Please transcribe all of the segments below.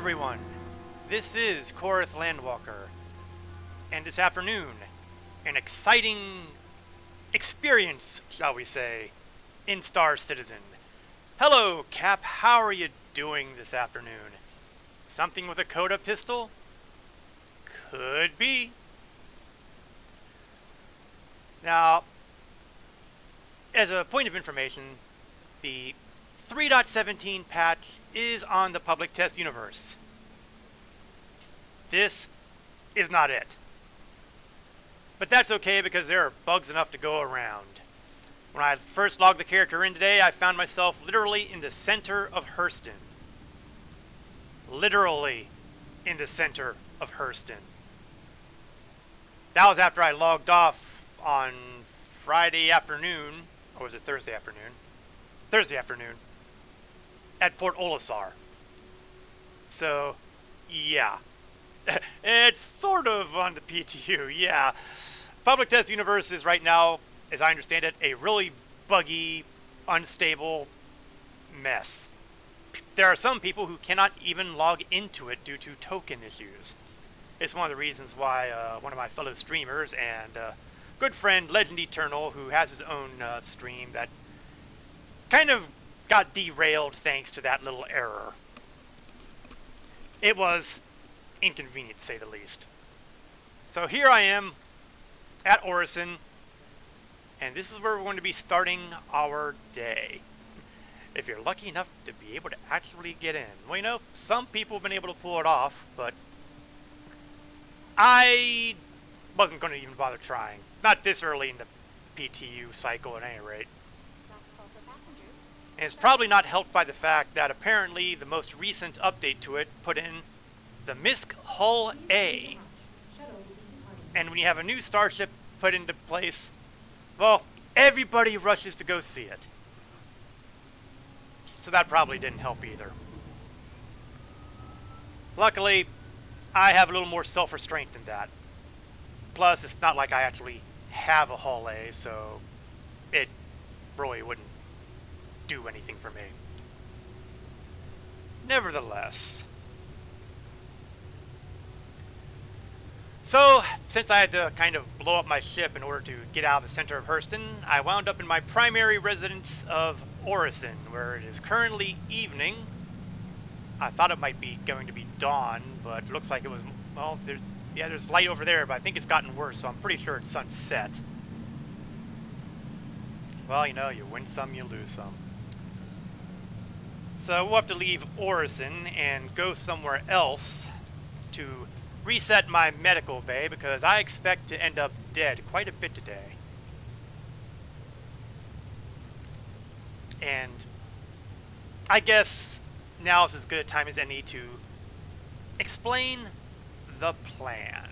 everyone, this is Korith Landwalker, and this afternoon, an exciting experience, shall we say, in Star Citizen. Hello, Cap, how are you doing this afternoon? Something with a Coda pistol? Could be. Now, as a point of information, the 3.17 patch is on the public test universe. This is not it. But that's okay because there are bugs enough to go around. When I first logged the character in today, I found myself literally in the center of Hurston. Literally in the center of Hurston. That was after I logged off on Friday afternoon, or was it Thursday afternoon? Thursday afternoon. At Port Olisar. So, yeah. It's sort of on the PTU, yeah. Public Test Universe is right now, as I understand it, a really buggy, unstable mess. There are some people who cannot even log into it due to token issues. It's one of the reasons why one of my fellow streamers and good friend Legend Eternal, who has his own stream that kind of got derailed thanks to that little error. It was inconvenient, to say the least. So here I am at Orison, and this is where we're going to be starting our day. If you're lucky enough to be able to actually get in. Well, you know, some people have been able to pull it off, but I wasn't going to even bother trying. Not this early in the PTU cycle at any rate. And it's probably not helped by the fact that apparently the most recent update to it put in the MISC Hull A. And when you have a new starship put into place, well, everybody rushes to go see it. So that probably didn't help either. Luckily, I have a little more self-restraint than that. Plus, it's not like I actually have a Hull A, so it really wouldn't do anything for me. Nevertheless. So, since I had to kind of blow up my ship in order to get out of the center of Hurston, I wound up in my primary residence of Orison, where it is currently evening. I thought it might be going to be dawn, but it looks like it was, well, there's light over there, but I think it's gotten worse, so I'm pretty sure it's sunset. Well, you know, you win some, you lose some. So we'll have to leave Orison and go somewhere else to reset my medical bay, because I expect to end up dead quite a bit today. And I guess now is as good a time as any to explain the plan.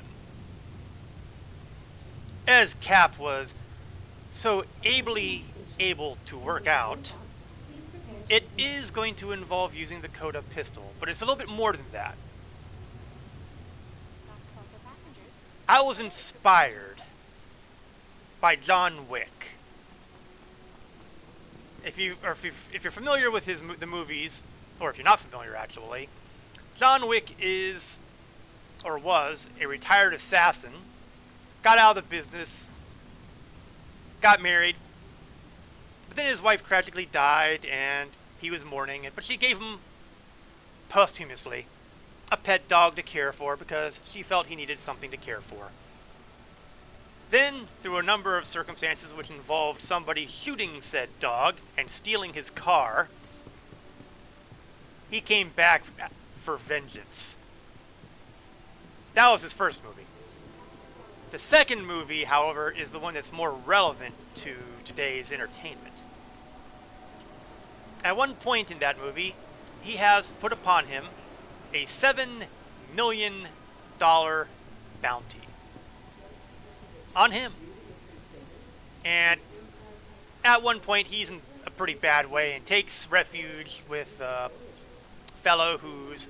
As Cap was so ably able to work out, it is going to involve using the Coda pistol, but it's a little bit more than that. I was inspired by John Wick. If you're familiar with the movies, or if you're not familiar actually, John Wick is, or was, a retired assassin, got out of the business, got married, but then his wife tragically died and he was mourning it, but she gave him, posthumously, a pet dog to care for because she felt he needed something to care for. Then, through a number of circumstances which involved somebody shooting said dog and stealing his car, he came back for vengeance. That was his first movie. The second movie, however, is the one that's more relevant to today's entertainment. At one point in that movie, he has put upon him a $7 million bounty on him. And at one point, he's in a pretty bad way and takes refuge with a fellow who's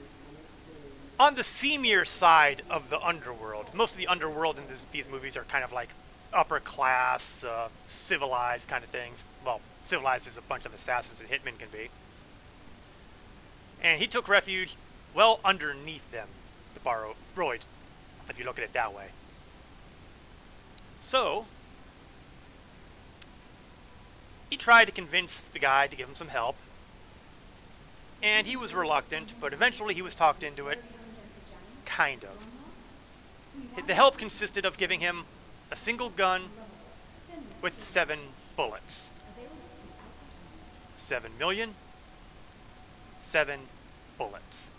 on the seamier side of the underworld. Most of the underworld in these movies are kind of like upper class, civilized kind of things. Well, civilized as a bunch of assassins and hitmen can be. And he took refuge well underneath them, the Baroid, if you look at it that way. So, he tried to convince the guy to give him some help, and he was reluctant, but eventually he was talked into it, kind of. The help consisted of giving him a single gun with 7 bullets. 7 million, 7 bullets.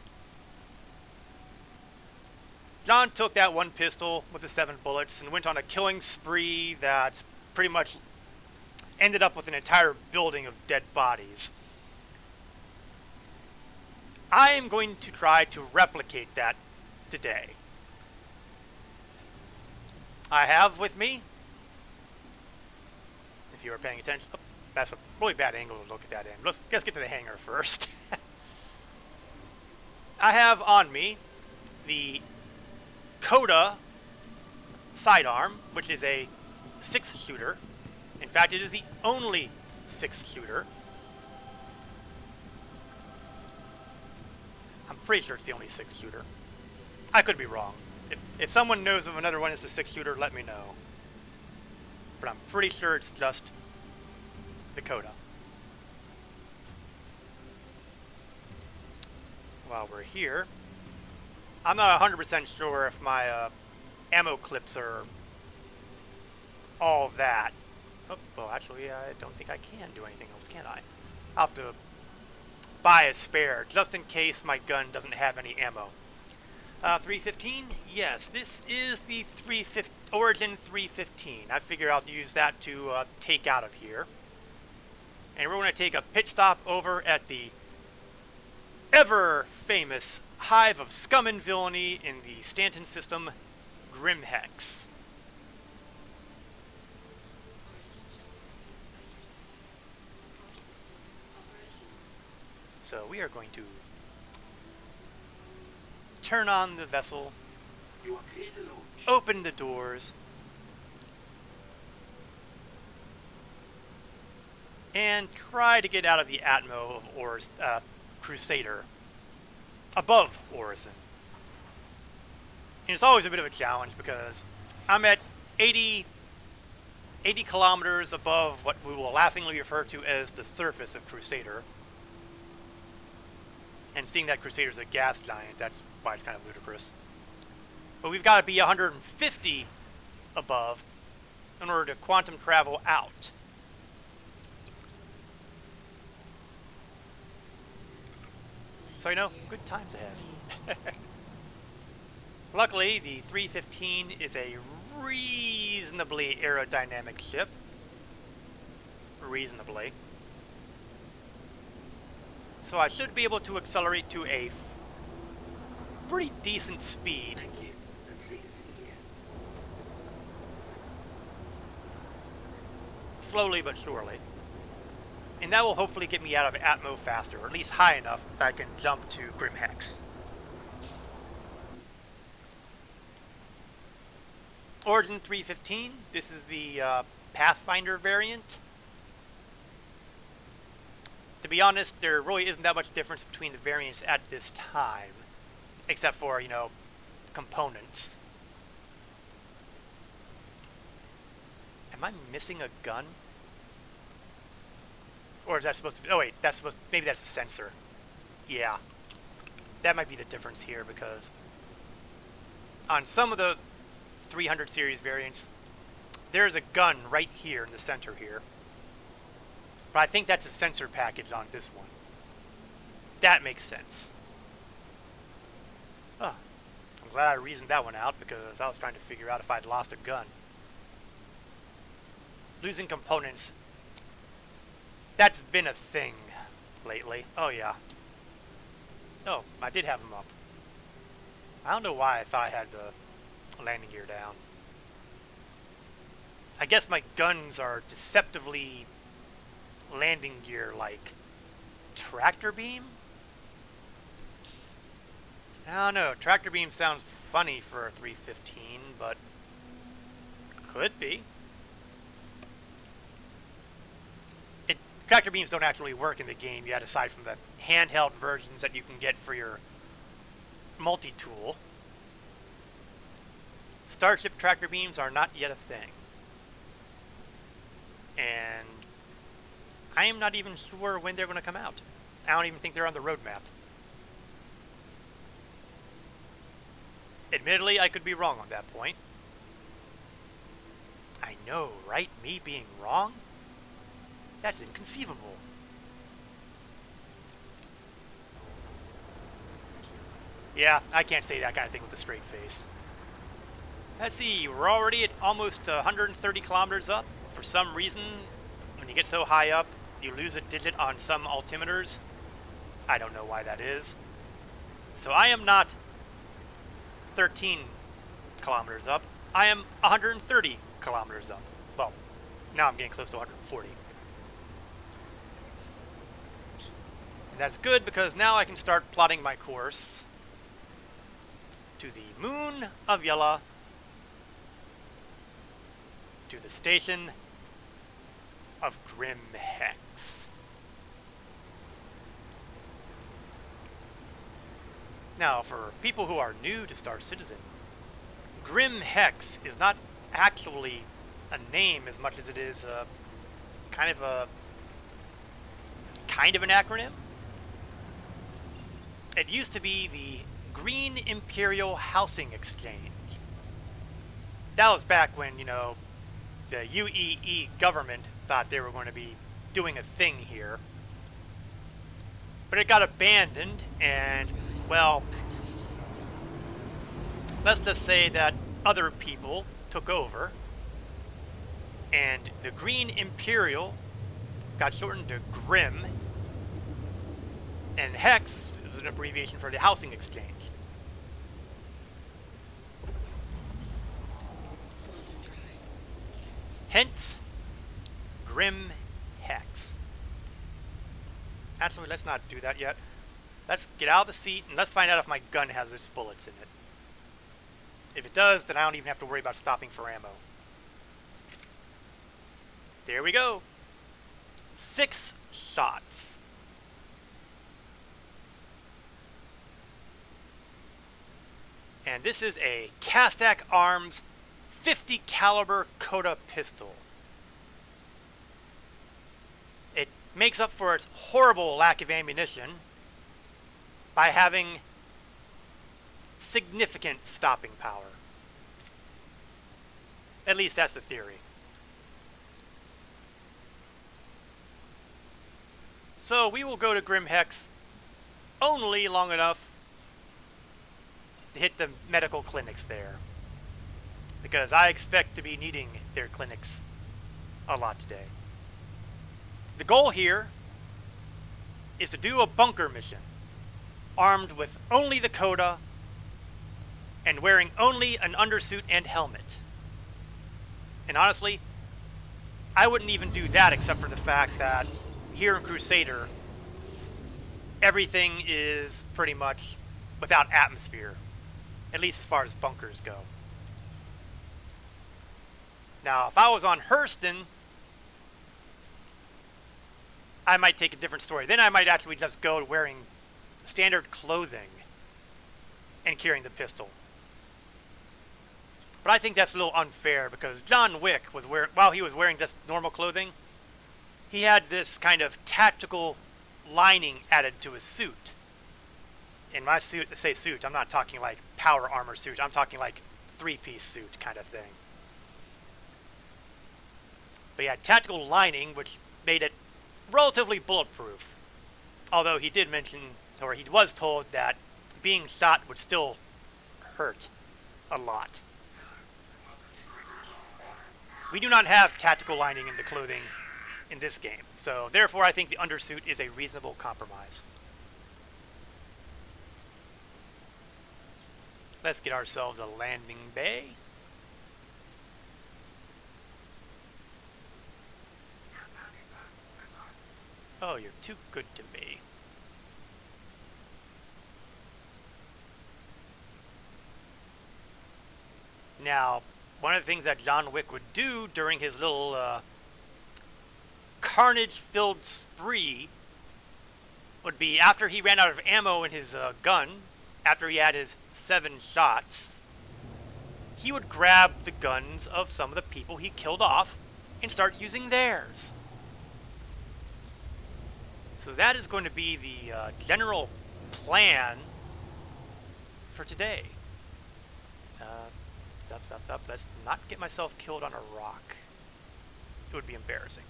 John took that one pistol with the 7 bullets and went on a killing spree that pretty much ended up with an entire building of dead bodies. I am going to try to replicate that today. I have with me, if you were paying attention, oh, that's a really bad angle to look at that in. Let's get to the hangar first. I have on me the Coda Sidearm, which is a 6-shooter. In fact, it is the only 6-shooter. I'm pretty sure it's the only 6-shooter. I could be wrong. If someone knows of another one that's a 6-shooter, let me know. But I'm pretty sure it's just the Coda. While we're here, I'm not 100% sure if my ammo clips are all that. Oh, well, actually, I don't think I can do anything else, can I? I'll have to buy a spare, just in case my gun doesn't have any ammo. 315? Yes, this is the Origin 315. I figure I'll use that to take out of here. And we're going to take a pit stop over at the ever-famous hive of scum and villainy in the Stanton system, Grimhex. So we are going to turn on the vessel, open the doors, and try to get out of the atmo of Crusader above Orison. And it's always a bit of a challenge because I'm at 80 kilometers above what we will laughingly refer to as the surface of Crusader. And seeing that Crusader's a gas giant, that's why it's kind of ludicrous. But we've got to be 150 above in order to quantum travel out. So you know, good times ahead. Luckily, the 315 is a reasonably aerodynamic ship. Reasonably. So I should be able to accelerate to a pretty decent speed. Slowly but surely. And that will hopefully get me out of Atmo faster, or at least high enough that I can jump to Grimhex. Origin 315, this is the Pathfinder variant. To be honest, there really isn't that much difference between the variants at this time, except for, you know, components. Am I missing a gun? Or is that supposed to be... Oh wait, that's supposed to, maybe that's the sensor. Yeah. That might be the difference here, because on some of the 300 series variants, there's a gun right here in the center here. But I think that's a sensor package on this one. That makes sense. Oh, I'm glad I reasoned that one out, because I was trying to figure out if I'd lost a gun. Losing components, that's been a thing lately. Oh yeah. Oh, I did have them up. I don't know why I thought I had the landing gear down. I guess my guns are deceptively landing gear like tractor beam? I don't know. Tractor beam sounds funny for a 315, but could be. Tractor beams don't actually work in the game yet, aside from the handheld versions that you can get for your multi-tool. Starship tractor beams are not yet a thing. And I am not even sure when they're going to come out. I don't even think they're on the roadmap. Admittedly, I could be wrong on that point. I know, right? Me being wrong? That's inconceivable. Yeah, I can't say that kind of thing with a straight face. Let's see, we're already at almost 130 kilometers up. For some reason, when you get so high up, you lose a digit on some altimeters. I don't know why that is. So I am not 13 kilometers up. I am 130 kilometers up. Well, now I'm getting close to 140. And that's good because now I can start plotting my course to the moon of Yella, to the station of Grim Hex. Now, for people who are new to Star Citizen, Grim Hex is not actually a name as much as it is kind of an acronym. It used to be the Green Imperial Housing Exchange. That was back when, you know, the UEE government thought they were going to be doing a thing here. But it got abandoned, and, well, let's just say that other people took over, and the Green Imperial got shortened to Grim, and Hex was an abbreviation for the Housing Exchange. Hence, Grim Hex. Actually, let's not do that yet. Let's get out of the seat and let's find out if my gun has its bullets in it. If it does, then I don't even have to worry about stopping for ammo. There we go. 6 shots. And this is a Castak Arms 50 caliber Coda pistol. It makes up for its horrible lack of ammunition by having significant stopping power. At least that's the theory. So we will go to Grim Hex only long enough to hit the medical clinics there, because I expect to be needing their clinics a lot today. The goal here is to do a bunker mission, armed with only the Coda and wearing only an undersuit and helmet. And honestly, I wouldn't even do that except for the fact that here in Crusader, everything is pretty much without atmosphere, at least as far as bunkers go. Now, if I was on Hurston, I might take a different story. Then I might actually just go wearing standard clothing and carrying the pistol. But I think that's a little unfair because John Wick was while he was wearing just normal clothing, he had this kind of tactical lining added to his suit. In my suit, say suit, I'm not talking like power armor suit. I'm talking like 3-piece suit kind of thing. But he had tactical lining, which made it relatively bulletproof. Although he did mention, or he was told, that being shot would still hurt a lot. We do not have tactical lining in the clothing in this game, so therefore I think the undersuit is a reasonable compromise. Let's get ourselves a landing bay. Oh, you're too good to me. Now, one of the things that John Wick would do during his little carnage-filled spree would be, after he ran out of ammo in his gun, after he had his 7 shots, he would grab the guns of some of the people he killed off and start using theirs. So that is going to be the general plan for today. Stop. Let's not get myself killed on a rock. It would be embarrassing.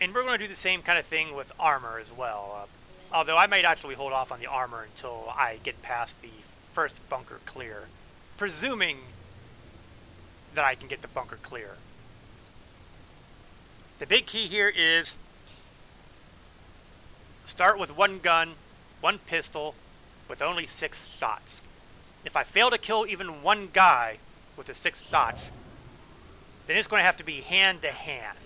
And we're going to do the same kind of thing with armor as well. Although I might actually hold off on the armor until I get past the first bunker clear. Presuming that I can get the bunker clear. The big key here is start with 1 gun, 1 pistol, with only 6 shots. If I fail to kill even 1 guy with the 6 shots, then it's going to have to be hand to hand.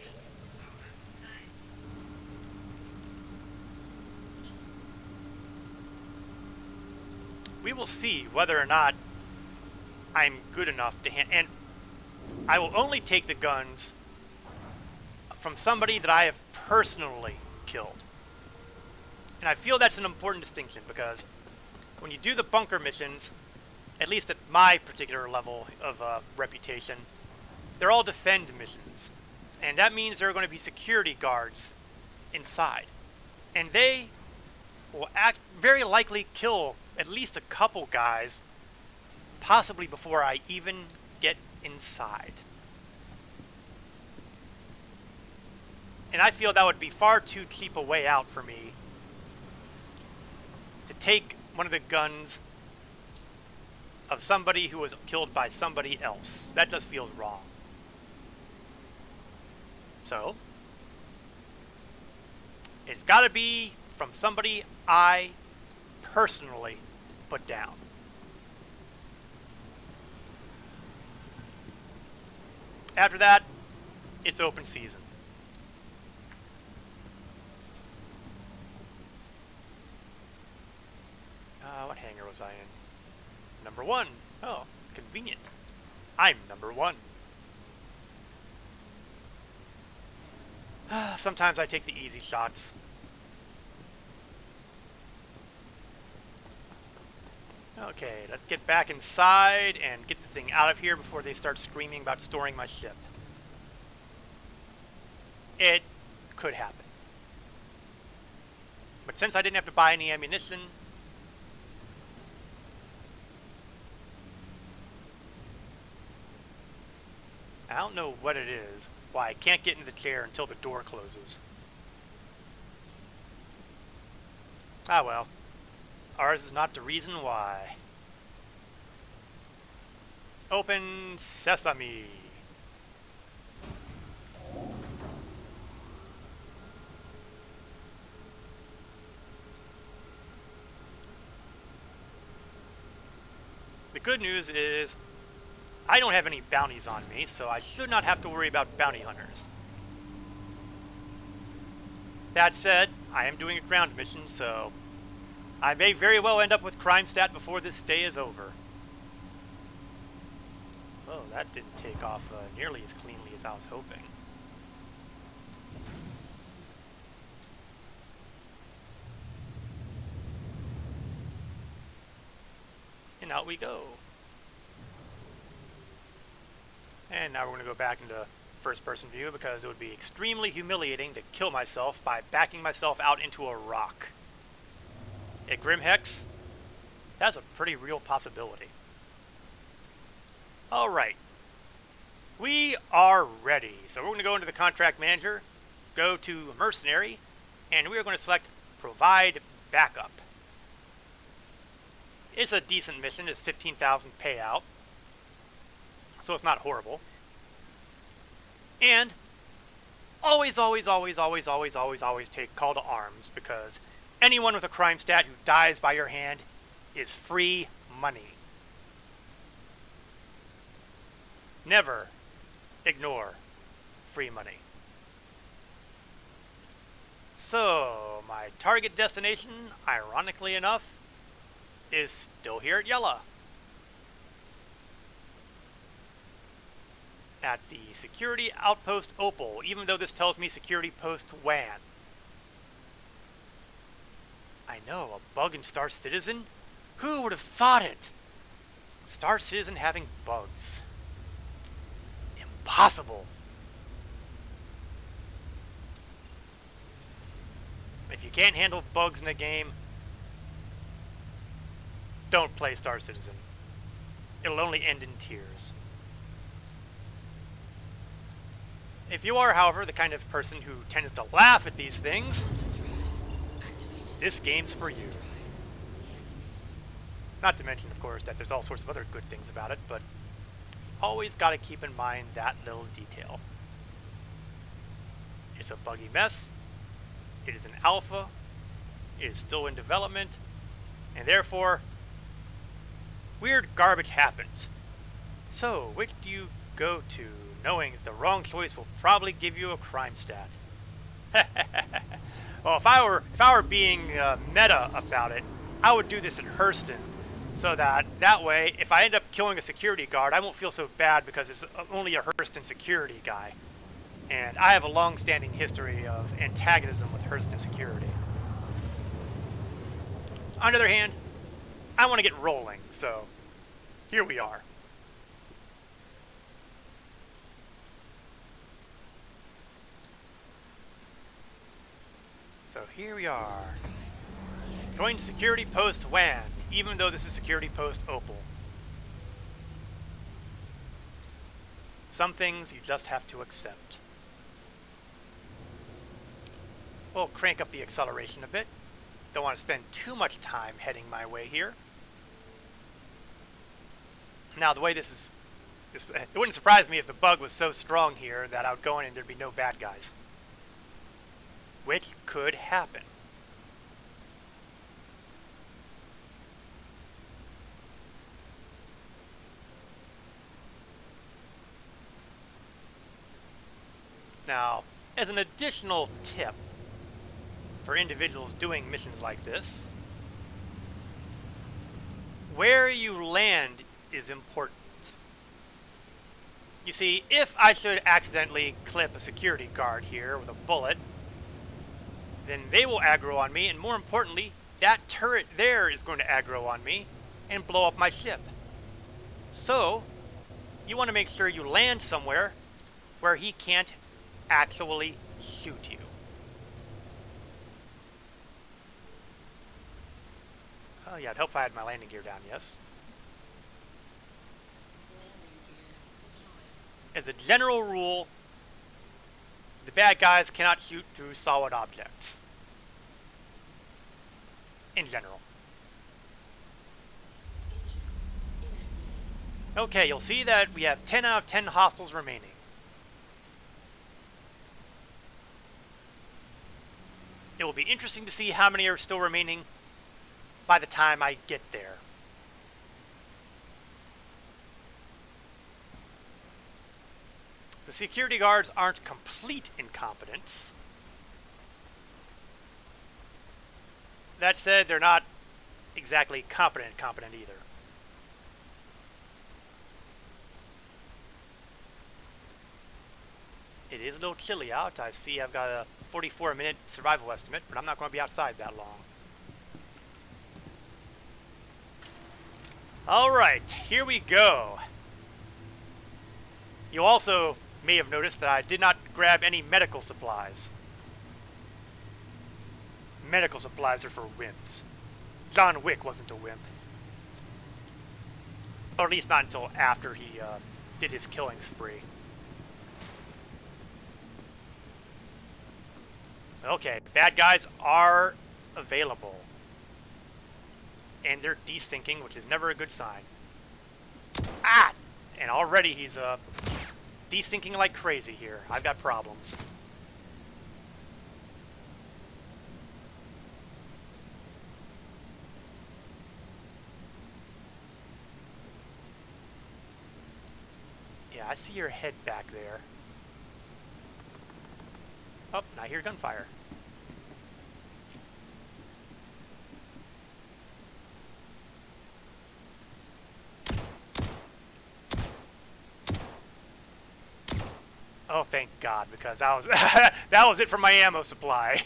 We will see whether or not I'm good enough to hand, and I will only take the guns from somebody that I have personally killed. And I feel that's an important distinction, because when you do the bunker missions, at least at my particular level of reputation, they're all defend missions. And that means there are going to be security guards inside. And they will very likely kill at least a couple guys, possibly before I even get inside. And I feel that would be far too cheap a way out for me to take one of the guns of somebody who was killed by somebody else. That just feels wrong. So, it's got to be from somebody I personally put down. After that, it's open season. What hangar was I in? Number 1. Oh, convenient. I'm number 1. Sometimes I take the easy shots. Okay, let's get back inside and get this thing out of here before they start screaming about storing my ship. It could happen. But since I didn't have to buy any ammunition, I don't know what it is, why I can't get into the chair until the door closes. Ah well. Ours is not the reason why. Open sesame. The good news is I don't have any bounties on me, so I should not have to worry about bounty hunters. That said, I am doing a ground mission, so I may very well end up with crime stat before this day is over. Oh, that didn't take off nearly as cleanly as I was hoping. And out we go. And now we're going to go back into first-person view because it would be extremely humiliating to kill myself by backing myself out into a rock. A Grim Hex? That's a pretty real possibility. Alright. We are ready. So we're going to go into the contract manager, go to Mercenary, and we are going to select Provide Backup. It's a decent mission. It's 15,000 payout. So it's not horrible. And always take Call to Arms, because anyone with a crime stat who dies by your hand is free money. Never ignore free money. So, my target destination, ironically enough, is still here at Yella. At the Security Outpost Opal, even though this tells me Security Post WAN. I know, a bug in Star Citizen? Who would have thought it? Star Citizen having bugs. Impossible. If you can't handle bugs in a game, don't play Star Citizen. It'll only end in tears. If you are, however, the kind of person who tends to laugh at these things, this game's for you. Not to mention, of course, that there's all sorts of other good things about it, but always got to keep in mind that little detail. It's a buggy mess. It is an alpha. It is still in development. And therefore, weird garbage happens. So, which do you go to, knowing that the wrong choice will probably give you a crime stat? Well, if I were being meta about it, I would do this in Hurston, so that way, if I end up killing a security guard, I won't feel so bad because it's only a Hurston security guy. And I have a long-standing history of antagonism with Hurston security. On the other hand, I want to get rolling, so here we are. So here we are. Join security post WAN, even though this is security post Opal. Some things you just have to accept. We'll crank up the acceleration a bit. Don't want to spend too much time heading my way here. Now, the way it wouldn't surprise me if the bug was so strong here that I would go in and there'd be no bad guys. Which could happen. Now, as an additional tip for individuals doing missions like this, where you land is important. You see, if I should accidentally clip a security guard here with a bullet, then they will aggro on me, and more importantly, that turret there is going to aggro on me and blow up my ship. So, you want to make sure you land somewhere where he can't actually shoot you. Oh yeah, I'd hope I had my landing gear down, yes. As a general rule, the bad guys cannot shoot through solid objects. In general. Okay, you'll see that we have 10 out of 10 hostiles remaining. It will be interesting to see how many are still remaining by the time I get there. The security guards aren't complete incompetents. That said, they're not exactly competent either. It is a little chilly out. I see I've got a 44-minute survival estimate, but I'm not going to be outside that long. Alright, here we go. You also may have noticed that I did not grab any medical supplies. Medical supplies are for wimps. John Wick wasn't a wimp. Or at least not until after he did his killing spree. Okay, bad guys are available. And they're desyncing, which is never a good sign. Ah! And already he's desyncing like crazy here. I've got problems. Yeah, I see your head back there. Oh, and I hear gunfire. Oh, thank God, because that was that was it for my ammo supply.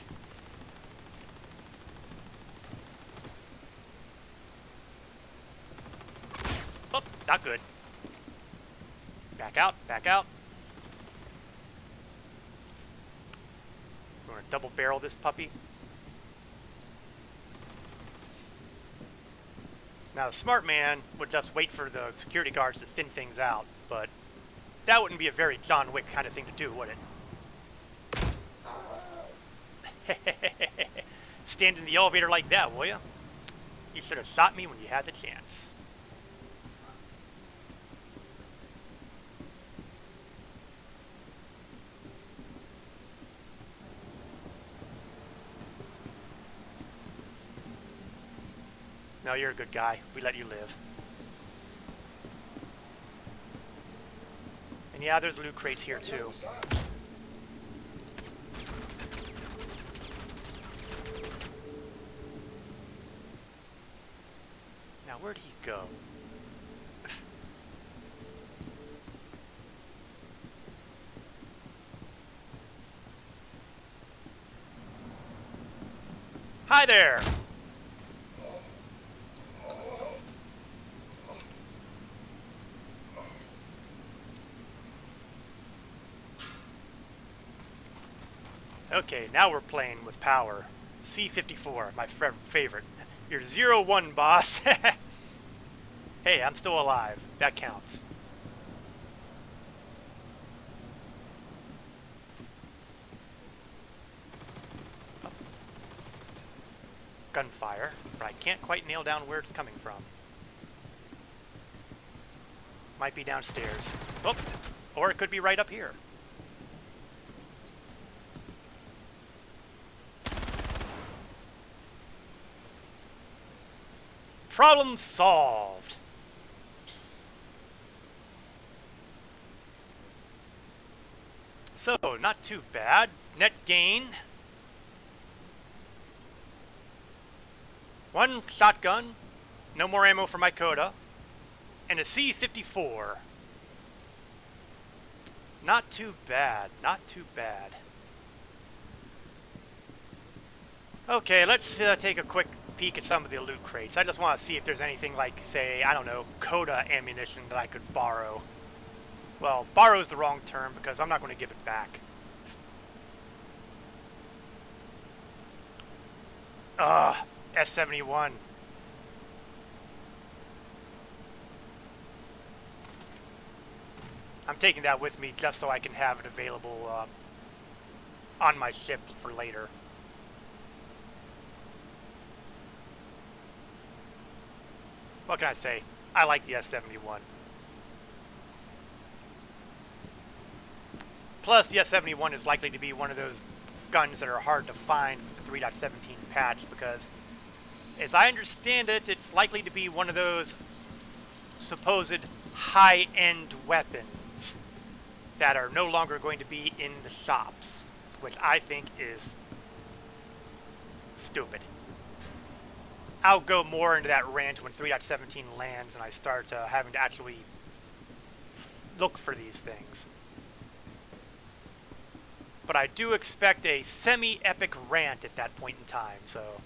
Not good. Back out, back out. We're going to double barrel this puppy. Now, the smart man would just wait for the security guards to thin things out, but that wouldn't be a very John Wick kind of thing to do, would it? Stand in the elevator like that, will you? You should have shot me when you had the chance. No, you're a good guy. We let you live. And yeah, there's loot crates here too. Now, where'd he go? Hi there! Okay, now we're playing with power. C-54, my favorite. You're 0-1, boss. Hey, I'm still alive. That counts. Oh. Gunfire, but I can't quite nail down where it's coming from. Might be downstairs. Oh, or it could be right up here. Problem solved. So, not too bad. Net gain. 1 shotgun. No more ammo for my Coda. And a C-54. Not too bad. Not too bad. Okay, let's take a quick peek at some of the loot crates. I just want to see if there's anything like, say, I don't know, Coda ammunition that I could borrow. Well, borrow is the wrong term because I'm not going to give it back. Ugh, S71. I'm taking that with me just so I can have it available on my ship for later. What can I say? I like the S71. Plus, the S71 is likely to be one of those guns that are hard to find with the 3.17 patch because, as I understand it, it's likely to be one of those supposed high-end weapons that are no longer going to be in the shops, which I think is stupid. I'll go more into that rant when 3.17 lands and I start having to actually look for these things. But I do expect a semi-epic rant at that point in time, so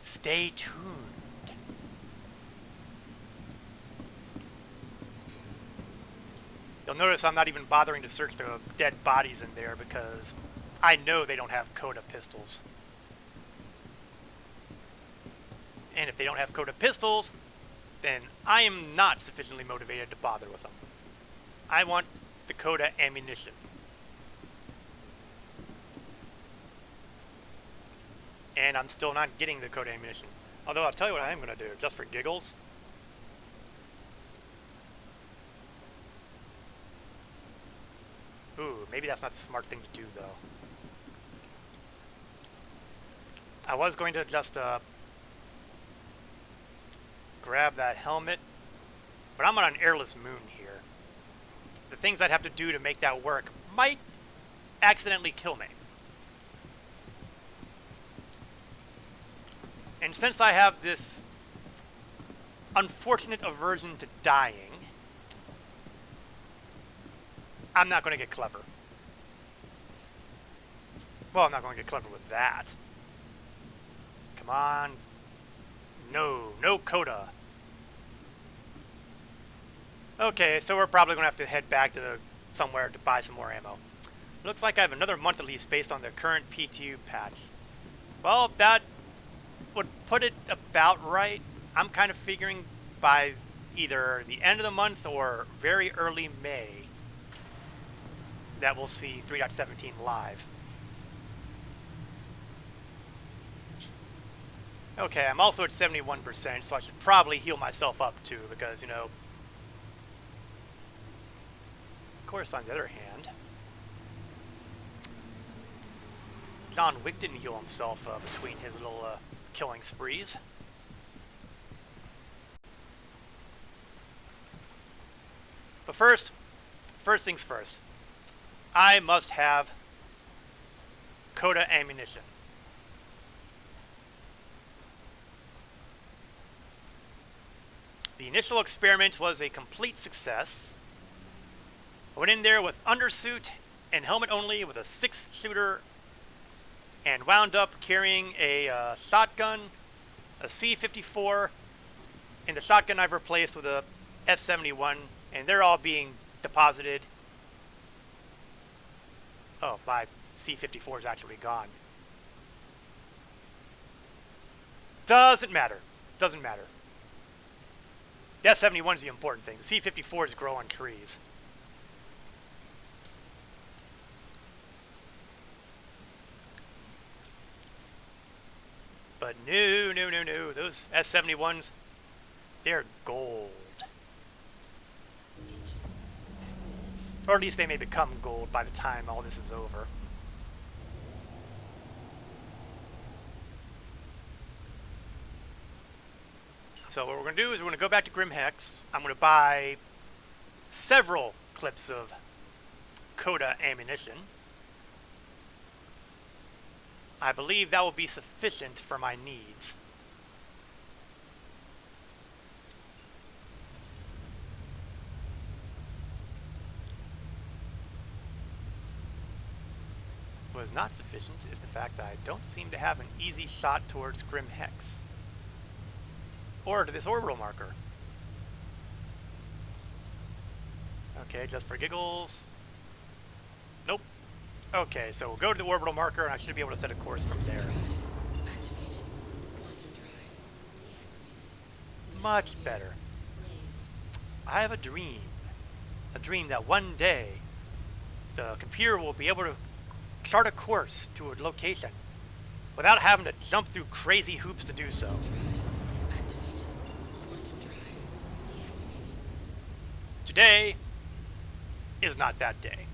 stay tuned. You'll notice I'm not even bothering to search the dead bodies in there because I know they don't have Coda pistols. And if they don't have Coda pistols, then I am not sufficiently motivated to bother with them. I want the Coda ammunition. And I'm still not getting the Coda ammunition. Although I'll tell you what I am going to do, just for giggles. Ooh, maybe that's not the smart thing to do, though. I was going to just grab that helmet, but I'm on an airless moon here. The things I'd have to do to make that work might accidentally kill me. And since I have this unfortunate aversion to dying, I'm not going to get clever. Well, I'm not going to get clever with that. Come on. No, no Coda. Okay, so we're probably going to have to head back to somewhere to buy some more ammo. Looks like I have another month at least based on the current PTU patch. Well, that would put it about right. I'm kind of figuring by either the end of the month or very early May that we'll see 3.17 live. Okay, I'm also at 71%, so I should probably heal myself up too, because, you know, of course, on the other hand, John Wick didn't heal himself between his little killing sprees. But first things first, I must have Coda ammunition. The initial experiment was a complete success. I went in there with undersuit and helmet only with a 6-shooter and wound up carrying a shotgun, a C-54, and the shotgun I've replaced with a S-71, and they're all being deposited. Oh, my C-54 is actually gone. Doesn't matter. Doesn't matter. The S-71 is the important thing. The C-54s grow on trees. But no. Those S-71s, they're gold. Or at least they may become gold by the time all this is over. So what we're going to do is we're going to go back to Grim Hex. I'm going to buy several clips of Coda ammunition. I believe that will be sufficient for my needs. What is not sufficient is the fact that I don't seem to have an easy shot towards Grim Hex. Or to this orbital marker. Okay, just for giggles. Nope. Okay, so we'll go to the orbital marker and I should be able to set a course from there. Much better. I have a dream. A dream that one day the computer will be able to chart a course to a location without having to jump through crazy hoops to do so. Today is not that day.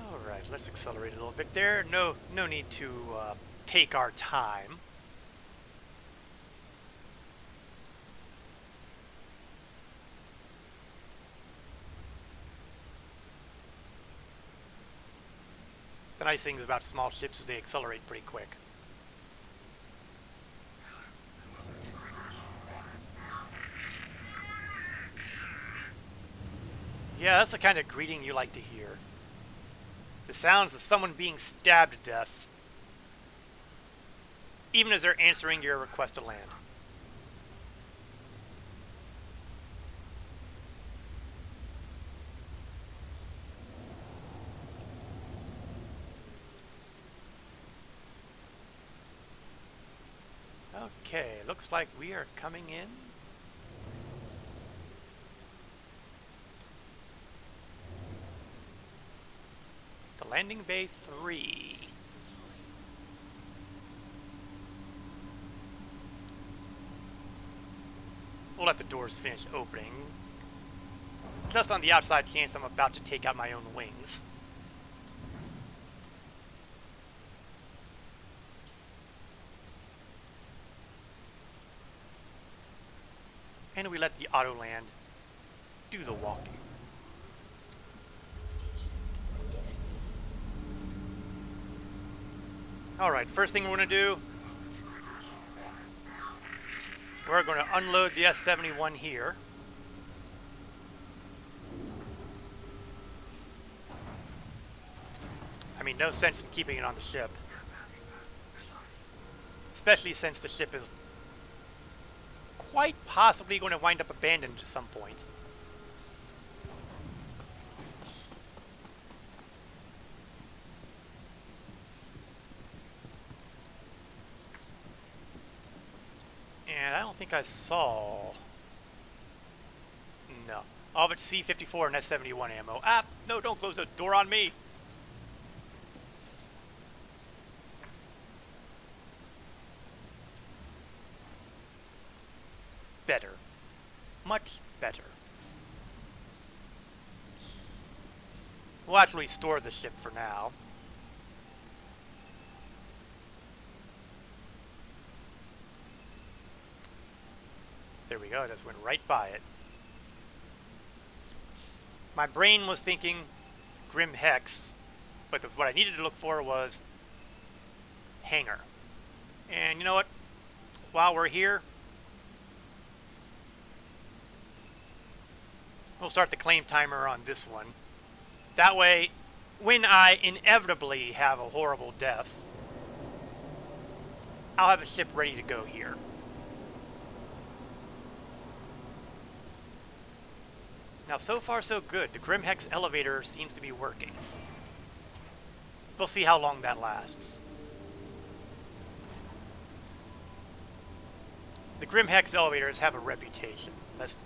Alright, let's accelerate a little bit there. No need to take our time. The nice thing about small ships is they accelerate pretty quick. Yeah, that's the kind of greeting you like to hear. The sounds of someone being stabbed to death, even as they're answering your request to land. Okay, looks like we are coming in. To landing bay 3. We'll let the doors finish opening. Just on the outside chance I'm about to take out my own wings. And we let the auto land do the walking. Alright, first thing we're going to do, We're going to unload the S-71 here. I mean, no sense in keeping it on the ship. Especially since the ship is quite possibly going to wind up abandoned at some point. And I don't think I saw... No. All but C-54 and S-71 ammo. Ah, no, don't close the door on me. Better. Much better. We'll actually store the ship for now. There we go, it just went right by it. My brain was thinking Grim Hex, but what I needed to look for was hangar. And you know what? While we're here, we'll start the claim timer on this one. That way, when I inevitably have a horrible death, I'll have a ship ready to go here. Now, so far so good. The Grim Hex elevator seems to be working. We'll see how long that lasts. The Grim Hex elevators have a reputation. Let's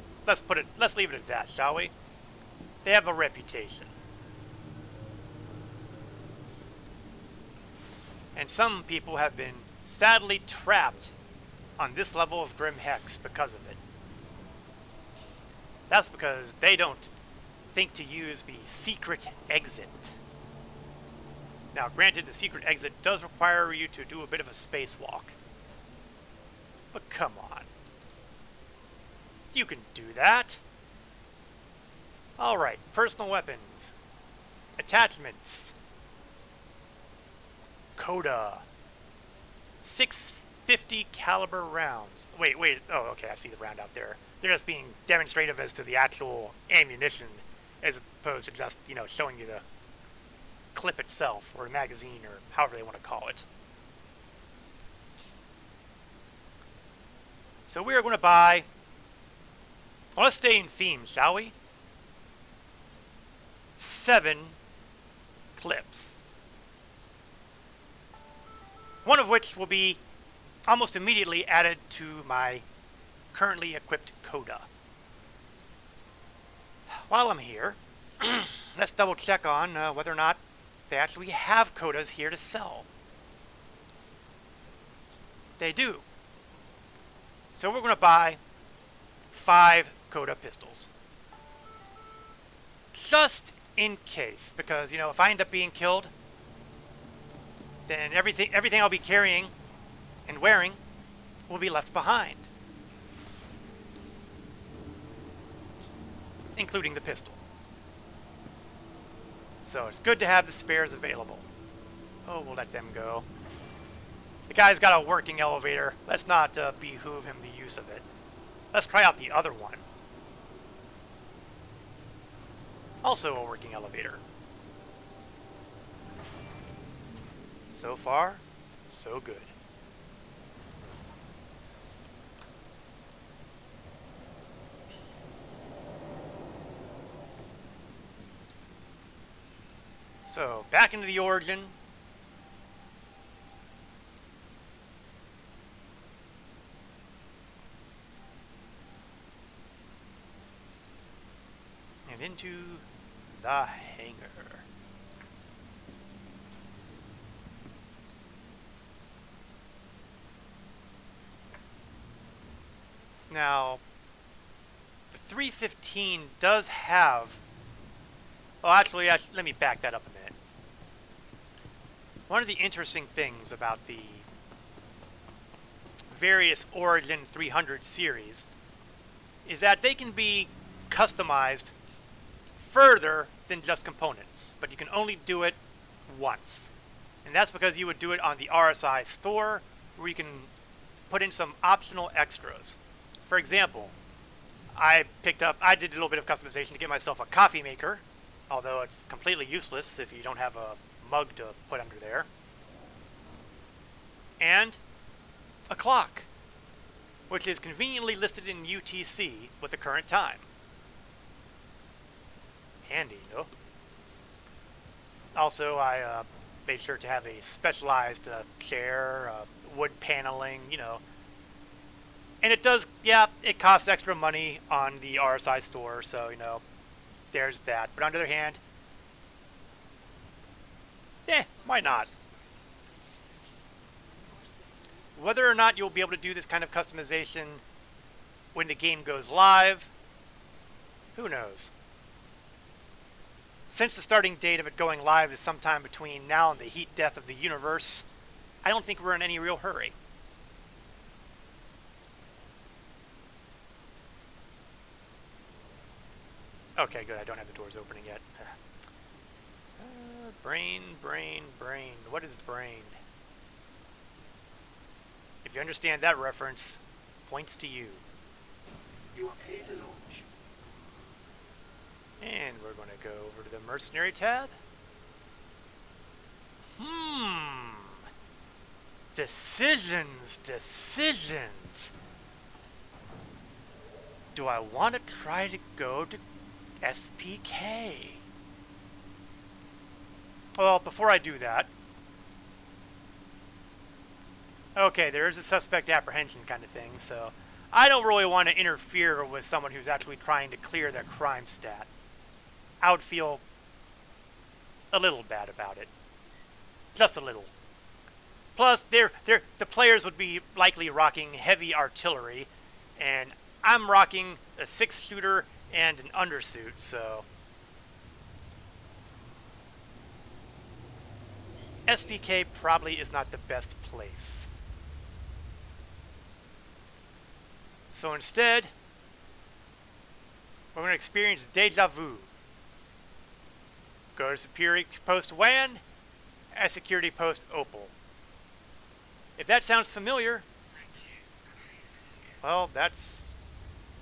leave it at that, shall we? They have a reputation. And some people have been sadly trapped on this level of Grim Hex because of it. That's because they don't think to use the secret exit. Now, granted, the secret exit does require you to do a bit of a spacewalk. But come on. You can do that. Alright, personal weapons. Attachments. Coda. 650 caliber rounds. Wait. Oh, okay, I see the round out there. They're just being demonstrative as to the actual ammunition, as opposed to just, you know, showing you the clip itself, or a magazine, or however they want to call it. So we are going to buy... Well, let's stay in theme, shall we? 7 clips. One of which will be almost immediately added to my currently equipped Coda. While I'm here, let's double check on whether or not they actually have Codas here to sell. They do. So we're going to buy 5 Coda pistols. Just in case, because, you know, if I end up being killed, then everything I'll be carrying and wearing will be left behind. Including the pistol. So it's good to have the spares available. Oh, we'll let them go. The guy's got a working elevator. Let's not behoove him the use of it. Let's try out the other one. Also a working elevator. So far, so good. So, back into the origin. And into the hangar. Now, the 315 does have... Well, actually, let me back that up a minute. One of the interesting things about the various Origin 300 series is that they can be customized further than just components, but you can only do it once. And that's because you would do it on the RSI store, where you can put in some optional extras. For example, I did a little bit of customization to get myself a coffee maker, although it's completely useless if you don't have a mug to put under there. And a clock, which is conveniently listed in UTC with the current time. Handy, no? Also, I made sure to have a specialized chair, wood paneling, you know. And it does, yeah, it costs extra money on the RSI store, so, you know, there's that. But on the other hand, why not? Whether or not you'll be able to do this kind of customization when the game goes live, who knows? Since the starting date of it going live is sometime between now and the heat death of the universe, I don't think we're in any real hurry. Okay, good. I don't have the doors opening yet. Brain. What is brain? If you understand that reference, points to you. You are clear to launch. And we're going to go over to the mercenary tab. Decisions. Do I want to try to go to SPK? Well, before I do that, okay, there is a suspect apprehension kind of thing, so I don't really want to interfere with someone who's actually trying to clear their crime stat. I would feel a little bad about it. Just a little. Plus, the players would be likely rocking heavy artillery, and I'm rocking a 6-shooter and an undersuit, so SPK probably is not the best place. So instead, we're going to experience deja vu. Go to Security Post WAN at Security Post Opal. If that sounds familiar, well, that's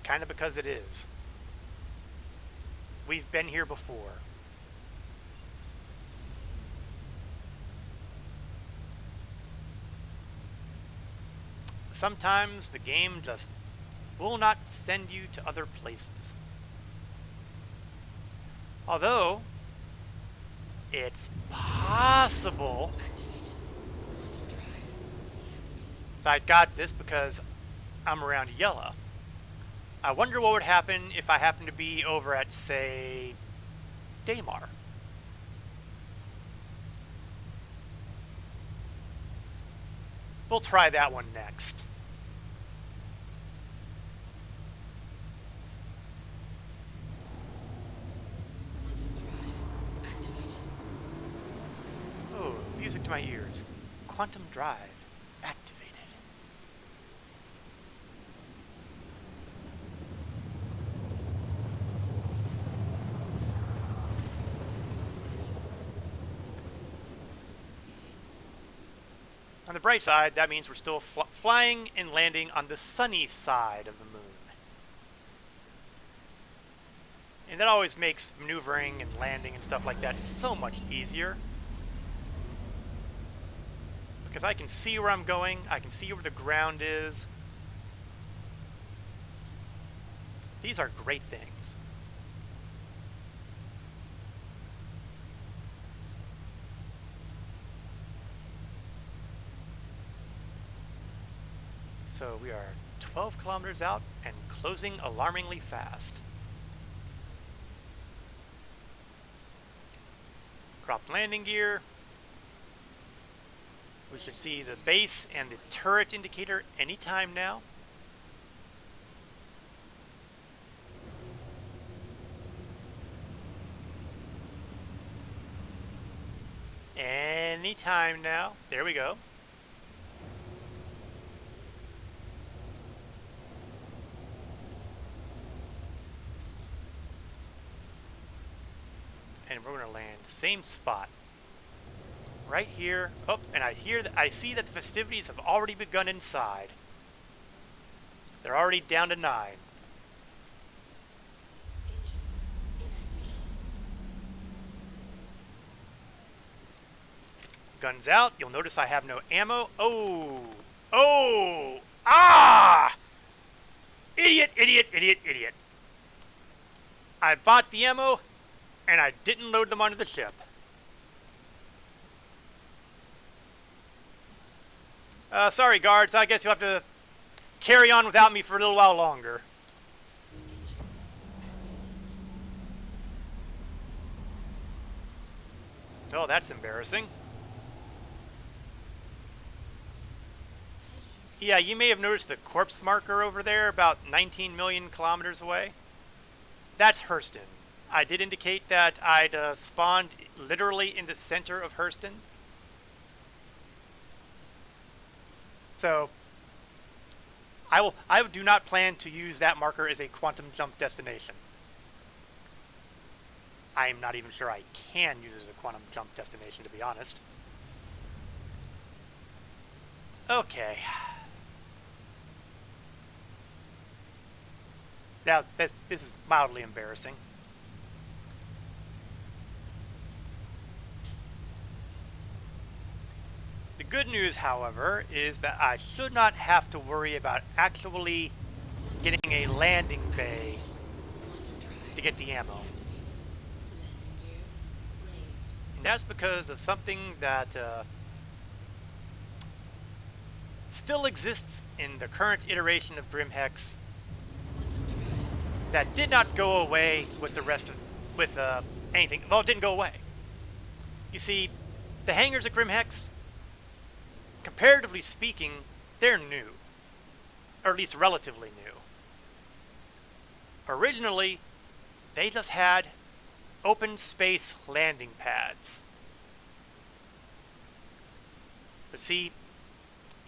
kind of because it is. We've been here before. Sometimes the game just will not send you to other places. Although, it's possible I got this because I'm around Yella. I wonder what would happen if I happen to be over at, say, Daymar. We'll try that one next. Oh, music to my ears. Quantum drive activated. On the bright side, that means we're still flying and landing on the sunny side of the moon. And that always makes maneuvering and landing and stuff like that so much easier. Because I can see where I'm going, I can see where the ground is. These are great things. So we are 12 kilometers out and closing alarmingly fast. Dropped landing gear. We should see the base and the turret indicator anytime now. Anytime now. There we go. And we're going to land same spot. Right here. Oh, and I see that the festivities have already begun inside. They're already down to 9. Guns out. You'll notice I have no ammo. Oh! Oh! Ah! Idiot, idiot, idiot, idiot. I bought the ammo, and I didn't load them onto the ship. Sorry, guards. I guess you'll have to carry on without me for a little while longer. Oh, that's embarrassing. Yeah, you may have noticed the corpse marker over there about 19 million kilometers away. That's Hurston. I did indicate that I'd spawned literally in the center of Hurston. So, I do not plan to use that marker as a quantum jump destination. I'm not even sure I can use it as a quantum jump destination, to be honest. Okay. Now, this is mildly embarrassing. The good news, however, is that I should not have to worry about actually getting a landing bay to get the ammo. And that's because of something that still exists in the current iteration of Grimhex that did not go away with the rest of, anything. Well, it didn't go away. You see, the hangars at Grimhex, comparatively speaking, they're new. Or at least relatively new. Originally, they just had open space landing pads. But see,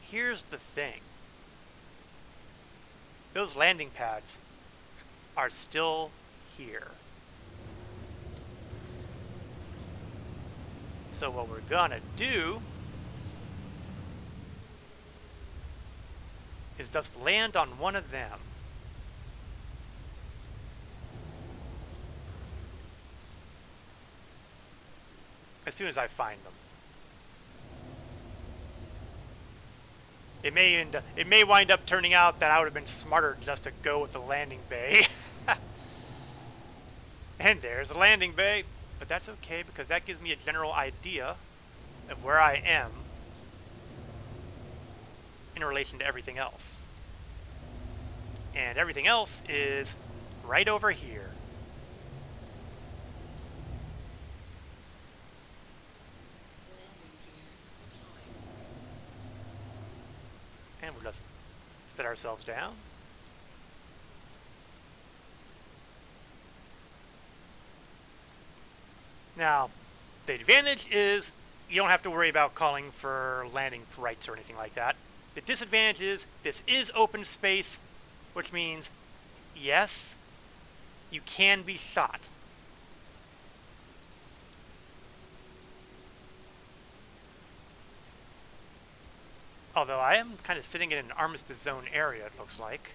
here's the thing. Those landing pads are still here. So what we're gonna do is just land on one of them. As soon as I find them. It may wind up turning out that I would have been smarter just to go with the landing bay. And there's a landing bay, but that's okay because that gives me a general idea of where I am in relation to everything else. And everything else is right over here. And we'll just set ourselves down. Now, the advantage is you don't have to worry about calling for landing rights or anything like that. The disadvantage is this is open space, which means, yes, you can be shot. Although I am kind of sitting in an armistice zone area, it looks like.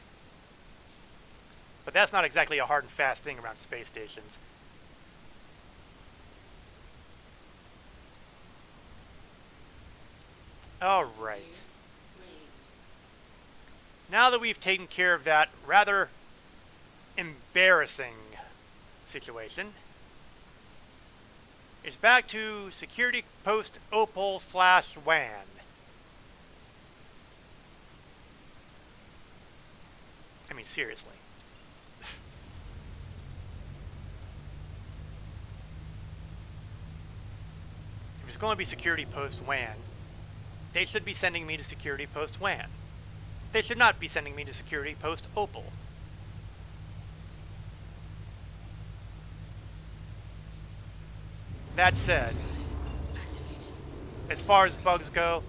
But that's not exactly a hard and fast thing around space stations. Alright. Now that we've taken care of that rather embarrassing situation, it's back to security post Opal/WAN. I mean, seriously. If it's going to be security post WAN, they should be sending me to security post WAN. They should not be sending me to security post Opal. That said, as far as bugs go,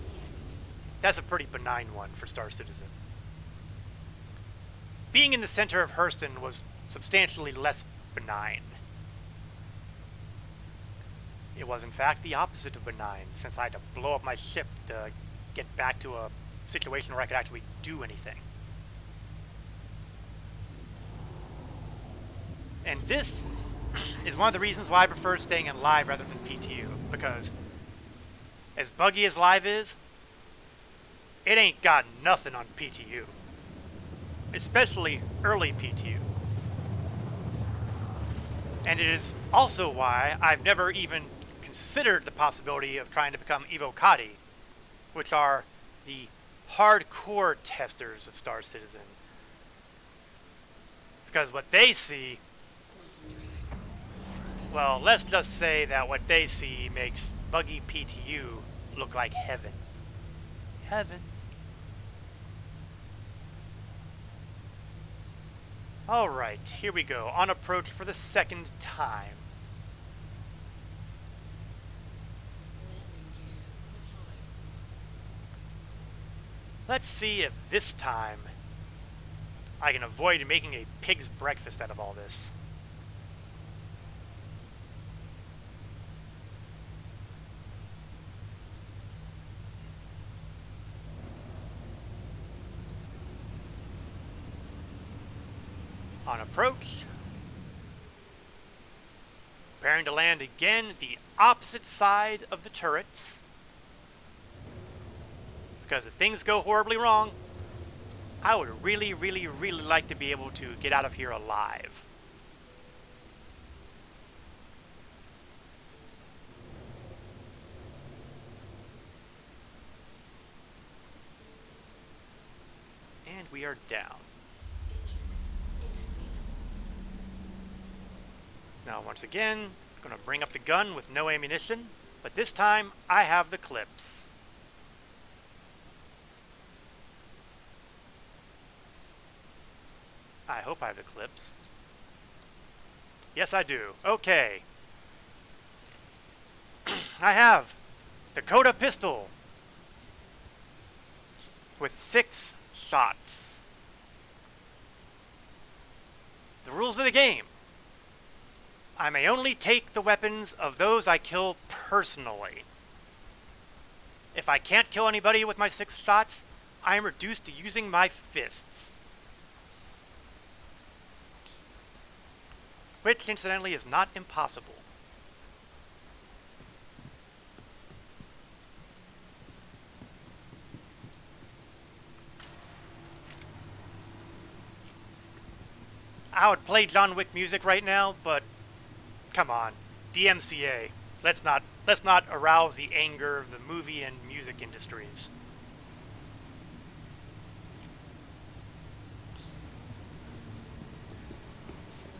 that's a pretty benign one for Star Citizen. Being in the center of Hurston was substantially less benign. It was in fact the opposite of benign, since I had to blow up my ship to get back to a situation where I could actually do anything. And this is one of the reasons why I prefer staying in live rather than PTU, because as buggy as live is, it ain't got nothing on PTU. Especially early PTU. And it is also why I've never even considered the possibility of trying to become Evocati, which are the hardcore testers of Star Citizen. Because what they see, well, let's just say that what they see makes buggy PTU look like heaven. Heaven. Alright, here we go. On approach for the second time. Let's see if this time I can avoid making a pig's breakfast out of all this. On approach. Preparing to land again the opposite side of the turrets. Because if things go horribly wrong, I would really, really, really like to be able to get out of here alive. And we are down. Now, once again, I'm going to bring up the gun with no ammunition, but this time I have the clips. I hope I have the clips. Yes, I do. Okay. I have the Coda pistol with 6 shots. The rules of the game. I may only take the weapons of those I kill personally. If I can't kill anybody with my 6 shots, I am reduced to using my fists. Which, incidentally, is not impossible. I would play John Wick music right now, but come on, DMCA. Let's not arouse the anger of the movie and music industries.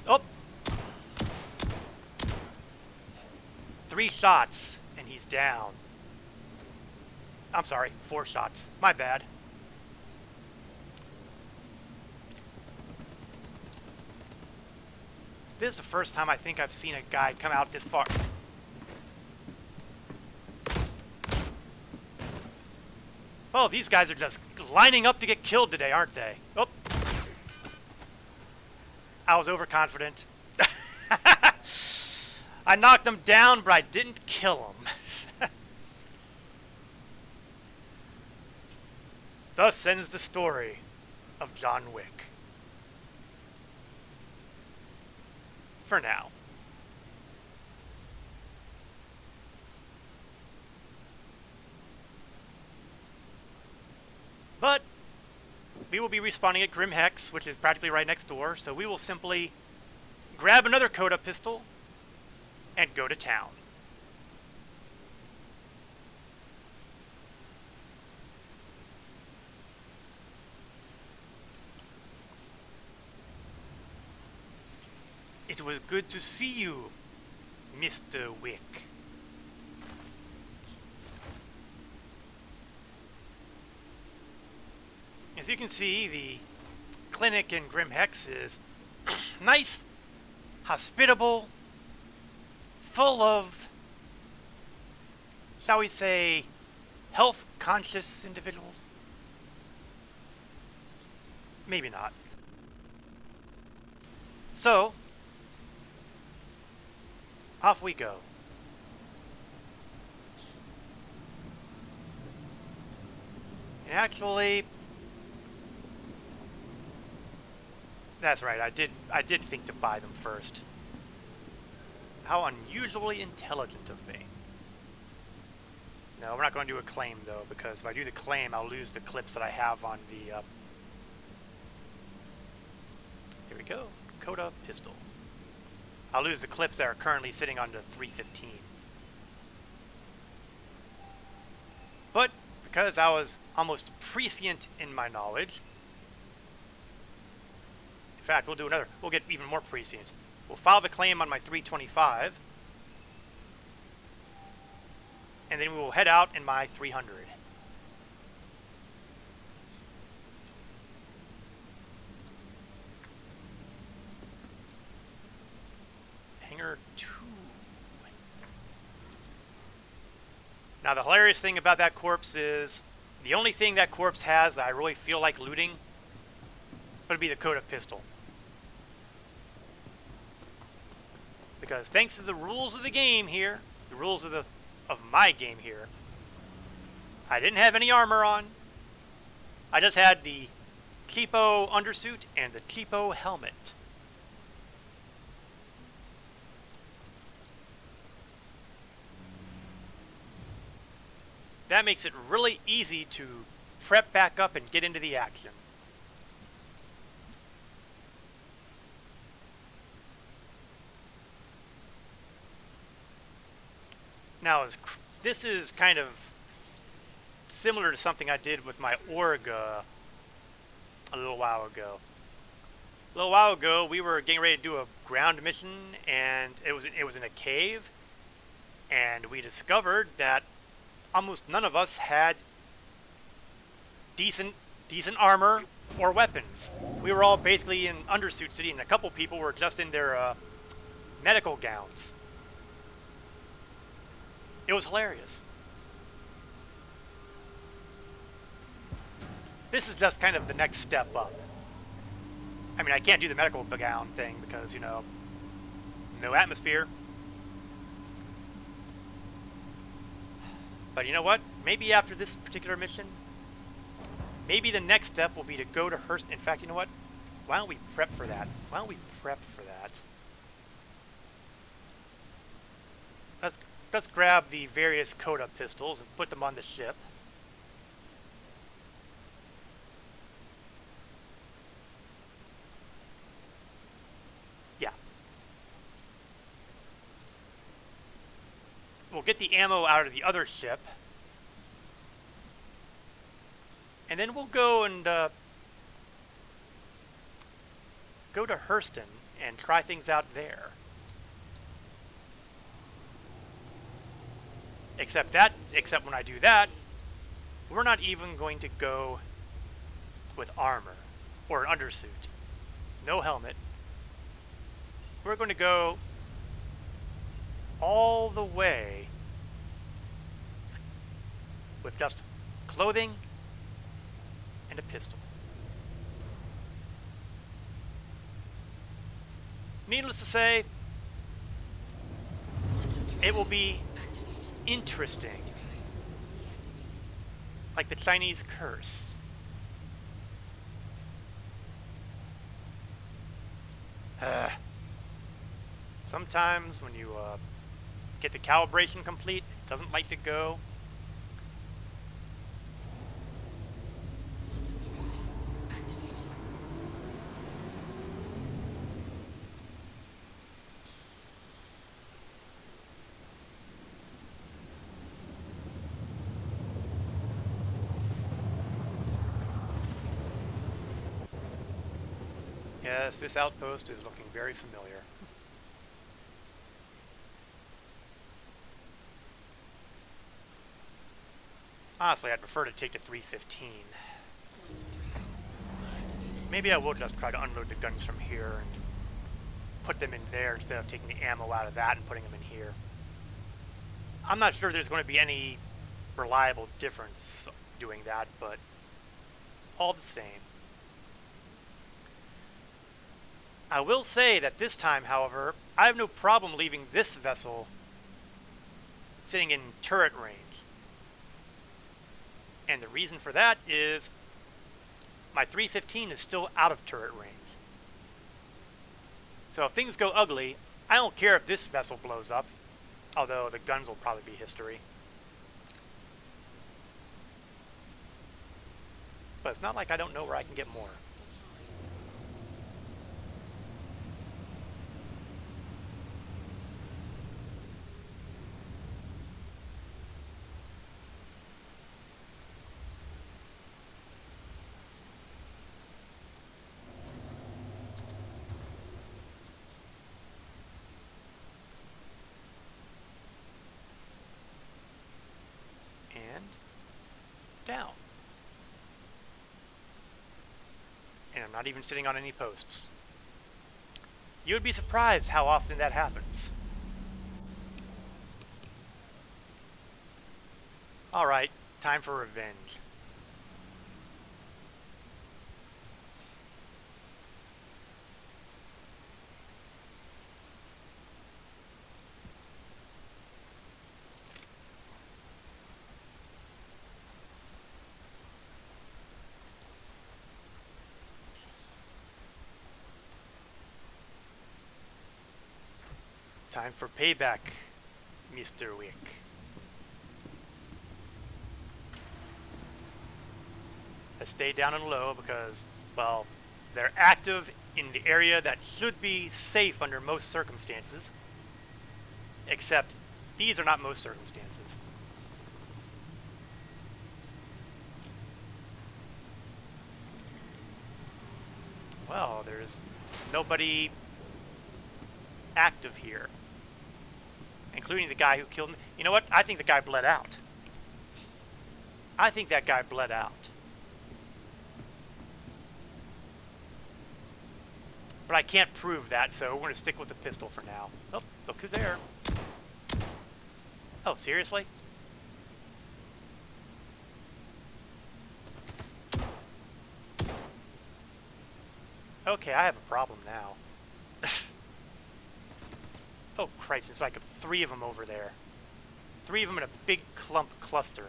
Oh! 3 shots, and he's down. I'm sorry, 4 shots. My bad. This is the first time I think I've seen a guy come out this far. Oh, these guys are just lining up to get killed today, aren't they? Oh. I was overconfident. I knocked him down, but I didn't kill him. Thus ends the story of John Wick. For now. But we will be respawning at Grim Hex, which is practically right next door, so we will simply grab another Coda pistol and go to town. It was good to see you, Mr. Wick. As you can see, the clinic in Grim Hex is nice, hospitable, full of, shall we say, health-conscious individuals. Maybe not. So, off we go. And actually, That's right. I did think to buy them first. How unusually intelligent of me. No, we're not going to do a claim though, because if I do the claim, I'll lose the clips that I have on the. Here we go, Coda pistol. I'll lose the clips that are currently sitting on the 315. But because I was almost prescient in my knowledge, in fact, we'll get even more prescient. We'll file the claim on my 325, and then we will head out in my 300. Hangar 2. Now the hilarious thing about that corpse is the only thing that corpse has that I really feel like looting would be the Coda pistol. Because thanks to the rules of the game here, the rules of my game here, I didn't have any armor on. I just had the cheapo undersuit and the cheapo helmet. That makes it really easy to prep back up and get into the action. Now, this is kind of similar to something I did with my Orga a little while ago. A little while ago, we were getting ready to do a ground mission, and it was in a cave, and we discovered that almost none of us had decent armor or weapons. We were all basically in undersuit city, and a couple people were just in their medical gowns. It was hilarious. This is just kind of the next step up. I mean, I can't do the medical gown thing because, you know, no atmosphere. But you know what? Maybe after this particular mission, maybe the next step will be to go to Hurst. In fact, you know what? Why don't we prep for that? Let's grab the various Coda pistols and put them on the ship. Yeah. We'll get the ammo out of the other ship. And then we'll go and go to Hurston and try things out there. Except when I do that, we're not even going to go with armor or an undersuit. No helmet. We're going to go all the way with just clothing and a pistol. Needless to say, it will be interesting. Like the Chinese curse. Sometimes when you get the calibration complete, it doesn't like to go. Yes, this outpost is looking very familiar. Honestly, I'd prefer to take the 315. Maybe I will just try to unload the guns from here and put them in there instead of taking the ammo out of that and putting them in here. I'm not sure there's going to be any reliable difference doing that, but all the same. I will say that this time, however, I have no problem leaving this vessel sitting in turret range. And the reason for that is my 315 is still out of turret range. So if things go ugly, I don't care if this vessel blows up, although the guns will probably be history. But it's not like I don't know where I can get more. And down. And I'm not even sitting on any posts. You would be surprised how often that happens. Alright, time for revenge. Time for payback, Mr. Wick. I stay down and low because, well, they're active in the area that should be safe under most circumstances. Except, these are not most circumstances. Well, there's nobody active here, including the guy who killed me. You know what? I think the guy bled out. I think that guy bled out. But I can't prove that, so we're going to stick with the pistol for now. Oh, look who's there. Oh, seriously? Okay, I have a problem now. Oh, Christ, it's like 3 of them over there. 3 of them in a big cluster.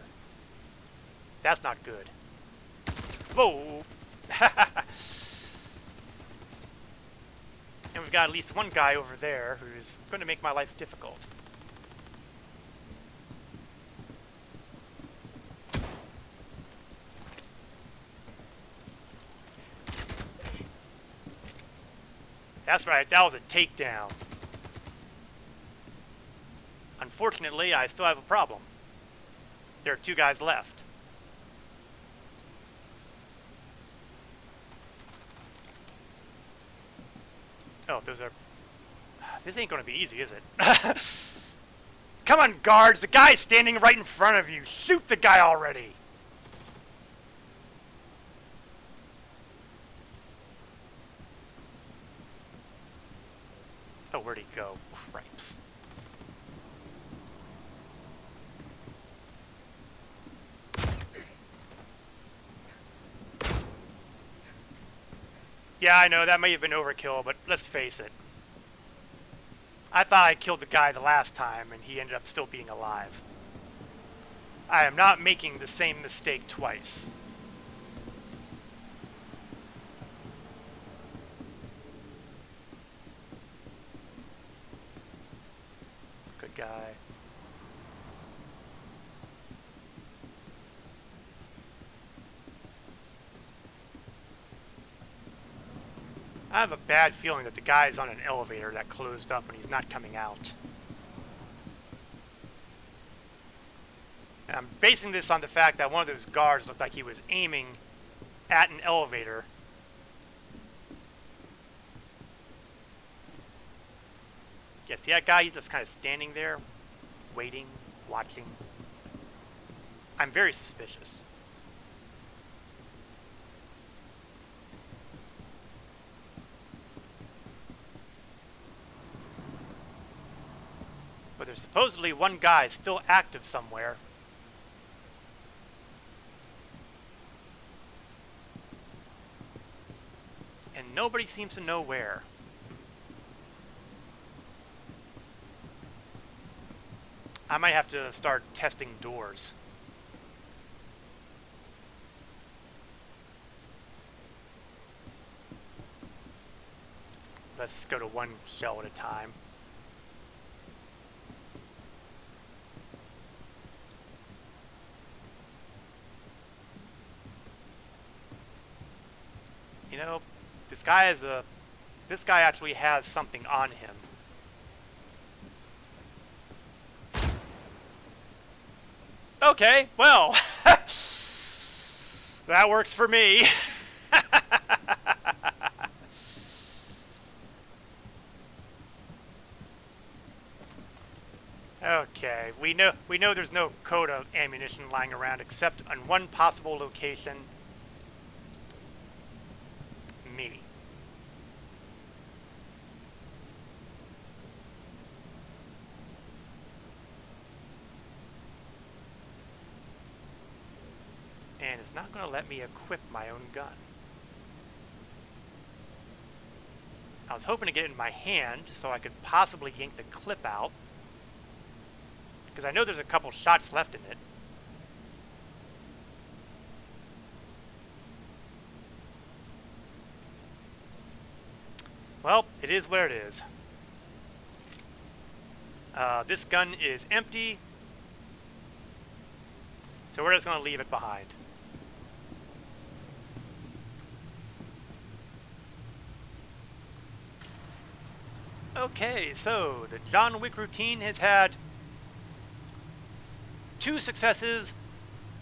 That's not good. Whoa! And we've got at least one guy over there who's going to make my life difficult. That's right, that was a takedown. Unfortunately, I still have a problem. There are 2 guys left. Oh, those are... This ain't gonna be easy, is it? Come on, guards! The guy's standing right in front of you! Shoot the guy already! Oh, where'd he go? Cripes. Yeah, I know, that may have been overkill, but let's face it. I thought I killed the guy the last time, and he ended up still being alive. I am not making the same mistake twice. Good guy. I have a bad feeling that the guy's on an elevator that closed up and he's not coming out. And I'm basing this on the fact that one of those guards looked like he was aiming at an elevator. Yeah, see that guy? He's just kind of standing there, waiting, watching. I'm very suspicious. But there's supposedly one guy still active somewhere. And nobody seems to know where. I might have to start testing doors. Let's go to one shell at a time. You know, this guy actually has something on him. Okay, well, that works for me. Okay, we know there's no Coda ammunition lying around except on one possible location. Me. And it's not going to let me equip my own gun. I was hoping to get it in my hand so I could possibly yank the clip out, because I know there's a couple shots left in it. Well, it is what it is. This gun is empty, so we're just going to leave it behind. Okay, so the John Wick routine has had 2 successes,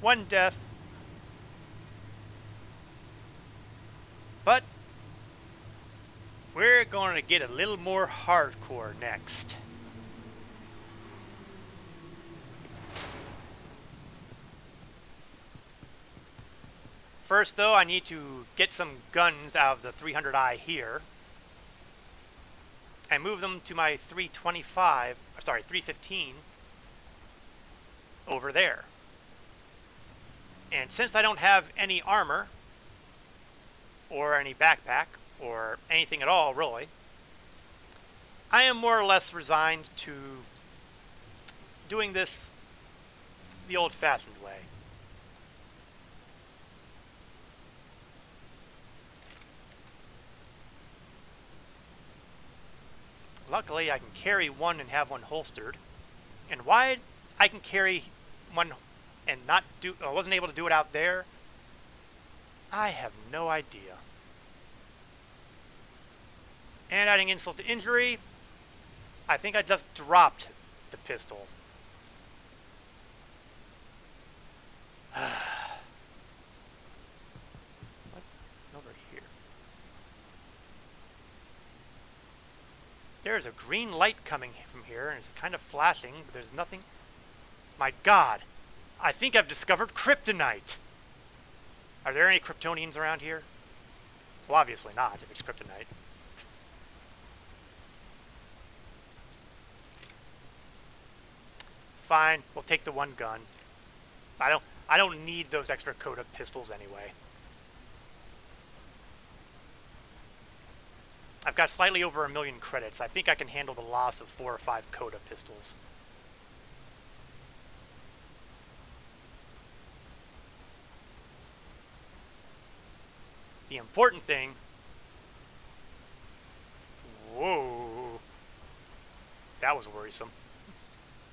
1 death, but we're going to get a little more hardcore next. First, though, I need to get some guns out of the 300i here and move them to my 315 over there. And since I don't have any armor or any backpack or anything at all, really, I am more or less resigned to doing this the old-fashioned way. Luckily, I can carry one and have one holstered. And why I can carry one and not do... I wasn't able to do it out there, I have no idea. And adding insult to injury, I think I just dropped the pistol. What's over here? There's a green light coming from here, and it's kind of flashing, but there's nothing. My God, I think I've discovered kryptonite. Are there any Kryptonians around here? Well, obviously not, if it's kryptonite. Fine, we'll take the one gun. I don't need those extra Coda pistols anyway. I've got slightly over 1 million credits. I think I can handle the loss of 4 or 5 Coda pistols. The important thing... Whoa. That was worrisome.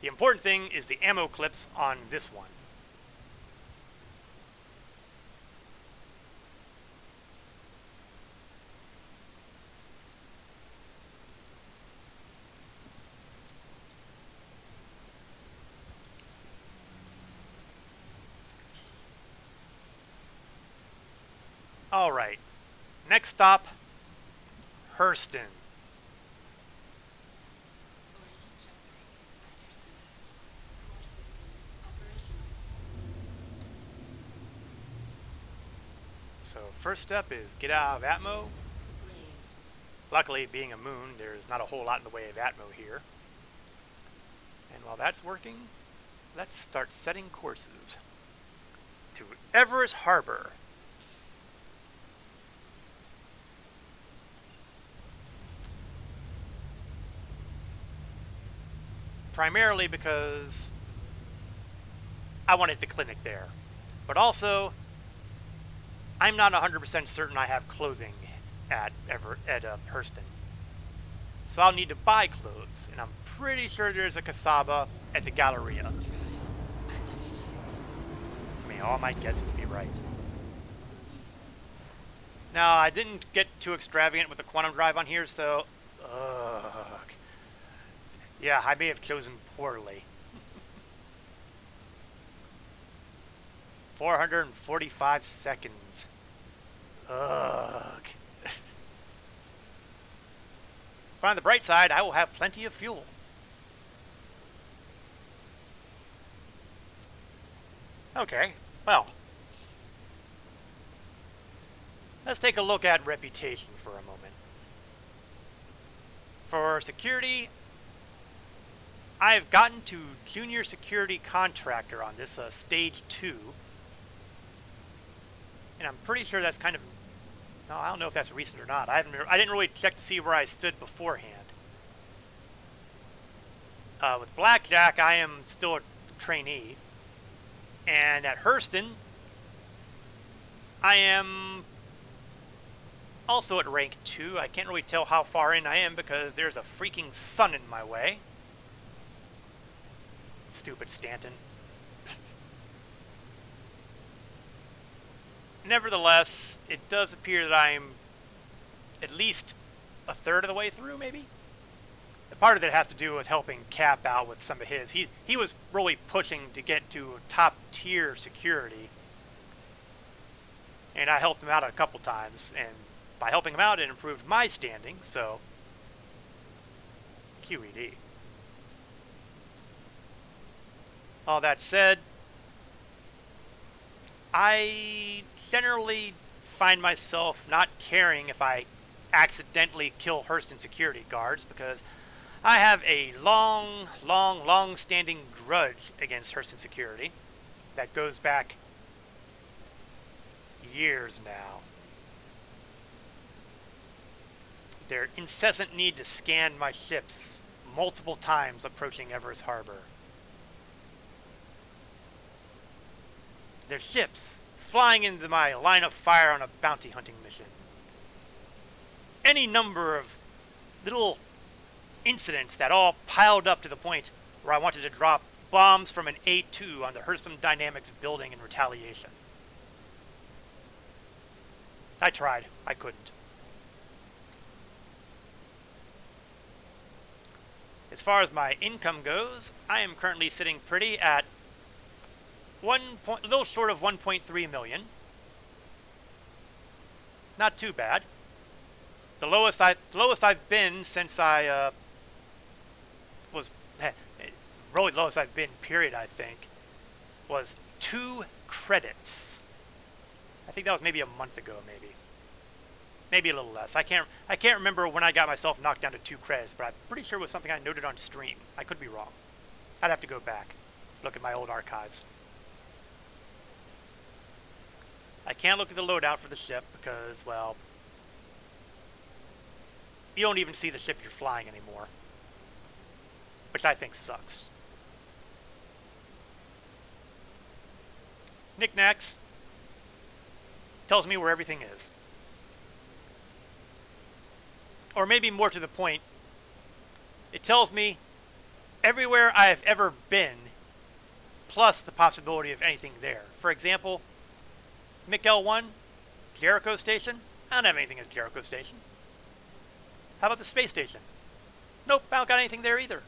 The important thing is the ammo clips on this one. All right, next stop, Hurston. So first step is get out of Atmo. Luckily, being a moon, there's not a whole lot in the way of Atmo here. And while that's working, let's start setting courses to Everest Harbor. Primarily because I wanted the clinic there, but also I'm not 100% certain I have clothing at Hurston. So I'll need to buy clothes, and I'm pretty sure there's a Kasaba at the Galleria. I mean, all my guesses be right. Now, I didn't get too extravagant with the quantum drive on here, so... Ugh. Yeah, I may have chosen poorly. 445 seconds. Ugh. But on the bright side, I will have plenty of fuel. Okay, well. Let's take a look at reputation for a moment. For security, I've gotten to junior security contractor on this stage 2. And I'm pretty sure that's kind of... No, I don't know if that's recent or not. I didn't really check to see where I stood beforehand. With Blackjack, I am still a trainee. And at Hurston, I am also at rank 2. I can't really tell how far in I am because there's a freaking sun in my way. Stupid Stanton. Nevertheless, it does appear that I'm at least a third of the way through, maybe? Part of it has to do with helping Cap out with some of his. He was really pushing to get to top tier security. And I helped him out a couple times, and by helping him out, it improved my standing, so QED. All that said, I generally find myself not caring if I accidentally kill Hurston security guards because I have a long-standing grudge against Hurston security that goes back years now. Their incessant need to scan my ships multiple times approaching Everest Harbor. Their ships flying into my line of fire on a bounty hunting mission. Any number of little incidents that all piled up to the point where I wanted to drop bombs from an A2 on the Hurston Dynamics building in retaliation. I tried. I couldn't. As far as my income goes, I am currently sitting pretty at a little short of 1.3 million. Not too bad. The lowest I've been since I was really the lowest I've been. Period. I think was 2 credits. I think that was maybe a month ago. Maybe a little less. I can't remember when I got myself knocked down to 2 credits, but I'm pretty sure it was something I noted on stream. I could be wrong. I'd have to go back, look at my old archives. I can't look at the loadout for the ship because, well, you don't even see the ship you're flying anymore, which I think sucks. Knickknacks tells me where everything is. Or maybe more to the point, it tells me everywhere I have ever been, plus the possibility of anything there. For example, McL1, Jericho Station. I don't have anything at Jericho Station. How about the space station? Nope, I don't got anything there either.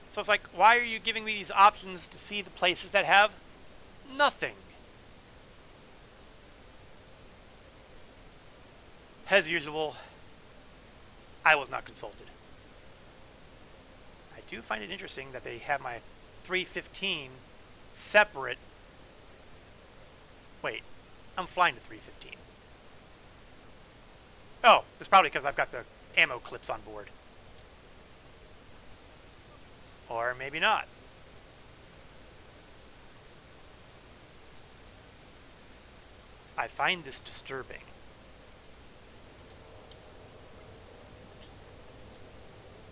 So it's like, why are you giving me these options to see the places that have nothing? As usual, I was not consulted. I do find it interesting that they have my 315 separate. Wait, I'm flying to 315. Oh, it's probably because I've got the ammo clips on board. Or maybe not. I find this disturbing.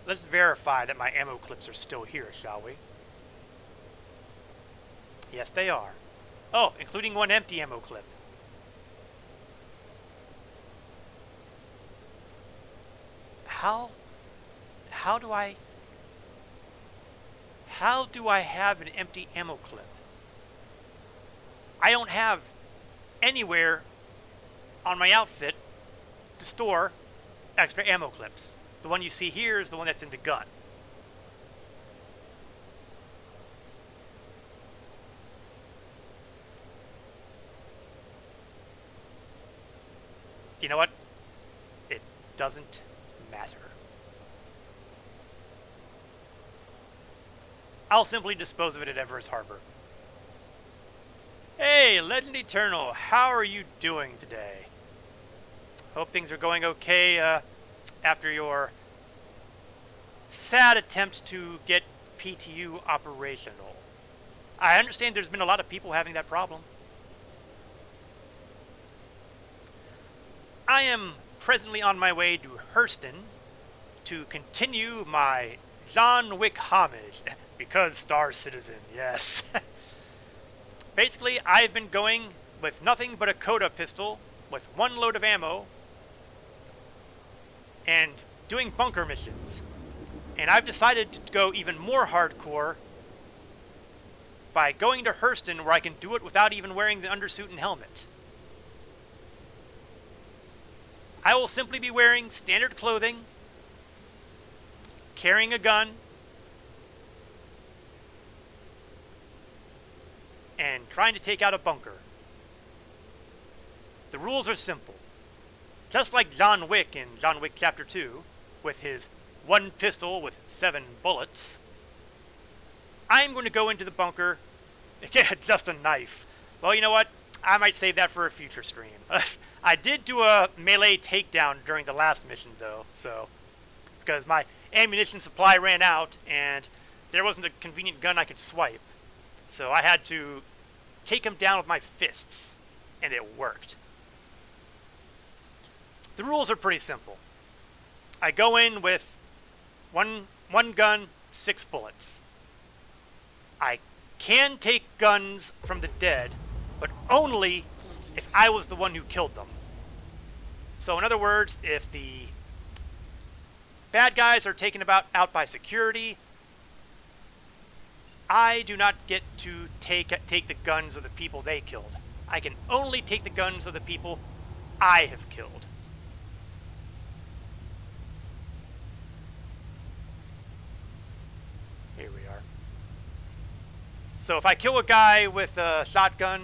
Let's verify that my ammo clips are still here, shall we? Yes, they are. Oh, including one empty ammo clip. How how do I have an empty ammo clip? I don't have anywhere on my outfit to store extra ammo clips. The one you see here is the one that's in the gun. You know what? It doesn't matter. I'll simply dispose of it at Everest Harbor. Hey, Legend Eternal, how are you doing today? Hope things are going okay after your sad attempt to get PTU operational. I understand there's been a lot of people having that problem. I am presently on my way to Hurston to continue my John Wick homage, because Star Citizen, yes. Basically, I've been going with nothing but a Coda pistol with one load of ammo and doing bunker missions. And I've decided to go even more hardcore by going to Hurston, where I can do it without even wearing the undersuit and helmet. I will simply be wearing standard clothing, carrying a gun, and trying to take out a bunker. The rules are simple. Just like John Wick in John Wick Chapter 2, with his one pistol with 7 bullets, I'm going to go into the bunker, just a knife. Well, you know what? I might save that for a future stream. I did do a melee takedown during the last mission, though, so because my ammunition supply ran out and there wasn't a convenient gun I could swipe. So I had to take him down with my fists, and it worked. The rules are pretty simple. I go in with one gun, 6 bullets. I can take guns from the dead, but only if I was the one who killed them. So in other words, if the bad guys are taken out by security, I do not get to take the guns of the people they killed. I can only take the guns of the people I have killed. Here we are. So if I kill a guy with a shotgun,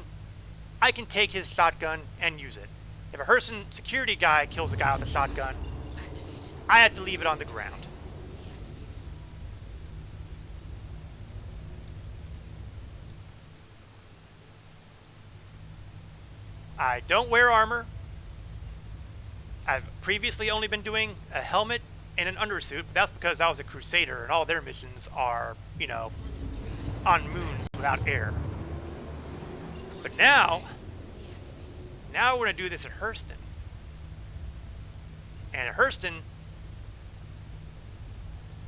I can take his shotgun and use it. If a Hurston security guy kills a guy with a shotgun, I have to leave it on the ground. I don't wear armor. I've previously only been doing a helmet and an undersuit, but that's because I was a crusader and all their missions are, you know, on moons without air. But now we're going to do this at Hurston. And at Hurston,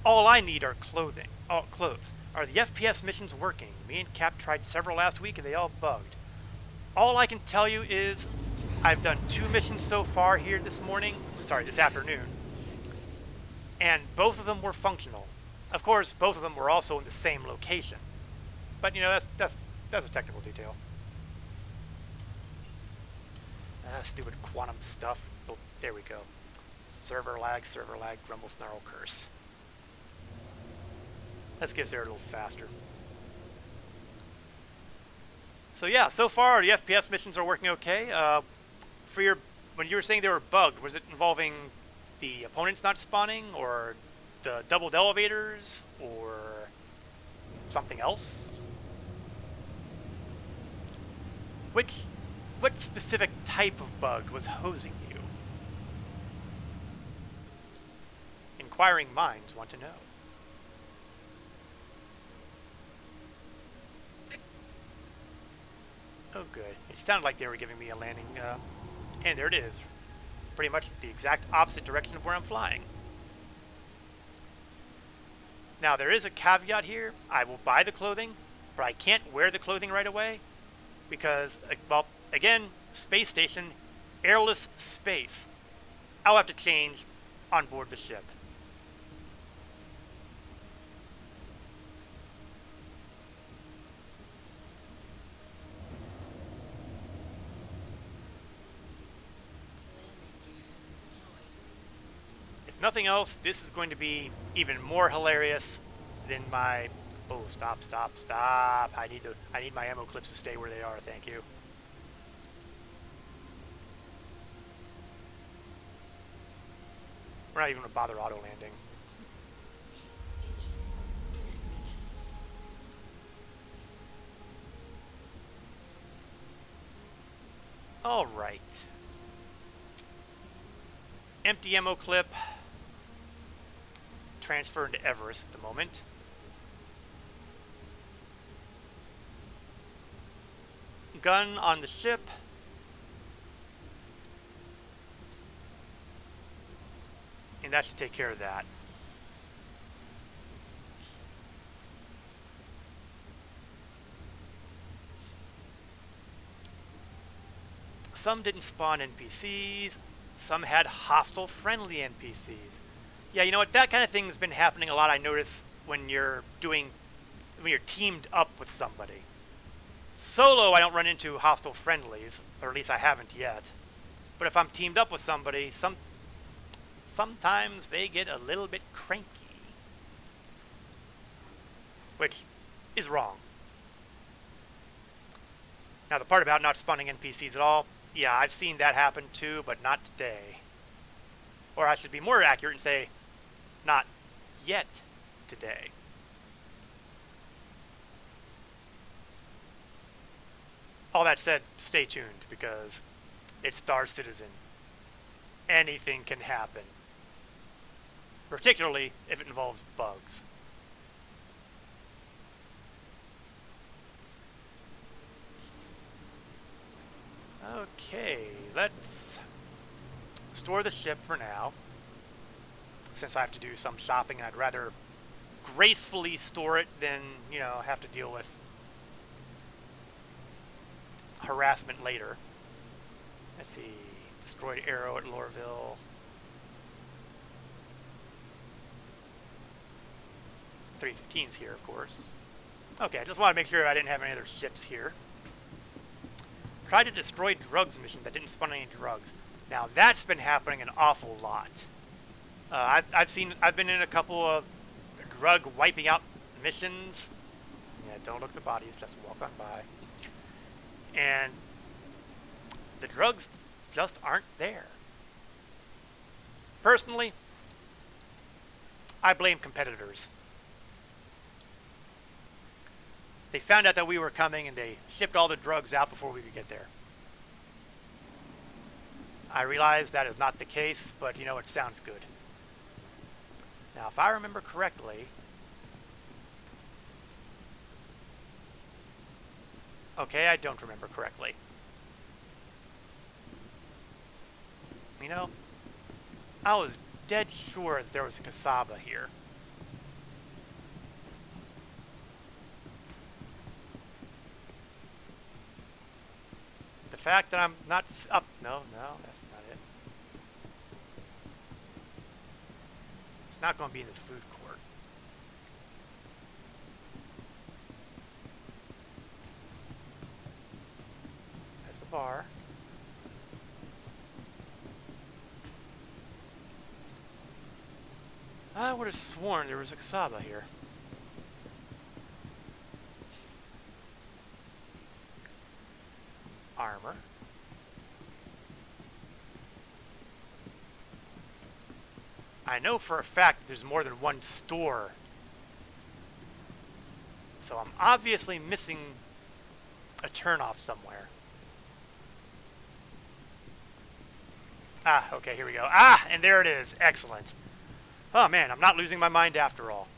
all I need are clothing. Oh, clothes. Are the FPS missions working? Me and Cap tried several last week and they all bugged. All I can tell you is I've done 2 missions so far here this afternoon. And both of them were functional. Of course, both of them were also in the same location. But, you know, that's a technical detail. Stupid quantum stuff. Oh, there we go. Server lag, grumble, snarl, curse. Let's get us there a little faster. So yeah, so far the FPS missions are working okay. When you were saying they were bugged, was it involving the opponents not spawning, or the doubled elevators, or something else? What specific type of bug was hosing you? Inquiring minds want to know. Oh, good. It sounded like they were giving me a landing, and there it is. Pretty much the exact opposite direction of where I'm flying. Now, there is a caveat here. I will buy the clothing, but I can't wear the clothing right away because, well, again, space station, airless space. I'll have to change on board the ship. if nothing else, this is going to be even more hilarious than my... Oh, stop, stop, stop. I need my ammo clips to stay where they are, thank you. We're not even going to bother auto-landing. Alright. Empty ammo clip. Transfer into Everest at the moment. Gun on the ship. And that should take care of that. Some didn't spawn NPCs. Some had hostile friendly NPCs. Yeah, you know what? That kind of thing's been happening a lot. I notice when you're teamed up with somebody. Solo, I don't run into hostile friendlies, or at least I haven't yet. But if I'm teamed up with somebody, sometimes they get a little bit cranky. Which is wrong. Now, the part about not spawning NPCs at all, yeah, I've seen that happen too, but not today. Or I should be more accurate and say, not yet today. All that said, stay tuned, because it's Star Citizen. Anything can happen. Particularly if it involves bugs. Okay, let's store the ship for now. Since I have to do some shopping, I'd rather gracefully store it than, you know, have to deal with harassment later. Let's see. Destroyed arrow at Lorville. 315's here, of course. Okay, I just want to make sure I didn't have any other ships here. Tried to destroy drugs mission that didn't spawn any drugs. Now that's been happening an awful lot. I've been in a couple of drug wiping out missions. Yeah, don't look at the bodies, just walk on by. And the drugs just aren't there. Personally, I blame competitors. They found out that we were coming and they shipped all the drugs out before we could get there. I realize that is not the case, but you know, it sounds good. Now, if I remember correctly... Okay, I don't remember correctly. You know, I was dead sure that there was a Kasaba here. The fact that I'm not up... No, that's not it. It's not going to be in the food court. There's the bar. I would have sworn there was a Kasaba here. Armor. I know for a fact that there's more than one store. So I'm obviously missing a turnoff somewhere. Ah, okay, here we go. Ah, and there it is. Excellent. Oh man, I'm not losing my mind after all.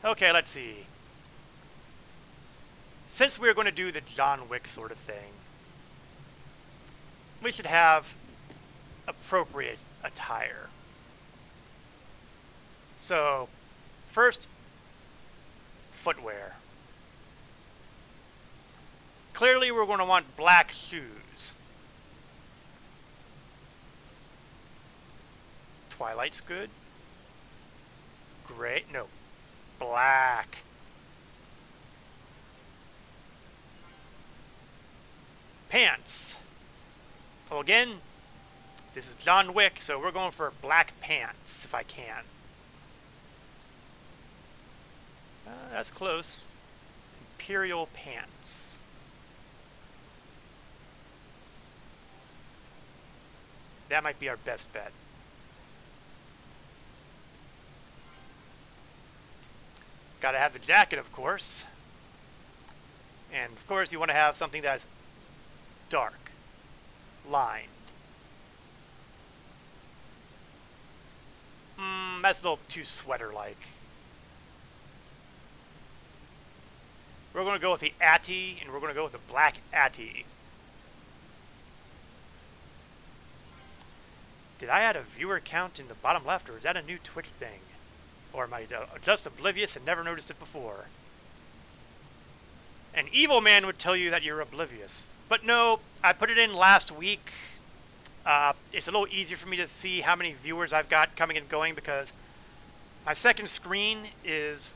Okay, let's see. Since we're going to do the John Wick sort of thing, we should have appropriate attire. So, first, footwear. Clearly we're going to want black shoes. Twilight's good. Gray, no, black. Pants. Well, again, This is John Wick, so we're going for black pants, if I can. That's close. Imperial pants. That might be our best bet. Gotta have the jacket, of course. And, of course, you want to have something that's dark, lined. That's a little too sweater-like. We're going to go with the Atty, and we're going to go with the black Atty. Did I add a viewer count in the bottom left, or is that a new Twitch thing? Or am I just oblivious and never noticed it before? An evil man would tell you that you're oblivious. But no, I put it in last week. It's a little easier for me to see how many viewers I've got coming and going because my second screen is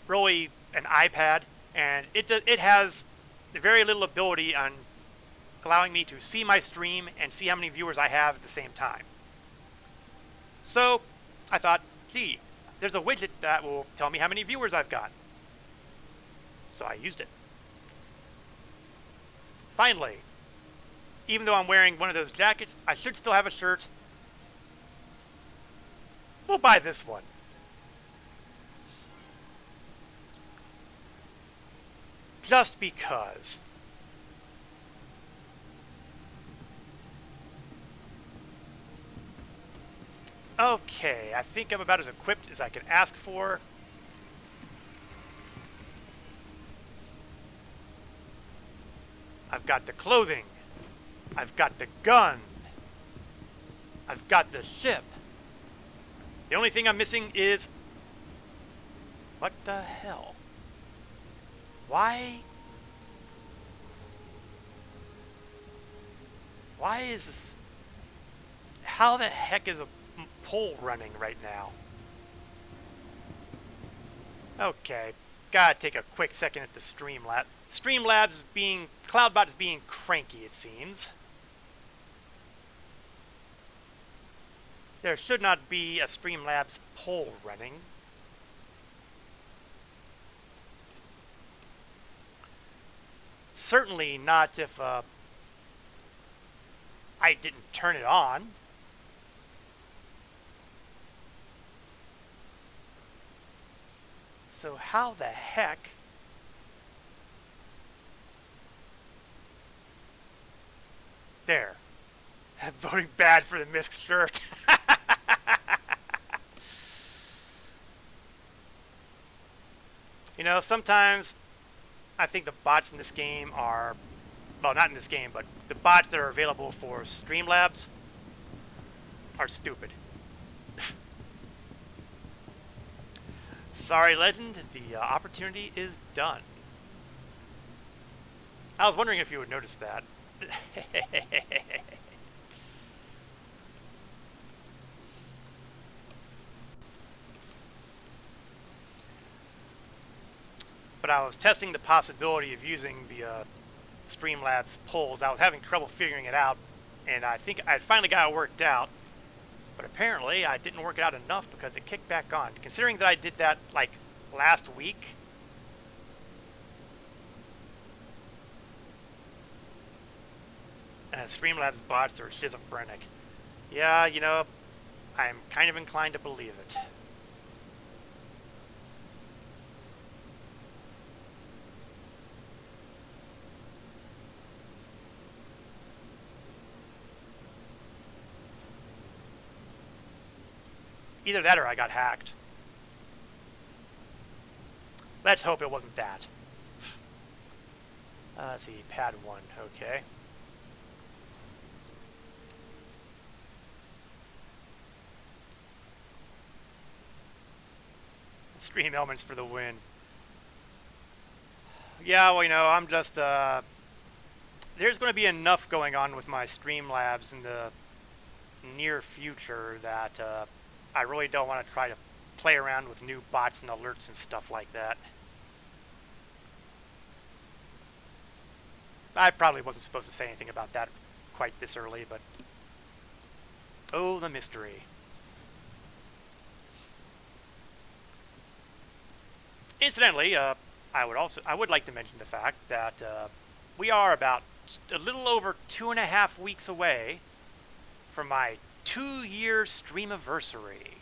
really an iPad, and it has very little ability on allowing me to see my stream and see how many viewers I have at the same time. So I thought, gee, there's a widget that will tell me how many viewers I've got. So I used it. Finally, even though I'm wearing one of those jackets, I should still have a shirt. We'll buy this one. Just because. Okay, I think I'm about as equipped as I can ask for. I've got the clothing. I've got the gun. I've got the ship. The only thing I'm missing is... What the hell? Why is this... How the heck is a pole running right now? Okay, gotta take a quick second at the Streamlab. Streamlabs is being... Cloudbot is being cranky, it seems. There should not be a Streamlabs poll running. Certainly not if I didn't turn it on. So how the heck... There. I'm voting bad for the mixed shirt. You know, sometimes I think the bots in this game are... Well, not in this game, but the bots that are available for Streamlabs are stupid. Sorry, Legend. The opportunity is done. I was wondering if you would notice that. But I was testing the possibility of using the Streamlabs polls. I was having trouble figuring it out, and I think I finally got it worked out. But apparently I didn't work it out enough because it kicked back on. Considering that I did that like last week, Streamlabs bots are schizophrenic. Yeah, you know, I'm kind of inclined to believe it. Either that or I got hacked. Let's hope it wasn't that. Let's see, pad 1, okay. Stream elements for the win. Yeah, well, you know, I'm just, there's going to be enough going on with my Streamlabs in the near future that, I really don't want to try to play around with new bots and alerts and stuff like that. I probably wasn't supposed to say anything about that quite this early, but Oh, the mystery. Incidentally, I would like to mention the fact that we are about a little over 2.5 weeks away from my 2-year streamiversary.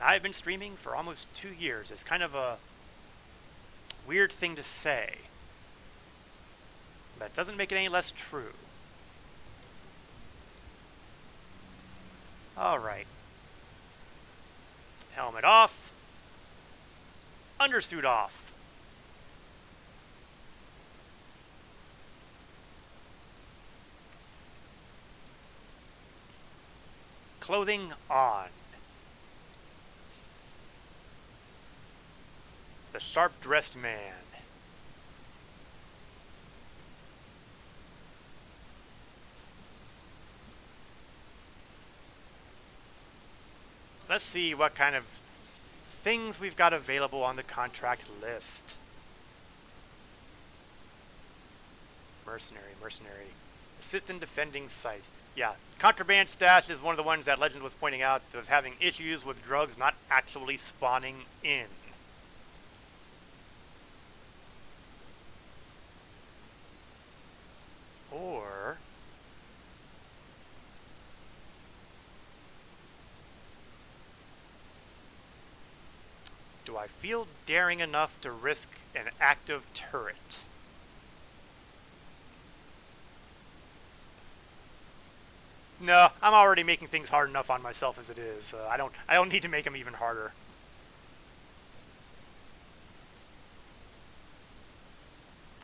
I've been streaming for almost 2 years. It's kind of a weird thing to say, but it doesn't make it any less true. All right. Helmet off. Undersuit off. Clothing on. The sharp-dressed man. Let's see what kind of things we've got available on the contract list. Mercenary. Assistant defending site. Yeah, contraband stash is one of the ones that Legend was pointing out that was having issues with drugs not actually spawning in. Or do I feel daring enough to risk an active turret? No, I'm already making things hard enough on myself as it is. I don't need to make them even harder.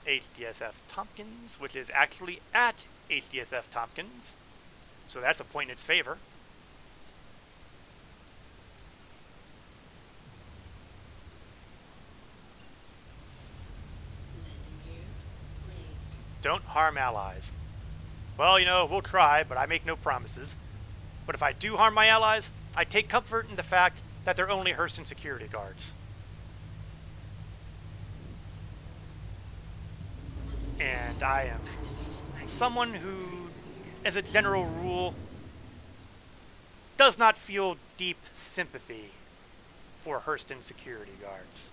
HDSF Tompkins, which is actually at HDSF Tompkins, so that's a point in its favor. Don't harm allies. Well, you know, we'll try, but I make no promises. But if I do harm my allies, I take comfort in the fact that they're only Hurston security guards. And I am someone who, as a general rule, does not feel deep sympathy for Hurston security guards.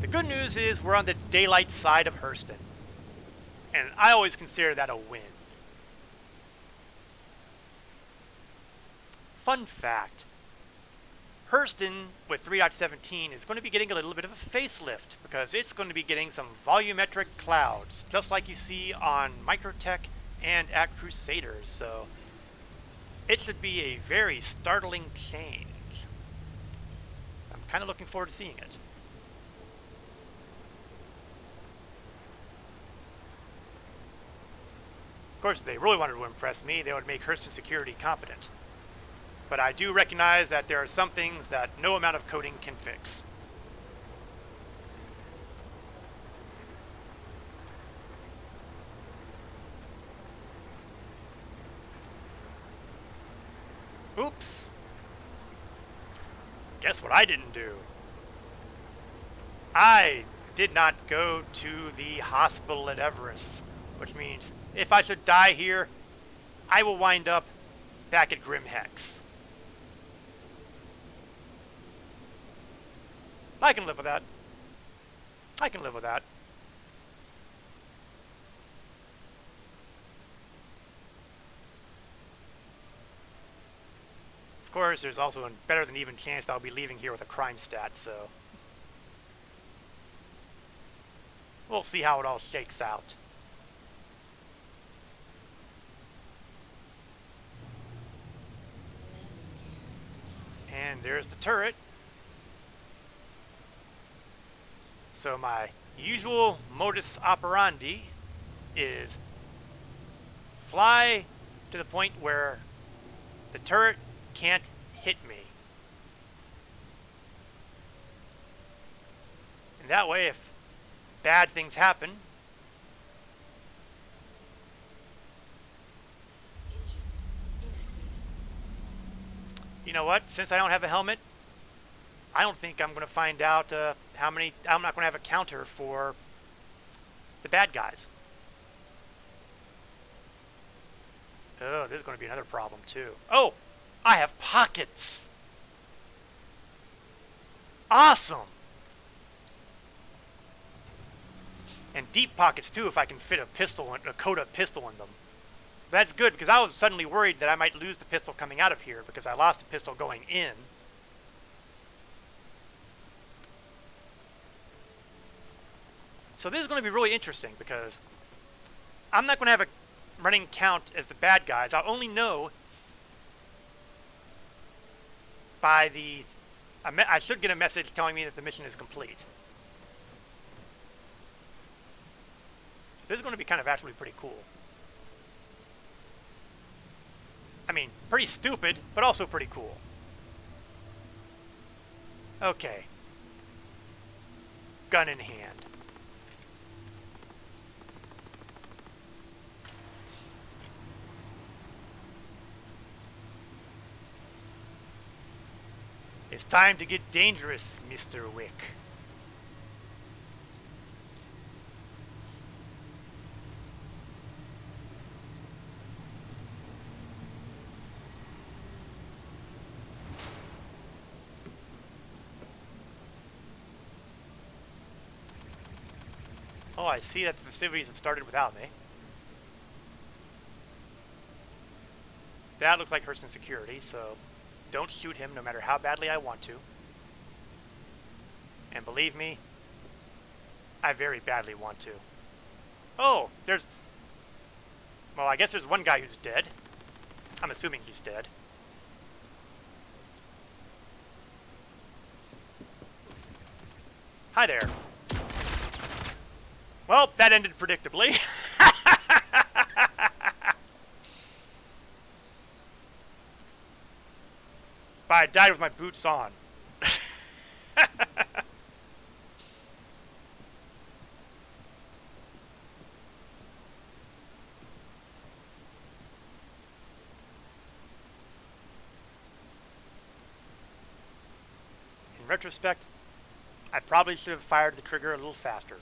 The good news is we're on the daylight side of Hurston, and I always consider that a win. Fun fact, Hurston with 3.17 is going to be getting a little bit of a facelift because it's going to be getting some volumetric clouds, just like you see on Microtech and at Crusaders, so it should be a very startling change. I'm kind of looking forward to seeing it. Of course, if they really wanted to impress me, they would make Hurston security competent. But I do recognize that there are some things that no amount of coding can fix. Oops. Guess what I didn't do? I did not go to the hospital at Everest, which means if I should die here, I will wind up back at Grim Hex. I can live with that. I can live with that. Of course, there's also a better than even chance that I'll be leaving here with a crime stat, so we'll see how it all shakes out. And there's the turret. So my usual modus operandi is fly to the point where the turret can't hit me. And that way, if bad things happen, You know what? Since I don't have a helmet, I don't think I'm going to find out how many... I'm not going to have a counter for the bad guys. Oh, this is going to be another problem, too. Oh! I have pockets! Awesome! And deep pockets, too, if I can fit a Coda pistol in them. That's good, because I was suddenly worried that I might lose the pistol coming out of here, because I lost the pistol going in. So this is going to be really interesting, because I'm not going to have a running count as the bad guys. I'll only know by the... I should get a message telling me that the mission is complete. This is going to be kind of actually pretty cool. I mean, pretty stupid, but also pretty cool. Okay. Gun in hand. It's time to get dangerous, Mr. Wick. Oh, I see that the festivities have started without me. That looks like Hurston security, so don't shoot him no matter how badly I want to. And believe me, I very badly want to. Oh, there's... Well, I guess there's one guy who's dead. I'm assuming he's dead. Hi there. Well, that ended predictably. But I died with my boots on. In retrospect, I probably should have fired the trigger a little faster.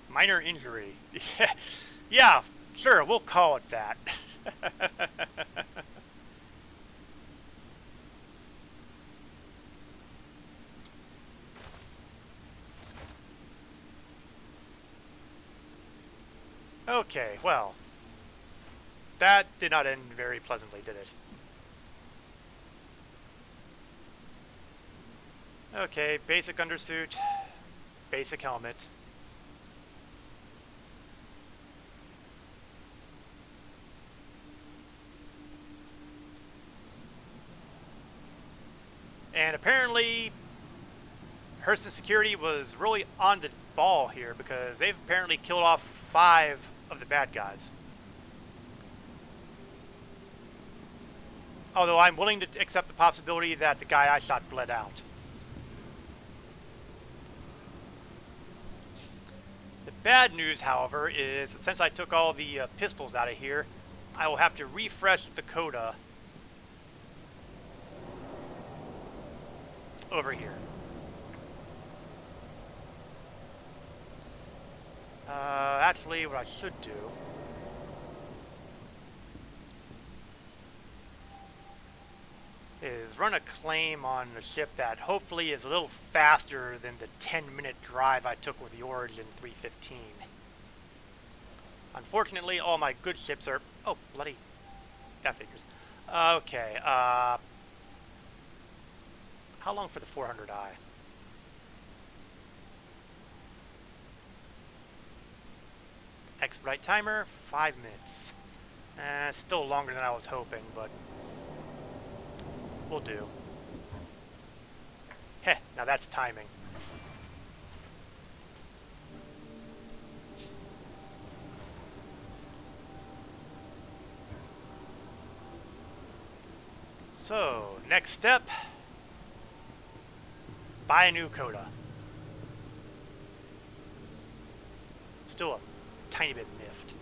Minor injury. Yeah, sure, we'll call it that. Okay, well, that did not end very pleasantly, did it? Okay, basic undersuit, basic helmet. And apparently, Hurston Security was really on the ball here because they've apparently killed off 5 of the bad guys. Although I'm willing to accept the possibility that the guy I shot bled out. The bad news, however, is that since I took all the pistols out of here, I will have to refresh the Coda over here. Actually, what I should do is run a claim on the ship that hopefully is a little faster than the 10-minute drive I took with the Origin 315. Unfortunately, all my good ships are... Oh, bloody... That figures. Okay, how long for the 400i? Expedite timer, 5 minutes. Still longer than I was hoping, but we'll do. Heh, now that's timing. So, next step, buy a new Coda. Still a tiny bit miffed.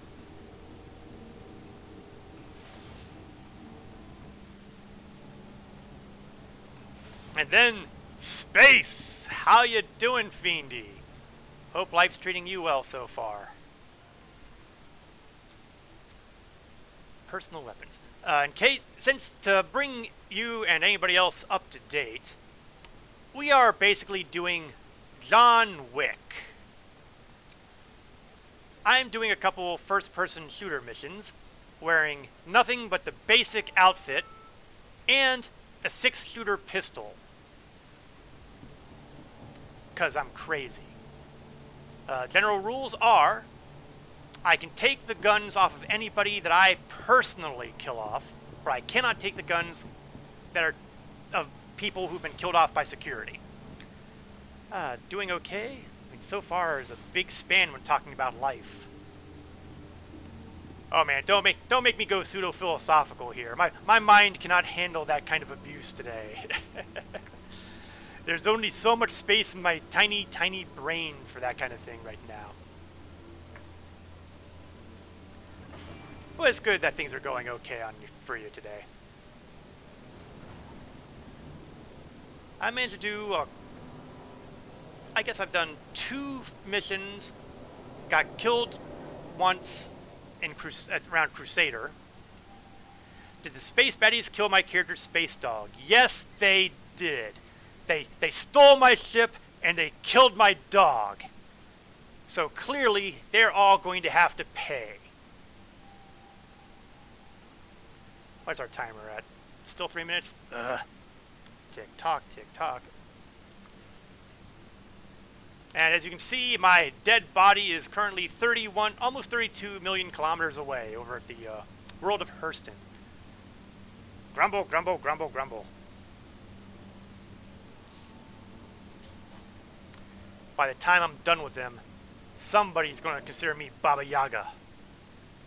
And then, space! How you doing, Fiendy? Hope life's treating you well so far. Personal weapons. Since to bring you and anybody else up to date, we are basically doing John Wick. I'm doing a couple first-person shooter missions, wearing nothing but the basic outfit and a 6-shooter pistol. 'Cause I'm crazy. General rules are, I can take the guns off of anybody that I personally kill off, but I cannot take the guns that are of people who've been killed off by security. Doing okay? I mean, so far is a big span when talking about life. Oh man, don't make me go pseudo-philosophical here. My mind cannot handle that kind of abuse today. There's only so much space in my tiny, tiny brain for that kind of thing right now. Well, it's good that things are going okay for you today. I managed to do, I guess I've done 2 missions, got killed once in around Crusader. Did the space baddies kill my character's space dog? Yes, they did. They stole my ship and they killed my dog. So clearly, they're all going to have to pay. What's our timer at? Still 3 minutes? Ugh. Tick tock, tick tock. And as you can see, my dead body is currently 31, almost 32 million kilometers away over at the world of Hurston. Grumble, grumble, grumble, grumble. By the time I'm done with them, somebody's going to consider me Baba Yaga.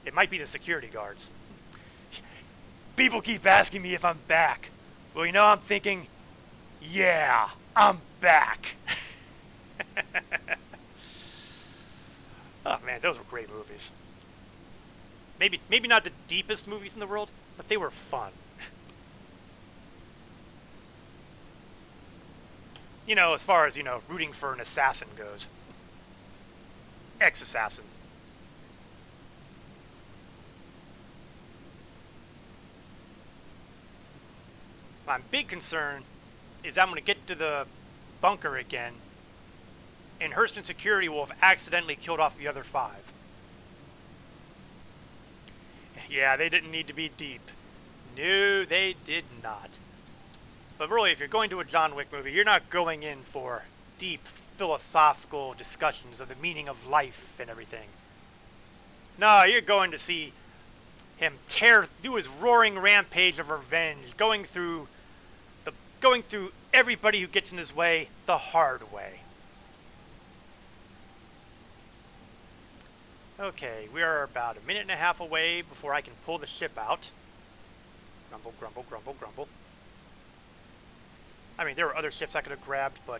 It might be the security guards. People keep asking me if I'm back. Well, you know, I'm thinking, yeah, I'm back. Oh man, those were great movies. Maybe not the deepest movies in the world, but they were fun. You know, as far as, you know, rooting for an assassin goes. Ex-assassin. My big concern is I'm going to get to the bunker again, and Hurston Security will have accidentally killed off the other 5. Yeah, they didn't need to be deep. No, they did not. But really, if you're going to a John Wick movie, you're not going in for deep philosophical discussions of the meaning of life and everything. No, you're going to see him tear through his roaring rampage of revenge, going through everybody who gets in his way the hard way. Okay, we are about 1.5 minutes away before I can pull the ship out. Grumble, grumble, grumble, grumble. I mean, there were other ships I could have grabbed, but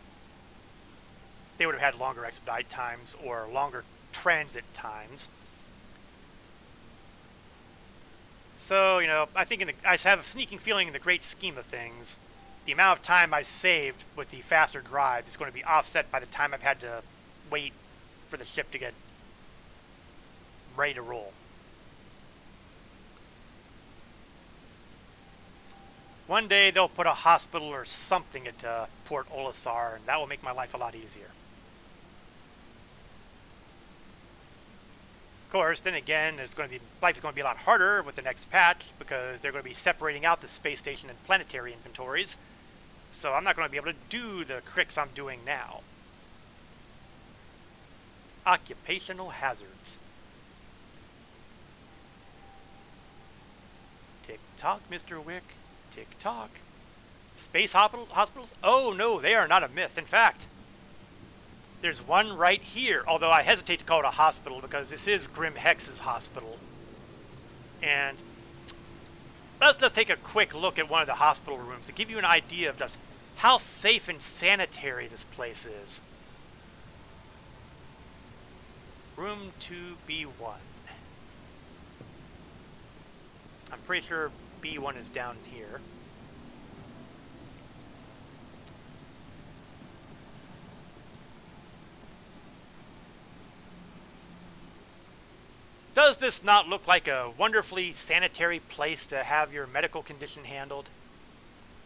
they would have had longer expedite times or longer transit times. So, you know, I think I have a sneaking feeling in the great scheme of things, the amount of time I've saved with the faster drive is going to be offset by the time I've had to wait for the ship to get ready to roll. One day they'll put a hospital or something at Port Olisar, and that will make my life a lot easier. Of course, then again, life's going to be a lot harder with the next patch because they're going to be separating out the space station and planetary inventories. So I'm not going to be able to do the tricks I'm doing now. Occupational hazards. Tick-tock, Mr. Wick. Tick-tock. Space hospitals? Oh, no, they are not a myth. In fact, there's one right here, although I hesitate to call it a hospital because this is Grim Hex's hospital. And let's just take a quick look at one of the hospital rooms to give you an idea of just how safe and sanitary this place is. Room 2B1. I'm pretty sure B1 is down here. Does this not look like a wonderfully sanitary place to have your medical condition handled?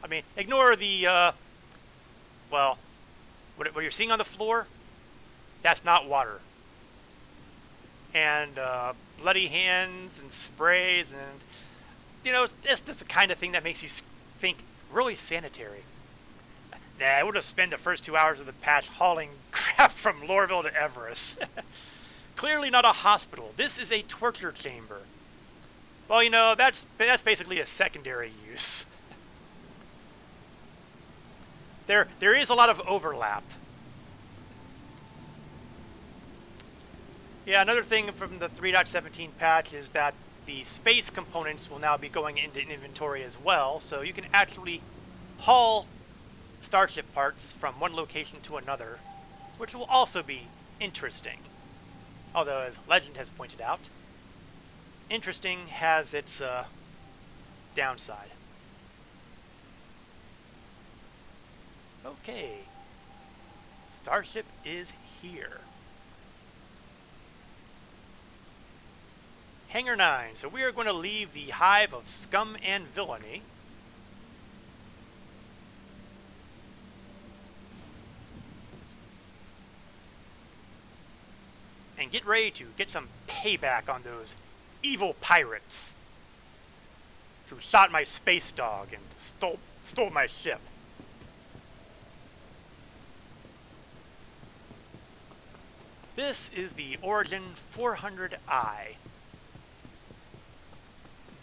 I mean, ignore the, well, what you're seeing on the floor, that's not water. And bloody hands and sprays and, you know, it's just the kind of thing that makes you think really sanitary. Nah, we'll just spend the first 2 hours of the patch hauling crap from Lorville to Everest. Clearly not a hospital. This is a torture chamber. Well, you know, that's basically a secondary use. There is a lot of overlap. Yeah, another thing from the 3.17 patch is that the space components will now be going into inventory as well, so you can actually haul starship parts from one location to another, which will also be interesting. Although, as Legend has pointed out, interesting has its downside. Okay. Starship is here. Hangar 9. So we are going to leave the hive of scum and villainy. And get ready to get some payback on those evil pirates who shot my space dog and stole my ship. This is the Origin 400i.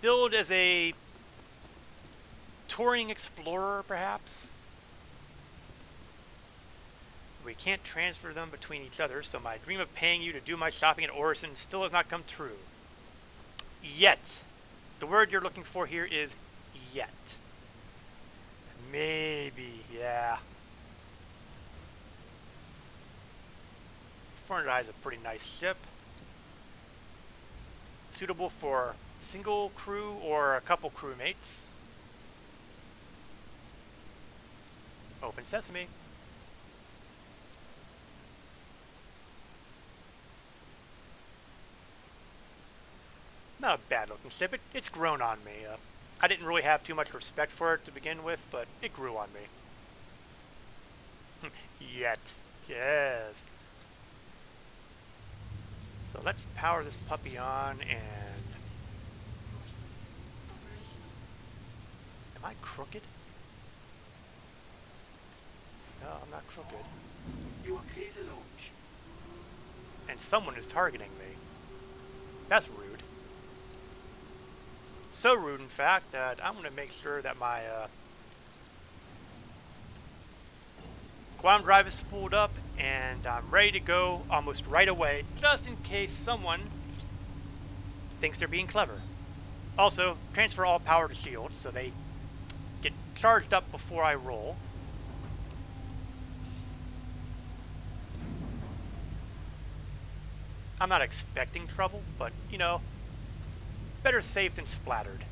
Billed as a touring explorer, perhaps? We can't transfer them between each other, so my dream of paying you to do my shopping at Orison still has not come true. Yet. The word you're looking for here is yet. Maybe, yeah. 400i is a pretty nice ship. Suitable for single crew or a couple crewmates. Open sesame. Not a bad looking ship. It's grown on me. I didn't really have too much respect for it to begin with, but it grew on me. Yet. Yes. So let's power this puppy on and... Am I crooked? No, I'm not crooked. You are clear to launch. And someone is targeting me. That's rude. So rude, in fact, that I'm going to make sure that my quantum drive is spooled up and I'm ready to go almost right away, just in case someone thinks they're being clever. Also, transfer all power to shields so they get charged up before I roll. I'm not expecting trouble, but, you know, better safe than splattered.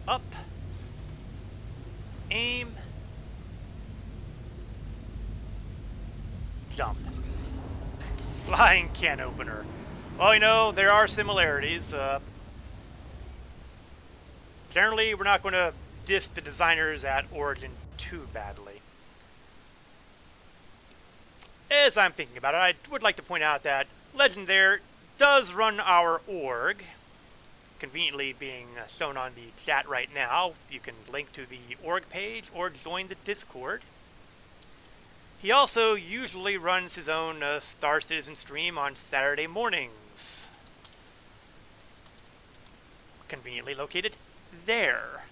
Up. Aim. Jump. Flying can opener. Well, you know, there are similarities. Generally, we're not going to diss the designers at Origin too badly. As I'm thinking about it, I would like to point out that Legend there does run our org, conveniently being shown on the chat right now. You can link to the org page or join the Discord. He also usually runs his own Star Citizen stream on Saturday mornings. Conveniently located there.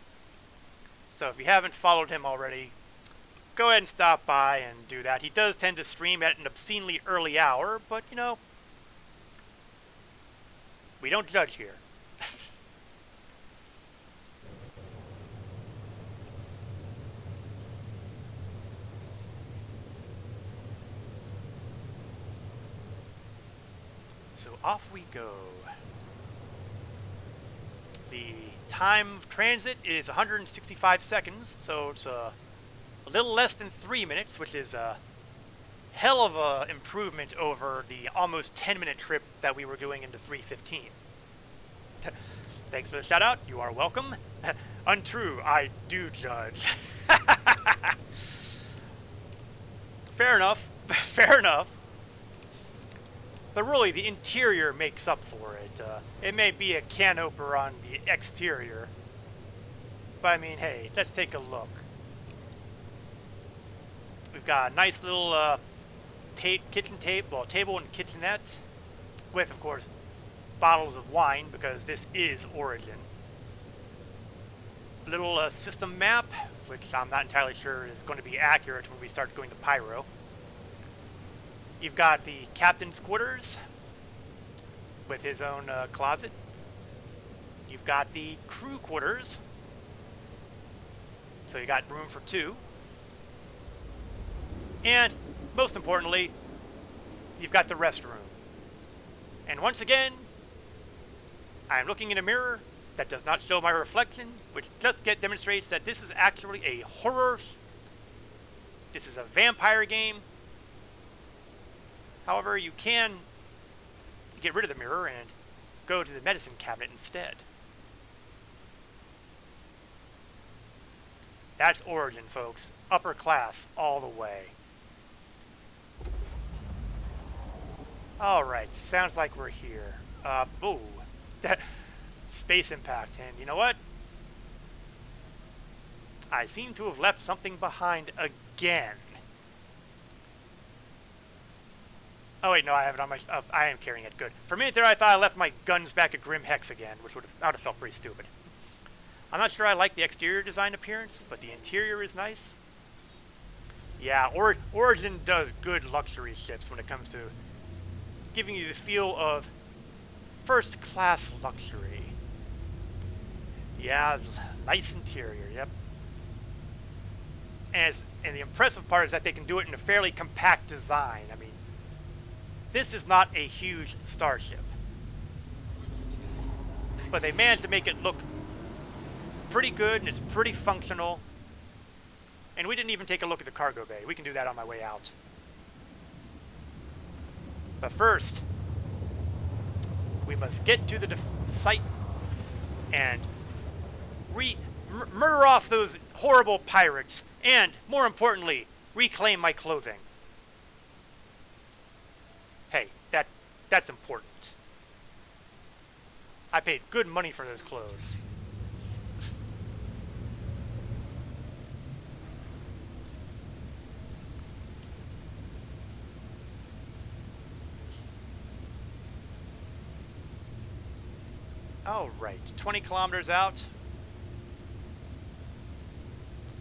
So if you haven't followed him already, go ahead and stop by and do that. He does tend to stream at an obscenely early hour, but, you know, we don't judge here. So off we go. The time of transit is 165 seconds, so it's a little less than 3 minutes, which is a hell of a improvement over the almost 10-minute trip that we were doing into 3:15. Thanks for the shout out. You are welcome. Untrue, I do judge. Fair enough. Fair enough. But really, the interior makes up for it. It may be a can opener on the exterior, but I mean, hey, let's take a look. We've got a nice little table and kitchenette, with, of course, bottles of wine, because this is Origin. A little system map, which I'm not entirely sure is going to be accurate when we start going to Pyro. You've got the captain's quarters with his own closet. You've got the crew quarters, so you got room for two. And most importantly, you've got the restroom. And once again, I'm looking in a mirror that does not show my reflection, which just demonstrates that this is actually a horror. This is a vampire game. However, you can get rid of the mirror and go to the medicine cabinet instead. That's Origin, folks. Upper class all the way. Alright, sounds like we're here. Ooh. Space impact. And you know what? I seem to have left something behind again. Oh wait, no, I have it on my... I am carrying it. Good. For a minute there, I thought I left my guns back at Grim Hex again, which would have felt pretty stupid. I'm not sure I like the exterior design appearance, but the interior is nice. Yeah, Origin does good luxury ships when it comes to giving you the feel of first-class luxury. Yeah, nice interior, yep. And the impressive part is that they can do it in a fairly compact design. I mean, this is not a huge starship, but they managed to make it look pretty good, and it's pretty functional. And we didn't even take a look at the cargo bay. We can do that on my way out. But first, we must get to the site and murder off those horrible pirates, and, more importantly, reclaim my clothing. Hey, that's important. I paid good money for those clothes. All right, 20 kilometers out.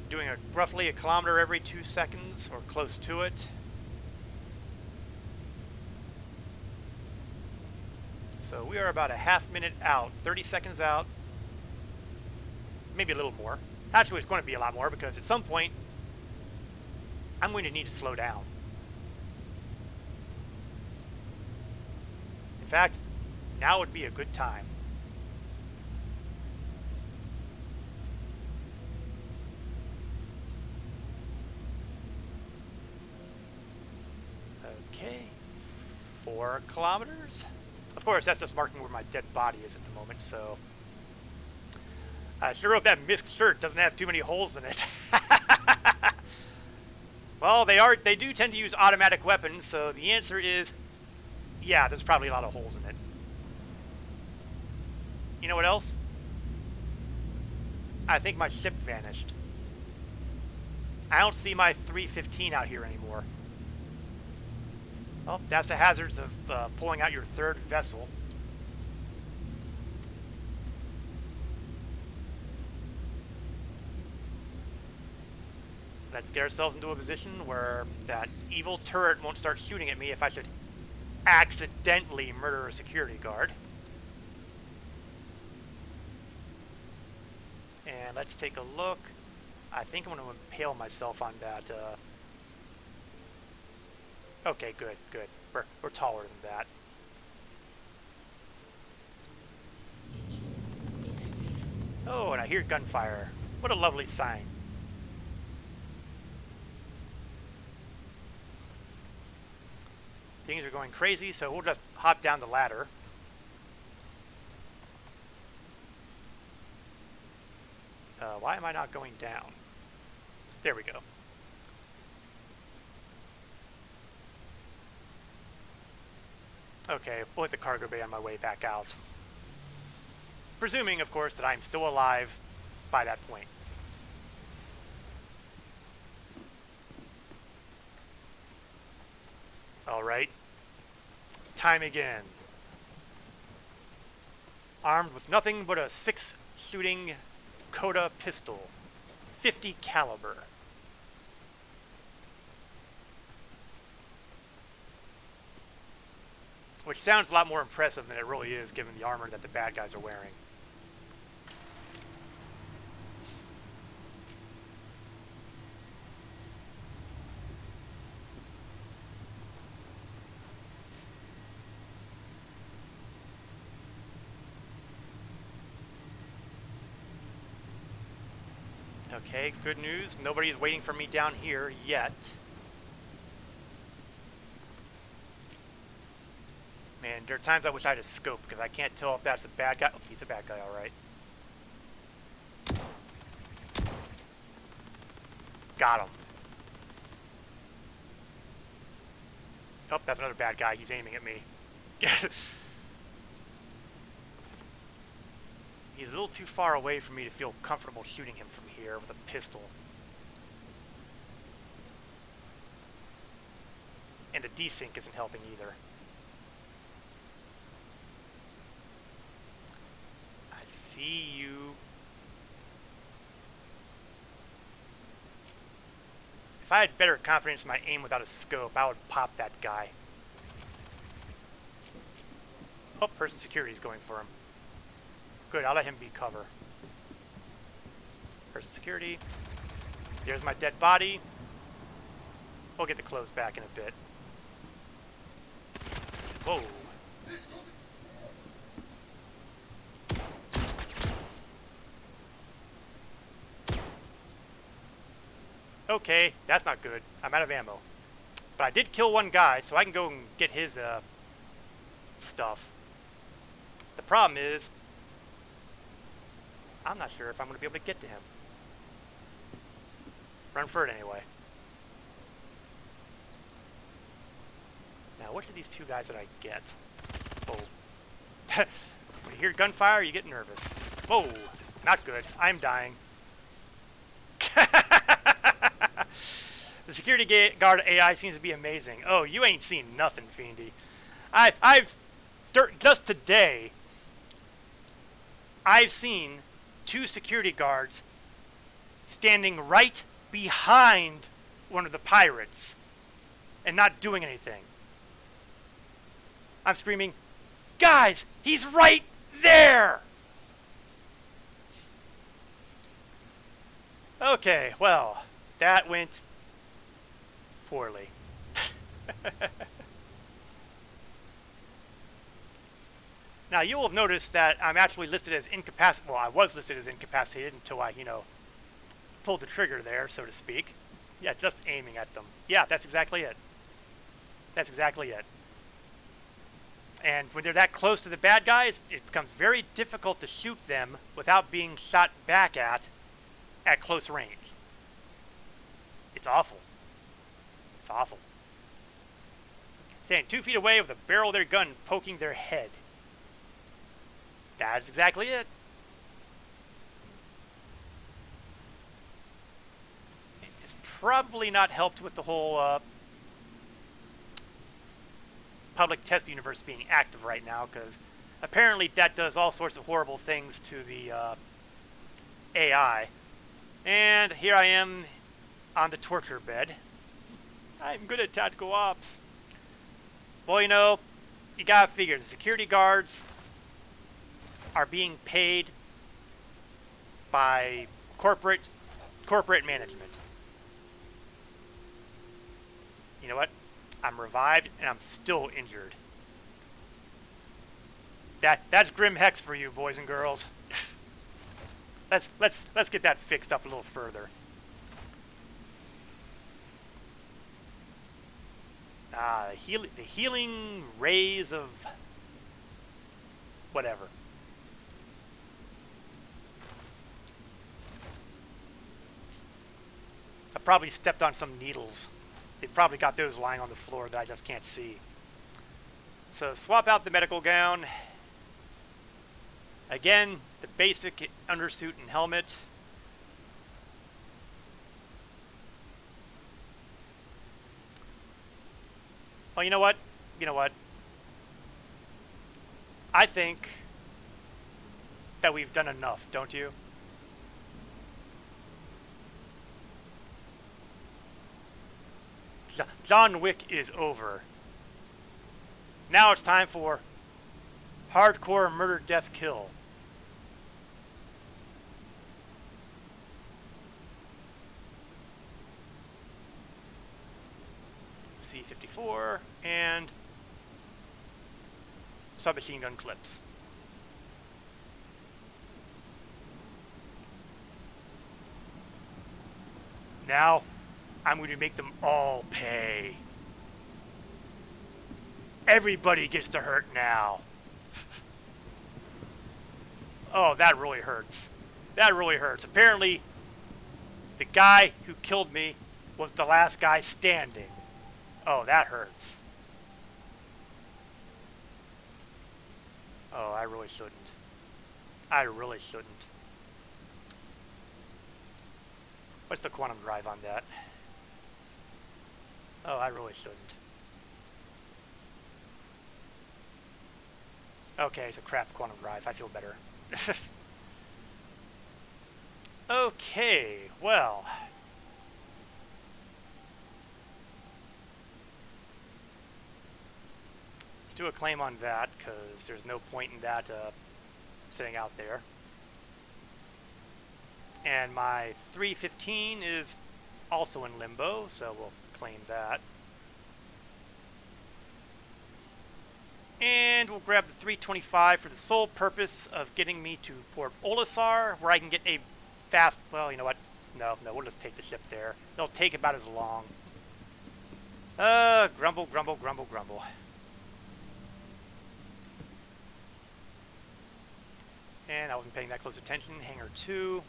Doing roughly a kilometer every 2 seconds, or close to it. So we are about a half minute out, 30 seconds out, maybe a little more. Actually, it's going to be a lot more, because at some point, I'm going to need to slow down. In fact, now would be a good time. Okay, 4 kilometers. Of course, that's just marking where my dead body is at the moment, so... I sure hope that mist shirt doesn't have too many holes in it. Well, they do tend to use automatic weapons, so the answer is... yeah, there's probably a lot of holes in it. You know what else? I think my ship vanished. I don't see my 315 out here anymore. Well, that's the hazards of pulling out your third vessel. Let's get ourselves into a position where that evil turret won't start shooting at me if I should accidentally murder a security guard. And let's take a look. I think I'm going to impale myself on that. Okay, good, good. We're taller than that. Oh, and I hear gunfire. What a lovely sign. Things are going crazy, so we'll just hop down the ladder. Why am I not going down? There we go. Okay, we'll hit the cargo bay on my way back out. Presuming, of course, that I'm still alive by that point. Alright. Time again. Armed with nothing but a 6-shooting Coda pistol. 50 caliber. Which sounds a lot more impressive than it really is, given the armor that the bad guys are wearing. Okay, good news. Nobody's waiting for me down here yet. Man, there are times I wish I had a scope, because I can't tell if that's a bad guy. Oh, he's a bad guy, alright. Got him. Oh, that's another bad guy. He's aiming at me. He's a little too far away for me to feel comfortable shooting him from here with a pistol. And the desync isn't helping either. I see you. If I had better confidence in my aim without a scope, I would pop that guy. Oh, person security is going for him. Good, I'll let him be cover. Person security. There's my dead body. We'll get the clothes back in a bit. Whoa. Okay, that's not good. I'm out of ammo. But I did kill one guy, so I can go and get his stuff. The problem is, I'm not sure if I'm going to be able to get to him. Run for it anyway. Now, which of these two guys did I get? Oh. When you hear gunfire, you get nervous. Whoa, not good. I'm dying. The security guard AI seems to be amazing. Oh, you ain't seen nothing, Fiendy. Just today, I've seen 2 security guards standing right behind one of the pirates and not doing anything. I'm screaming, guys, he's right there! Okay, well, that went poorly. Now, you will have noticed that I'm actually listed as incapacitated. Well, I was listed as incapacitated until I, pulled the trigger there, so to speak. Yeah, just aiming at them. Yeah, that's exactly it. That's exactly it. And when they're that close to the bad guys, it becomes very difficult to shoot them without being shot back at close range. It's awful. It's awful. Standing 2 feet away with the barrel of their gun poking their head. That's exactly it. It's probably not helped with the whole public test universe being active right now, because apparently that does all sorts of horrible things to the AI. And here I am on the torture bed. I'm good at tactical ops. Well, you know, you gotta figure the security guards are being paid by corporate management. You know what? I'm revived and I'm still injured. That's Grim Hex for you, boys and girls. let's get that fixed up a little further. The healing rays of whatever. I probably stepped on some needles. They probably got those lying on the floor that I just can't see. So swap out the medical gown. Again, the basic undersuit and helmet. Well, you know what? I think that we've done enough, don't you? John Wick is over. Now it's time for hardcore murder, death, kill. C-54 and submachine gun clips. Now I'm going to make them all pay. Everybody gets to hurt now. Oh, that really hurts. That really hurts. Apparently, the guy who killed me was the last guy standing. Oh, that hurts. Oh, I really shouldn't. I really shouldn't. What's the quantum drive on that? Oh, I really shouldn't. Okay, it's a crap quantum drive. I feel better. Okay, well. Let's do a claim on that, because there's no point in that sitting out there. And my 315 is also in limbo, so we'll claim that. And we'll grab the 325 for the sole purpose of getting me to Port Olisar, where I can get a fast... Well, you know what? No, we'll just take the ship there. It'll take about as long. Grumble, grumble, grumble, grumble. And I wasn't paying that close attention. Hangar 2.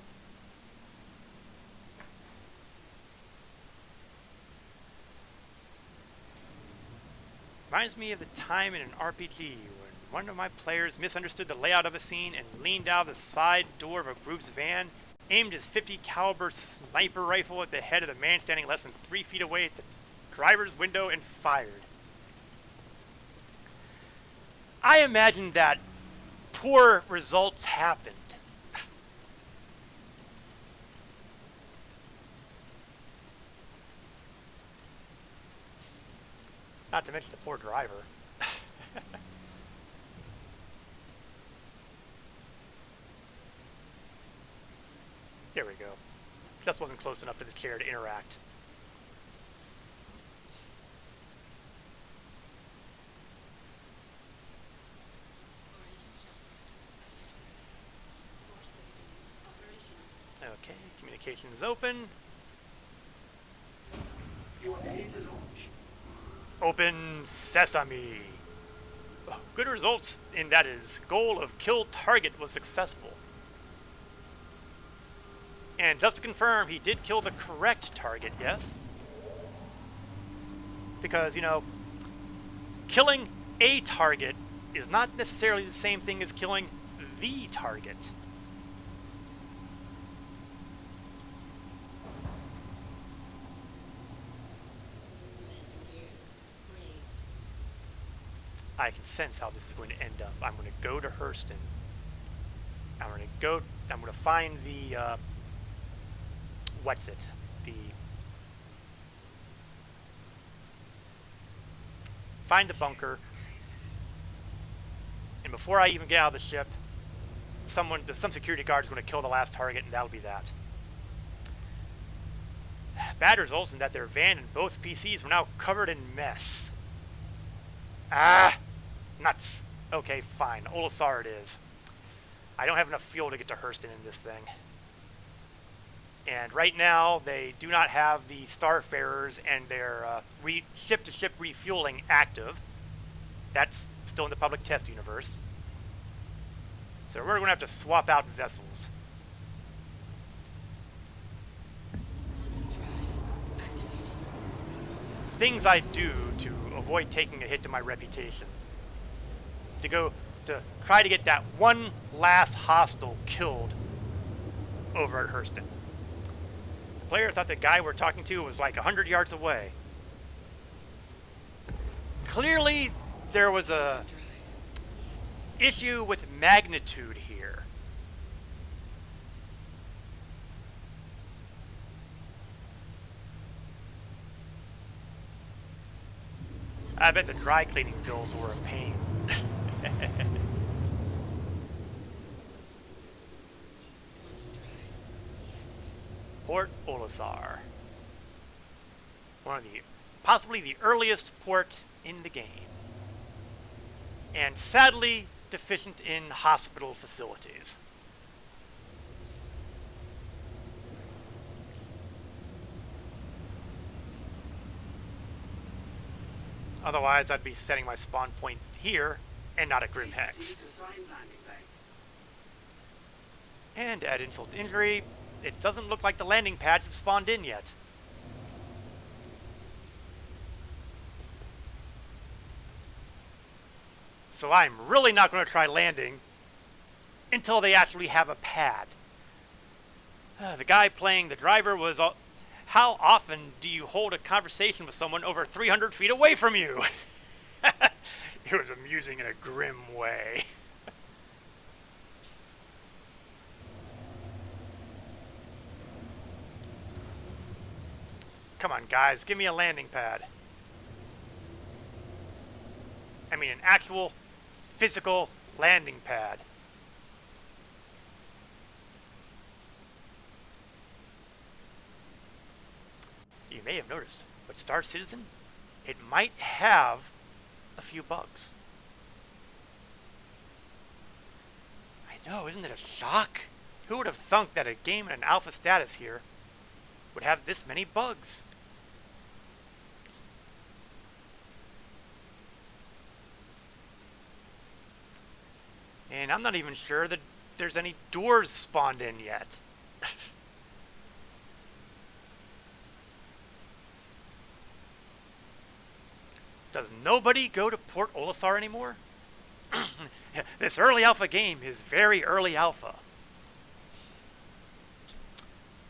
Reminds me of the time in an RPG when one of my players misunderstood the layout of a scene and leaned out of the side door of a group's van, aimed his .50 caliber sniper rifle at the head of the man standing less than 3 feet away at the driver's window and fired. I imagine that poor results happened. Not to mention the poor driver. There we go. Just wasn't close enough for the chair to interact. Okay, communication is open. You are ready to launch. Open sesame. Oh, good results in that his goal of kill target was successful. And just to confirm, he did kill the correct target, yes? Because, you know, killing a target is not necessarily the same thing as killing the target. I can sense how this is going to end up. I'm going to go to Hurston. I'm going to find the, what's it? The find the bunker, and before I even get out of the ship, some security guard is going to kill the last target, and that'll be that. Bad results in that their van and both PCs were now covered in mess. Ah, nuts. Okay, fine. Olisar it is. I don't have enough fuel to get to Hurston in this thing. And right now, they do not have the Starfarers and their ship-to-ship refueling active. That's still in the public test universe. So we're going to have to swap out vessels. Things I do to avoid taking a hit to my reputation. To try to get that one last hostile killed over at Hurston. The player thought the guy we're talking to was like 100 yards away. Clearly, there was a issue with magnitude here. I bet the dry cleaning bills were a pain. Port Olisar. Possibly the earliest port in the game. And sadly deficient in hospital facilities. Otherwise, I'd be setting my spawn point here and not at Grim Hex. And add insult to injury, it doesn't look like the landing pads have spawned in yet. So I'm really not going to try landing until they actually have a pad. The guy playing the driver was... How often do you hold a conversation with someone over 300 feet away from you? It was amusing in a grim way. Come on, guys, give me a landing pad. I mean, an actual physical landing pad. You may have noticed, but Star Citizen, it might have a few bugs. I know, isn't it a shock? Who would have thunk that a game in an alpha status here would have this many bugs? And I'm not even sure that there's any doors spawned in yet. Does nobody go to Port Olisar anymore? This early alpha game is very early alpha.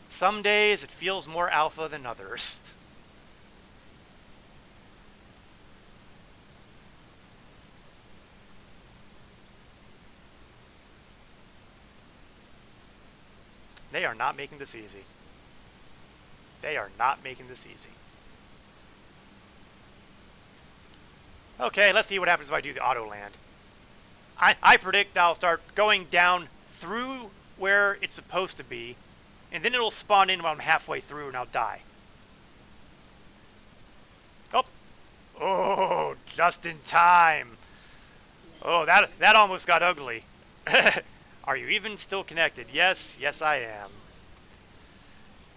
Some days it feels more alpha than others. They are not making this easy. They are not making this easy. Okay, let's see what happens if I do the auto land. I predict I'll start going down through where it's supposed to be, and then it'll spawn in when I'm halfway through and I'll die. Oh, just in time. Oh, that almost got ugly. Are you even still connected? Yes, yes I am.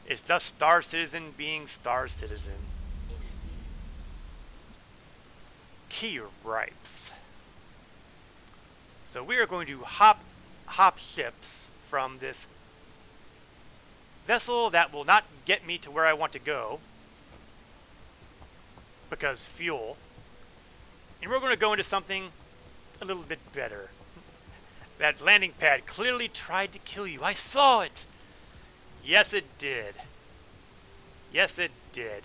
It's just Star Citizen being Star Citizen. Key ripes. So we are going to hop ships from this vessel that will not get me to where I want to go because fuel, and we're going to go into something a little bit better. That landing pad clearly tried to kill you. I saw it. Yes, it did. Yes, it did.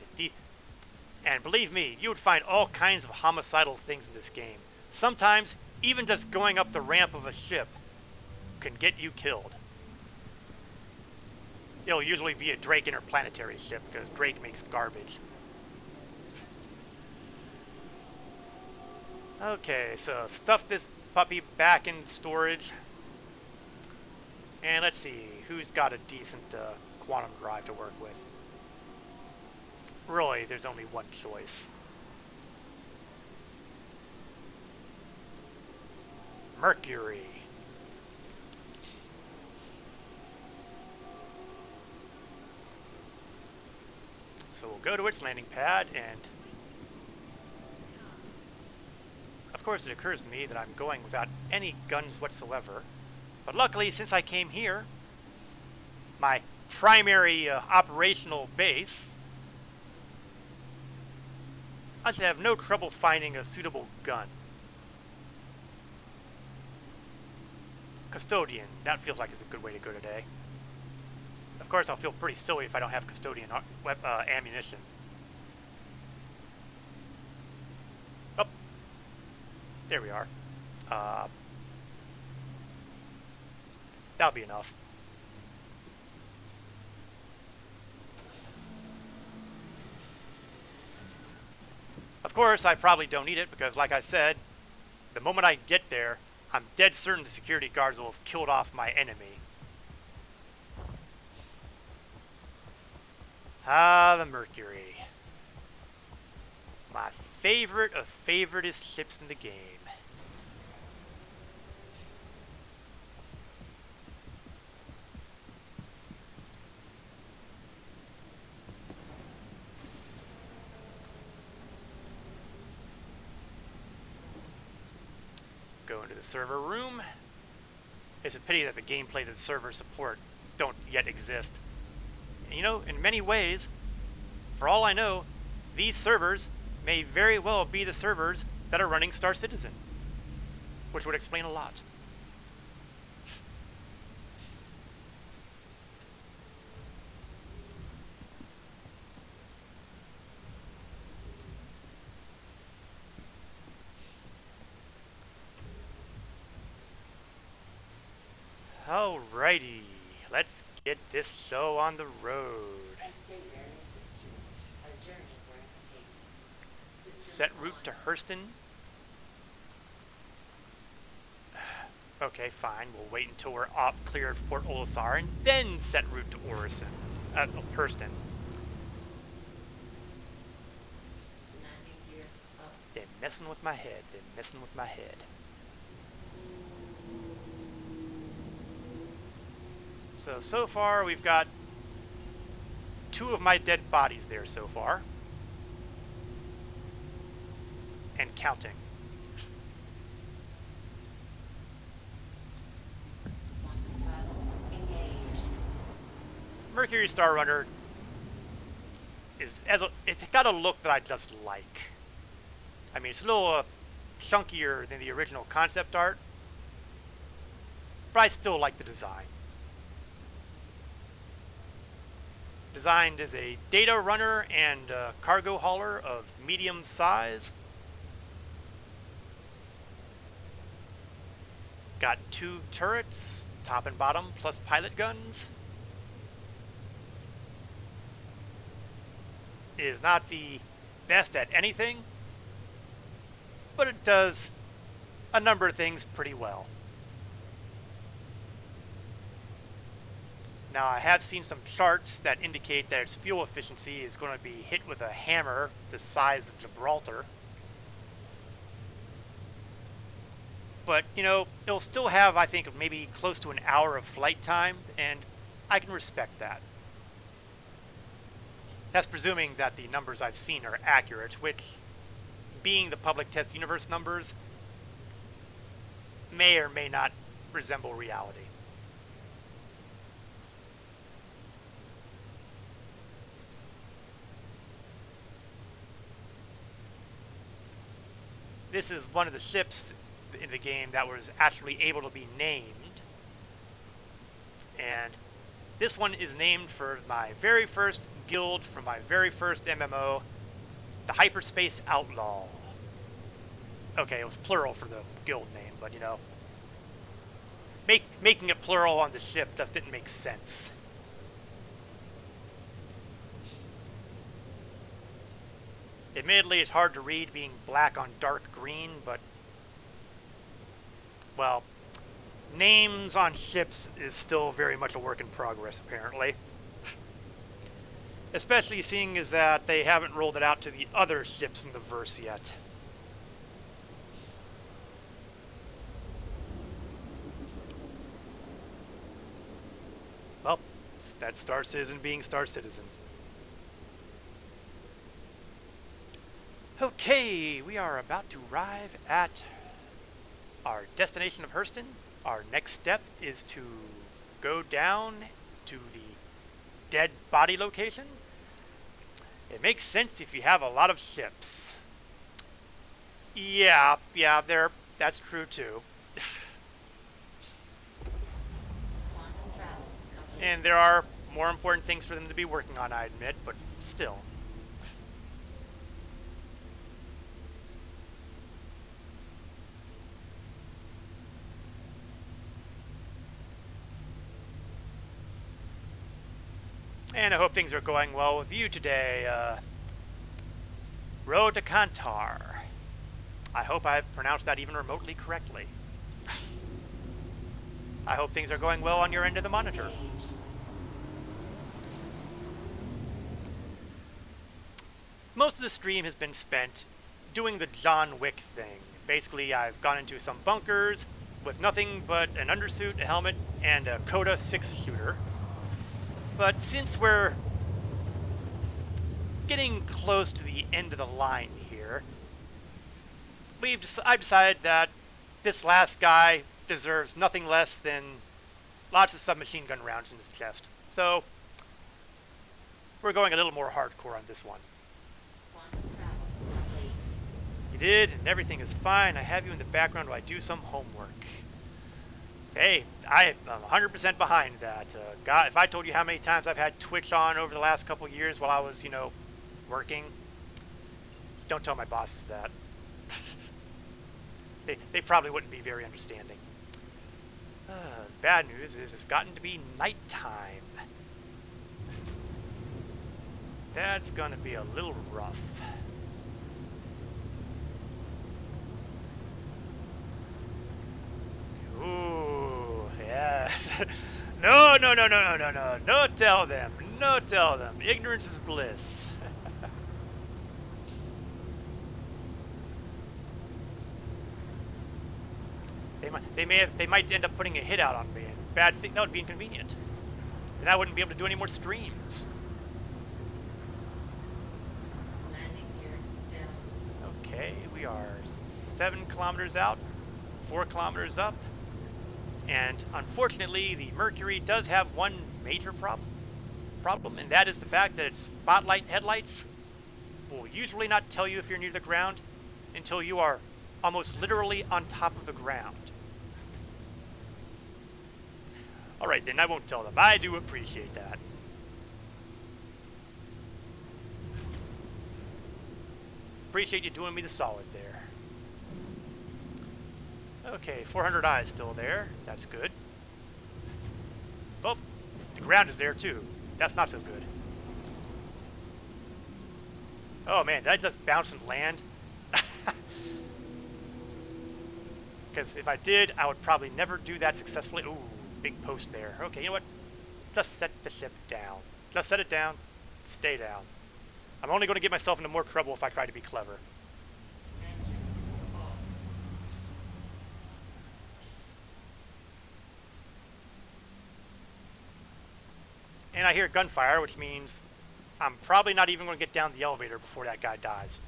And believe me, you would find all kinds of homicidal things in this game. Sometimes, even just going up the ramp of a ship can get you killed. It'll usually be a Drake interplanetary ship, because Drake makes garbage. Okay, so stuff this puppy back in storage. And let's see, who's got a decent quantum drive to work with? Really, there's only one choice. Mercury. So we'll go to its landing pad, and of course it occurs to me that I'm going without any guns whatsoever. But luckily, since I came here, my primary operational base, I should have no trouble finding a suitable gun. Custodian, that feels like it's a good way to go today. Of course, I'll feel pretty silly if I don't have custodian ammunition. Oh, there we are. That'll be enough. Of course, I probably don't need it because, like I said, the moment I get there, I'm dead certain the security guards will have killed off my enemy. Ah, the Mercury. My favorite of favoriteest ships in the game. Go into the server room. It's a pity that the gameplay that the servers support don't yet exist. And, you know, in many ways, for all I know, these servers may very well be the servers that are running Star Citizen, which would explain a lot. Alrighty, let's get this show on the road. Set route to Hurston. Okay, fine. We'll wait until we're clear of Port Olisar and then set route to Hurston. They're messing with my head. They're messing with my head. So far we've got 2 of my dead bodies there so far. And counting. Mercury Star Runner it's got a look that I just like. I mean, it's a little chunkier than the original concept art, but I still like the design. Designed as a data runner and cargo hauler of medium size. Got 2 turrets, top and bottom, plus pilot guns. It is not the best at anything, but it does a number of things pretty well. Now, I have seen some charts that indicate that its fuel efficiency is going to be hit with a hammer the size of Gibraltar. But, you know, it'll still have, I think, maybe close to an hour of flight time, and I can respect that. That's presuming that the numbers I've seen are accurate, which, being the public test universe numbers, may or may not resemble reality. This is one of the ships in the game that was actually able to be named. And this one is named for my very first guild from my very first MMO, the Hyperspace Outlaw. Okay, it was plural for the guild name, but you know, making it plural on the ship just didn't make sense. Admittedly, it's hard to read being black on dark green, but well, names on ships is still very much a work in progress, apparently. Especially seeing as that they haven't rolled it out to the other ships in the verse yet. Well, that's Star Citizen being Star Citizen. Okay, we are about to arrive at our destination of Hurston. Our next step is to go down to the dead body location. It makes sense if you have a lot of ships. Yeah, that's true too. And there are more important things for them to be working on, I admit, but still. And I hope things are going well with you today. Road to Kantar. I hope I've pronounced that even remotely correctly. I hope things are going well on your end of the monitor. Most of the stream has been spent doing the John Wick thing. Basically, I've gone into some bunkers with nothing but an undersuit, a helmet, and a Coda 6-shooter. But since we're getting close to the end of the line here, I've decided that this last guy deserves nothing less than lots of submachine gun rounds in his chest. So we're going a little more hardcore on this one. You did, and everything is fine. I have you in the background while I do some homework. Hey, I'm 100% behind that. God, if I told you how many times I've had Twitch on over the last couple of years while I was, working, don't tell my bosses that. They probably wouldn't be very understanding. Bad news is it's gotten to be nighttime. That's gonna be a little rough. Ooh, yeah. No. No, tell them. No, tell them. Ignorance is bliss. They might end up putting a hit out on me. And bad thing, that would be inconvenient. And I wouldn't be able to do any more streams. Landing gear down. Okay, we are 7 kilometers out, 4 kilometers up. And unfortunately, the Mercury does have one major problem, and that is the fact that its spotlight headlights will usually not tell you if you're near the ground until you are almost literally on top of the ground. Alright then, I won't tell them. I do appreciate that. Appreciate you doing me the solid there. Okay, 400 eyes still there. That's good. Oh, the ground is there too. That's not so good. Oh man, did I just bounce and land? Because if I did, I would probably never do that successfully. Ooh, big post there. Okay, you know what? Just set the ship down. Just set it down. Stay down. I'm only going to get myself into more trouble if I try to be clever. Engines off. And I hear gunfire, which means I'm probably not even going to get down the elevator before that guy dies.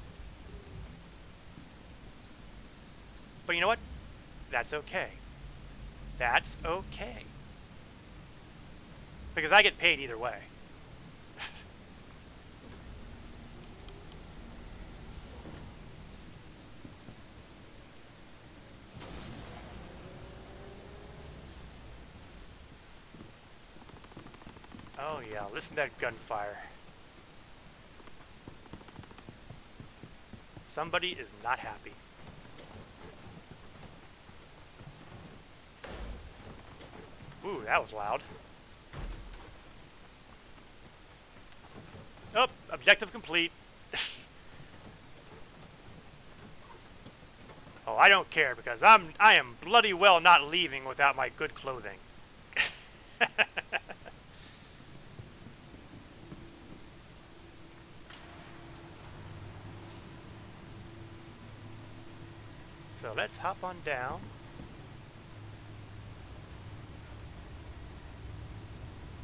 But you know what? That's okay. That's okay. Because I get paid either way. Oh yeah, listen to that gunfire. Somebody is not happy. Ooh, that was loud. Oh, objective complete. Oh, Oh, I don't care because I am bloody well not leaving without my good clothing. So let's hop on down.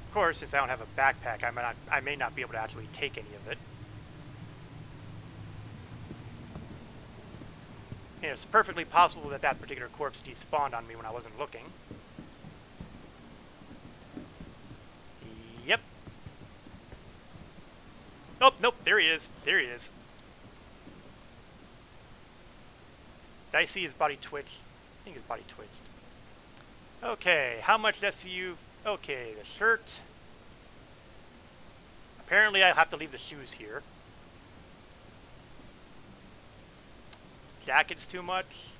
Of course, since I don't have a backpack, I may not be able to actually take any of it. And it's perfectly possible that that particular corpse despawned on me when I wasn't looking. Yep. Oh, nope, there he is. There he is. Did I see his body twitch? I think his body twitched. Okay, how much SCU? Okay, the shirt. Apparently I have to leave the shoes here. Jacket's too much.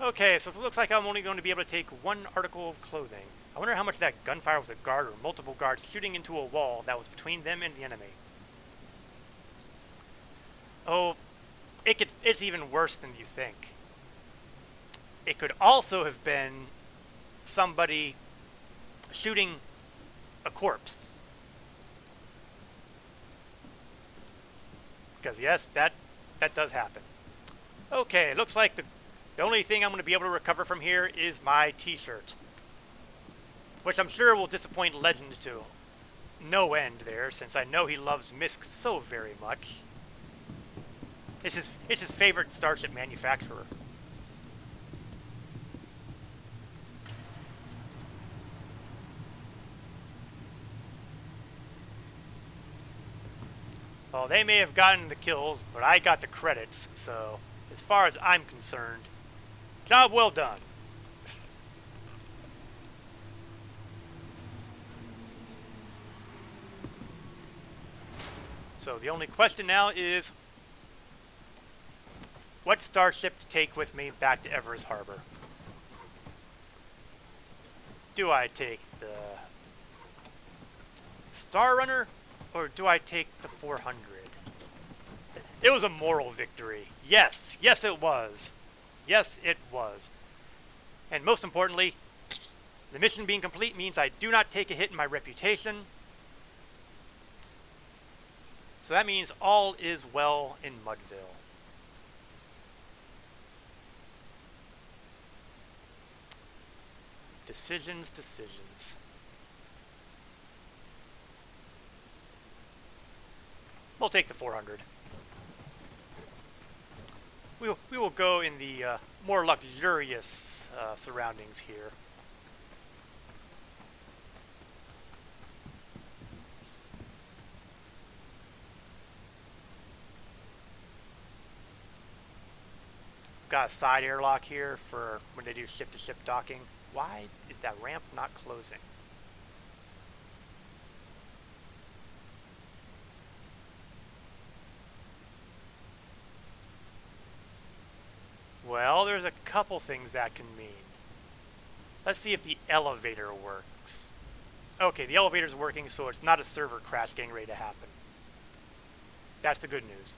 Okay, so it looks like I'm only going to be able to take one article of clothing. I wonder how much of that gunfire was a guard or multiple guards shooting into a wall that was between them and the enemy. Oh, it's even worse than you think. It could also have been somebody shooting a corpse. Because yes, that does happen. Okay, looks like the only thing I'm going to be able to recover from here is my t-shirt. Which I'm sure will disappoint Legend to no end there, since I know he loves Misk so very much. It's his favorite starship manufacturer. Well, they may have gotten the kills, but I got the credits, so as far as I'm concerned, job well done. So the only question now is, what starship to take with me back to Everest Harbor? Do I take the Star Runner, or do I take the 400? It was a moral victory. Yes, yes it was. Yes it was. And most importantly, the mission being complete means I do not take a hit in my reputation. So that means all is well in Mudville. Decisions, decisions. We'll take the 400. We will go in the more luxurious surroundings here. Got a side airlock here for when they do ship-to-ship docking. Why is that ramp not closing? Well, there's a couple things that can mean. Let's see if the elevator works. Okay, the elevator's working, so it's not a server crash getting ready to happen. That's the good news.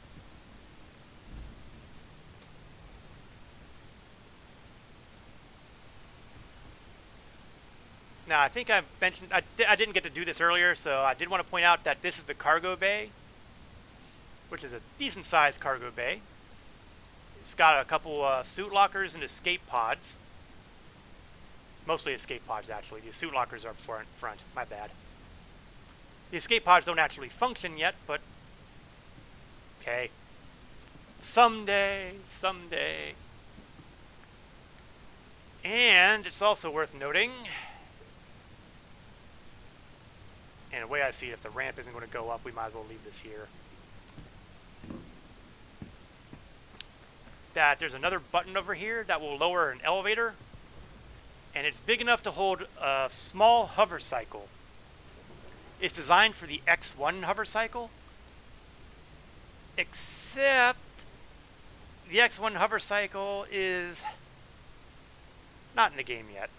Now, I think I mentioned, I didn't get to do this earlier, so I did want to point out that this is the cargo bay, which is a decent-sized cargo bay. It's got a couple suit lockers and escape pods. Mostly escape pods, actually. The suit lockers are up front. My bad. The escape pods don't actually function yet, but... okay. Someday, someday. And it's also worth noting... and the way I see it, if the ramp isn't going to go up, we might as well leave this here. That there's another button over here that will lower an elevator. And it's big enough to hold a small hover cycle. It's designed for the X1 hover cycle. Except the X1 hover cycle is not in the game yet.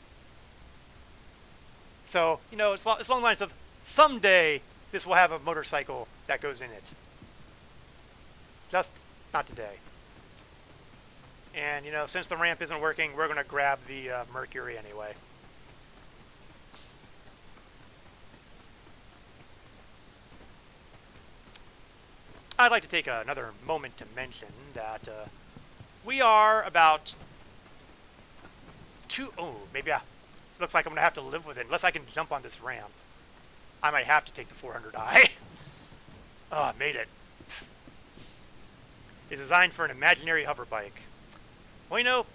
So, you know, it's along the lines of someday this will have a motorcycle that goes in it. Just not today. And, you know, since the ramp isn't working, we're going to grab the Mercury anyway. I'd like to take another moment to mention that we are about maybe looks like I'm going to have to live with it. Unless I can jump on this ramp, I might have to take the 400i. Oh, I made it. It's designed for an imaginary hover bike. Well, you know,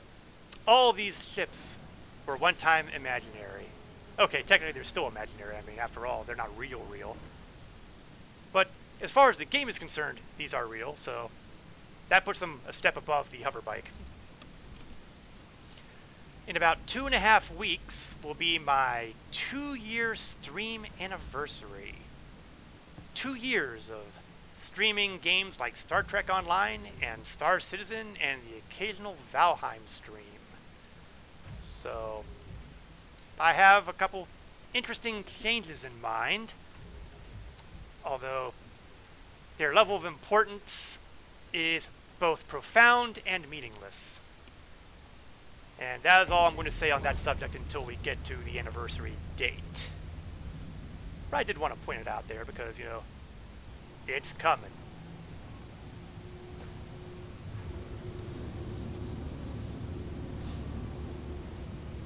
all of these ships were one time imaginary. Okay, technically they're still imaginary. I mean, after all, they're not real. But as far as the game is concerned, these are real, so that puts them a step above the hover bike. In about 2.5 weeks will be my 2-year stream anniversary. 2 years of streaming games like Star Trek Online and Star Citizen and the occasional Valheim stream. So I have a couple interesting changes in mind, although their level of importance is both profound and meaningless. And that is all I'm going to say on that subject until we get to the anniversary date. But I did want to point it out there because, you know, it's coming.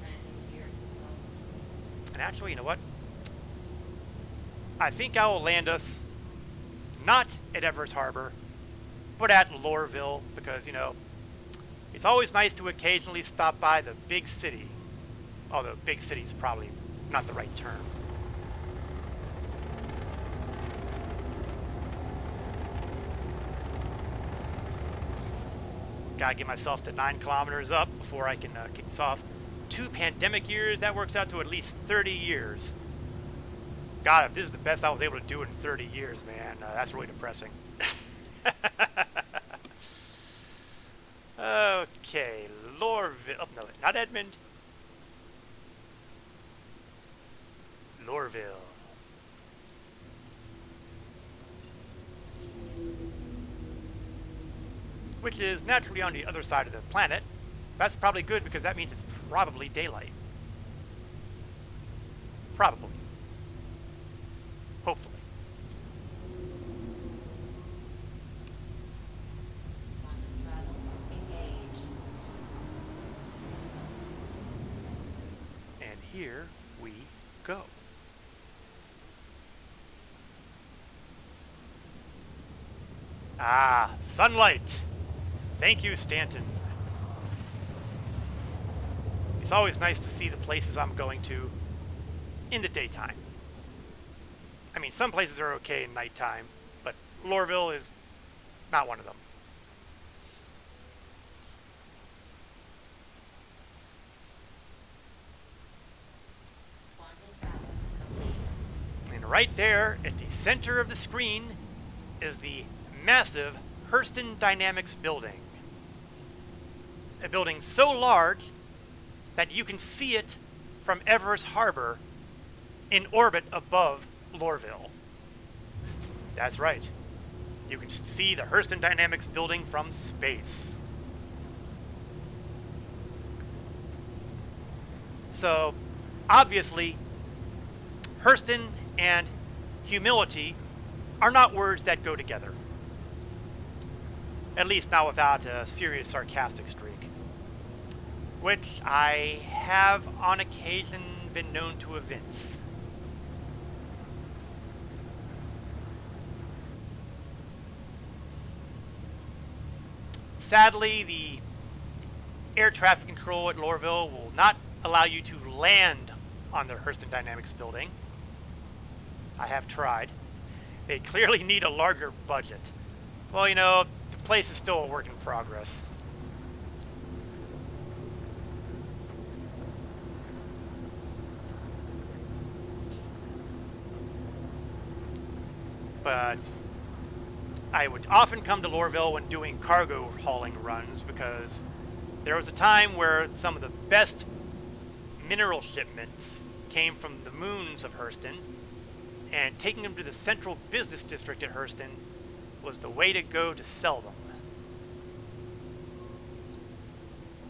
Landing gear low. And actually, you know what? I think I will land us not at Everest Harbor, but at Lorville, because, you know, it's always nice to occasionally stop by the big city. Although big city is probably not the right term. Gotta get myself to 9 kilometers up before I can kick this off. 2 pandemic years, that works out to at least 30 years. God, if this is the best I was able to do in 30 years, man, that's really depressing. Okay, Lorville. Oh, no, not Edmond. Lorville. Which is naturally on the other side of the planet. That's probably good because that means it's probably daylight. Probably. Hopefully. Quantum travel engaged. And here we go. Ah, sunlight. Thank you, Stanton. It's always nice to see the places I'm going to in the daytime. I mean, some places are okay in nighttime, but Lorville is not one of them. Quantum travel complete. And right there at the center of the screen is the massive Hurston Dynamics building. A building so large that you can see it from Everest Harbor in orbit above Lorville. That's right. You can see the Hurston Dynamics building from space. So, obviously, Hurston and humility are not words that go together. At least not without a serious sarcastic streak, which I have on occasion been known to evince. Sadly, the air traffic control at Lorville will not allow you to land on the Hurston Dynamics building. I have tried. They clearly need a larger budget. Well, you know, the place is still a work in progress. But I would often come to Lorville when doing cargo hauling runs because there was a time where some of the best mineral shipments came from the moons of Hurston, and taking them to the central business district at Hurston was the way to go to sell them.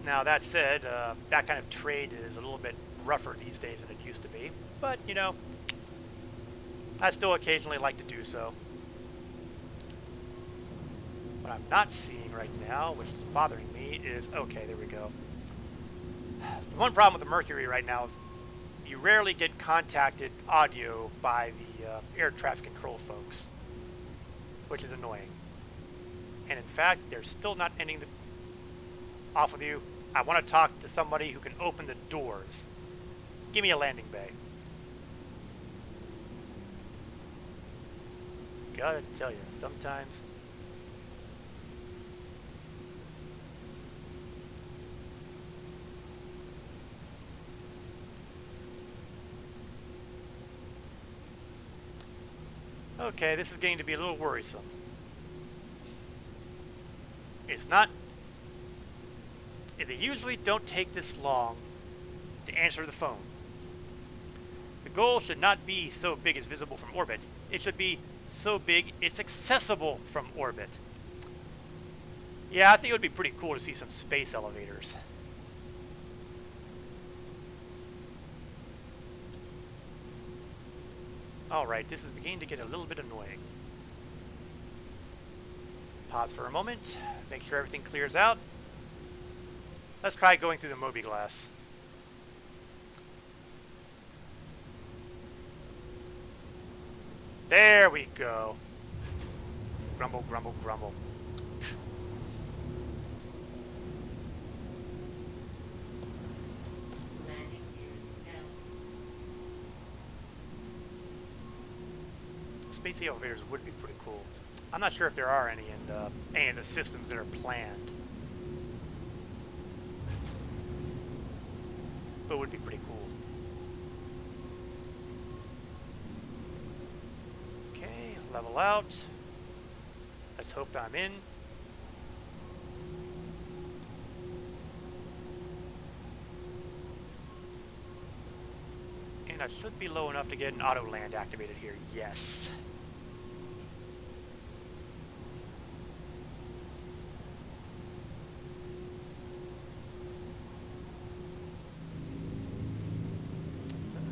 Now, that said, that kind of trade is a little bit rougher these days than it used to be. But, you know, I still occasionally like to do so. What I'm not seeing right now, which is bothering me, is... Okay, there we go. The one problem with the Mercury right now is you rarely get contacted audio by the air traffic control folks, which is annoying. And in fact, they're still not ending the off with you. I want to talk to somebody who can open the doors. Give me a landing bay. Gotta tell you, sometimes... Okay, this is getting to be a little worrisome. It's not... They usually don't take this long to answer the phone. The goal should not be so big it's visible from orbit. It should be so big it's accessible from orbit. Yeah, I think it would be pretty cool to see some space elevators. Alright, this is beginning to get a little bit annoying. Pause for a moment, make sure everything clears out. Let's try going through the Mobi-glass. There we go. Grumble, grumble, grumble. Landing gear down. Space elevators would be pretty cool. I'm not sure if there are any in any of the systems that are planned. But it would be pretty cool. Okay, level out. Let's hope that I'm in. And I should be low enough to get an auto land activated here. Yes.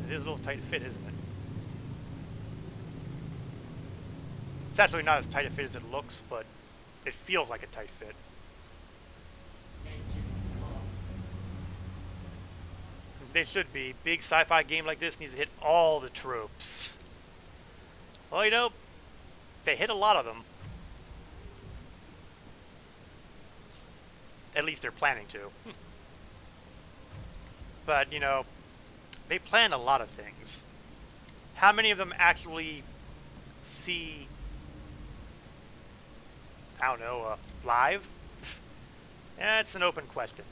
It is a little tight fit, isn't it? It's actually not as tight a fit as it looks, but it feels like a tight fit. Engines off. They should be. Big sci-fi game like this needs to hit all the tropes. Well, you know, they hit a lot of them. At least they're planning to. But, you know, they plan a lot of things. How many of them actually see, I don't know, live? That's an open question.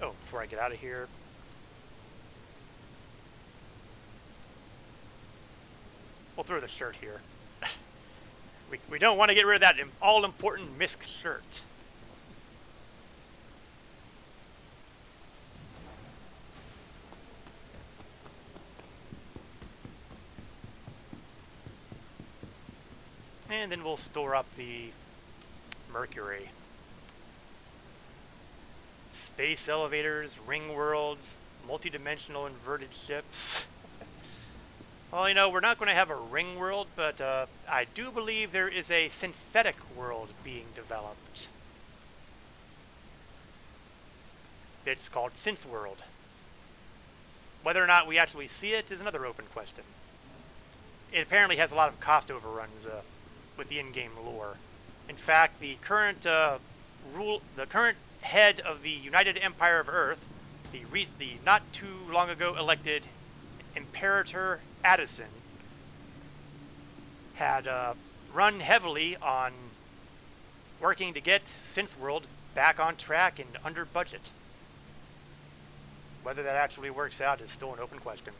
Oh, before I get out of here, we'll throw the shirt here. We don't want to get rid of that all-important MISC shirt. And then we'll store up the Mercury. Space elevators, ring worlds, multi-dimensional inverted ships. Well, you know, we're not going to have a ring world, but I do believe there is a synthetic world being developed. It's called Synth World. Whether or not we actually see it is another open question. It apparently has a lot of cost overruns with the in-game lore. In fact, the current current head of the United Empire of Earth, the not too long ago elected Imperator Addison, had run heavily on working to get Synthworld back on track and under budget. Whether that actually works out is still an open question.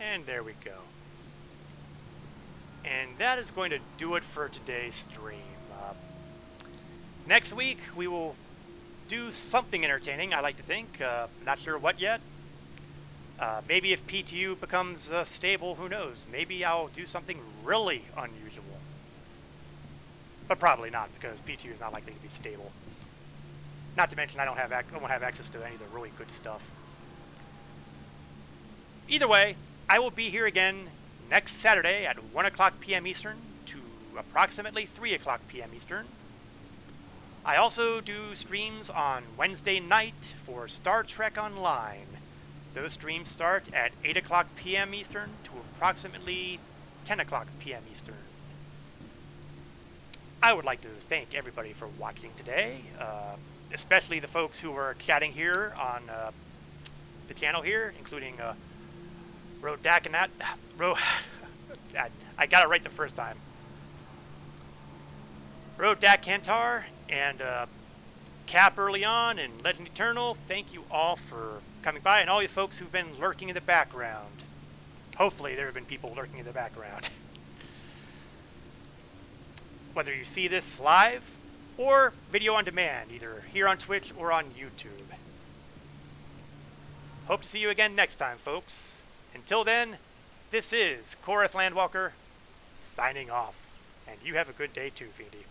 And there we go. And that is going to do it for today's stream. Next week, we will do something entertaining, I like to think. Not sure what yet. Maybe if PTU becomes stable, who knows? Maybe I'll do something really unusual. But probably not, because PTU is not likely to be stable. Not to mention I won't have access to any of the really good stuff. Either way, I will be here again next Saturday at 1 o'clock p.m. Eastern to approximately 3 o'clock p.m. Eastern. I also do streams on Wednesday night for Star Trek Online. Those streams start at 8 o'clock p.m. Eastern to approximately 10 o'clock p.m. Eastern. I would like to thank everybody for watching today, especially the folks who were chatting here on the channel here, including Rodak and that. I got it right the first time. Rodak Kantar and Cap early on and Legend Eternal, thank you all for coming by, and all you folks who've been lurking in the background. Hopefully there have been people lurking in the background. Whether you see this live or video on demand, either here on Twitch or on YouTube. Hope to see you again next time, folks. Until then, this is Korath Landwalker signing off, and you have a good day too, Fiendy.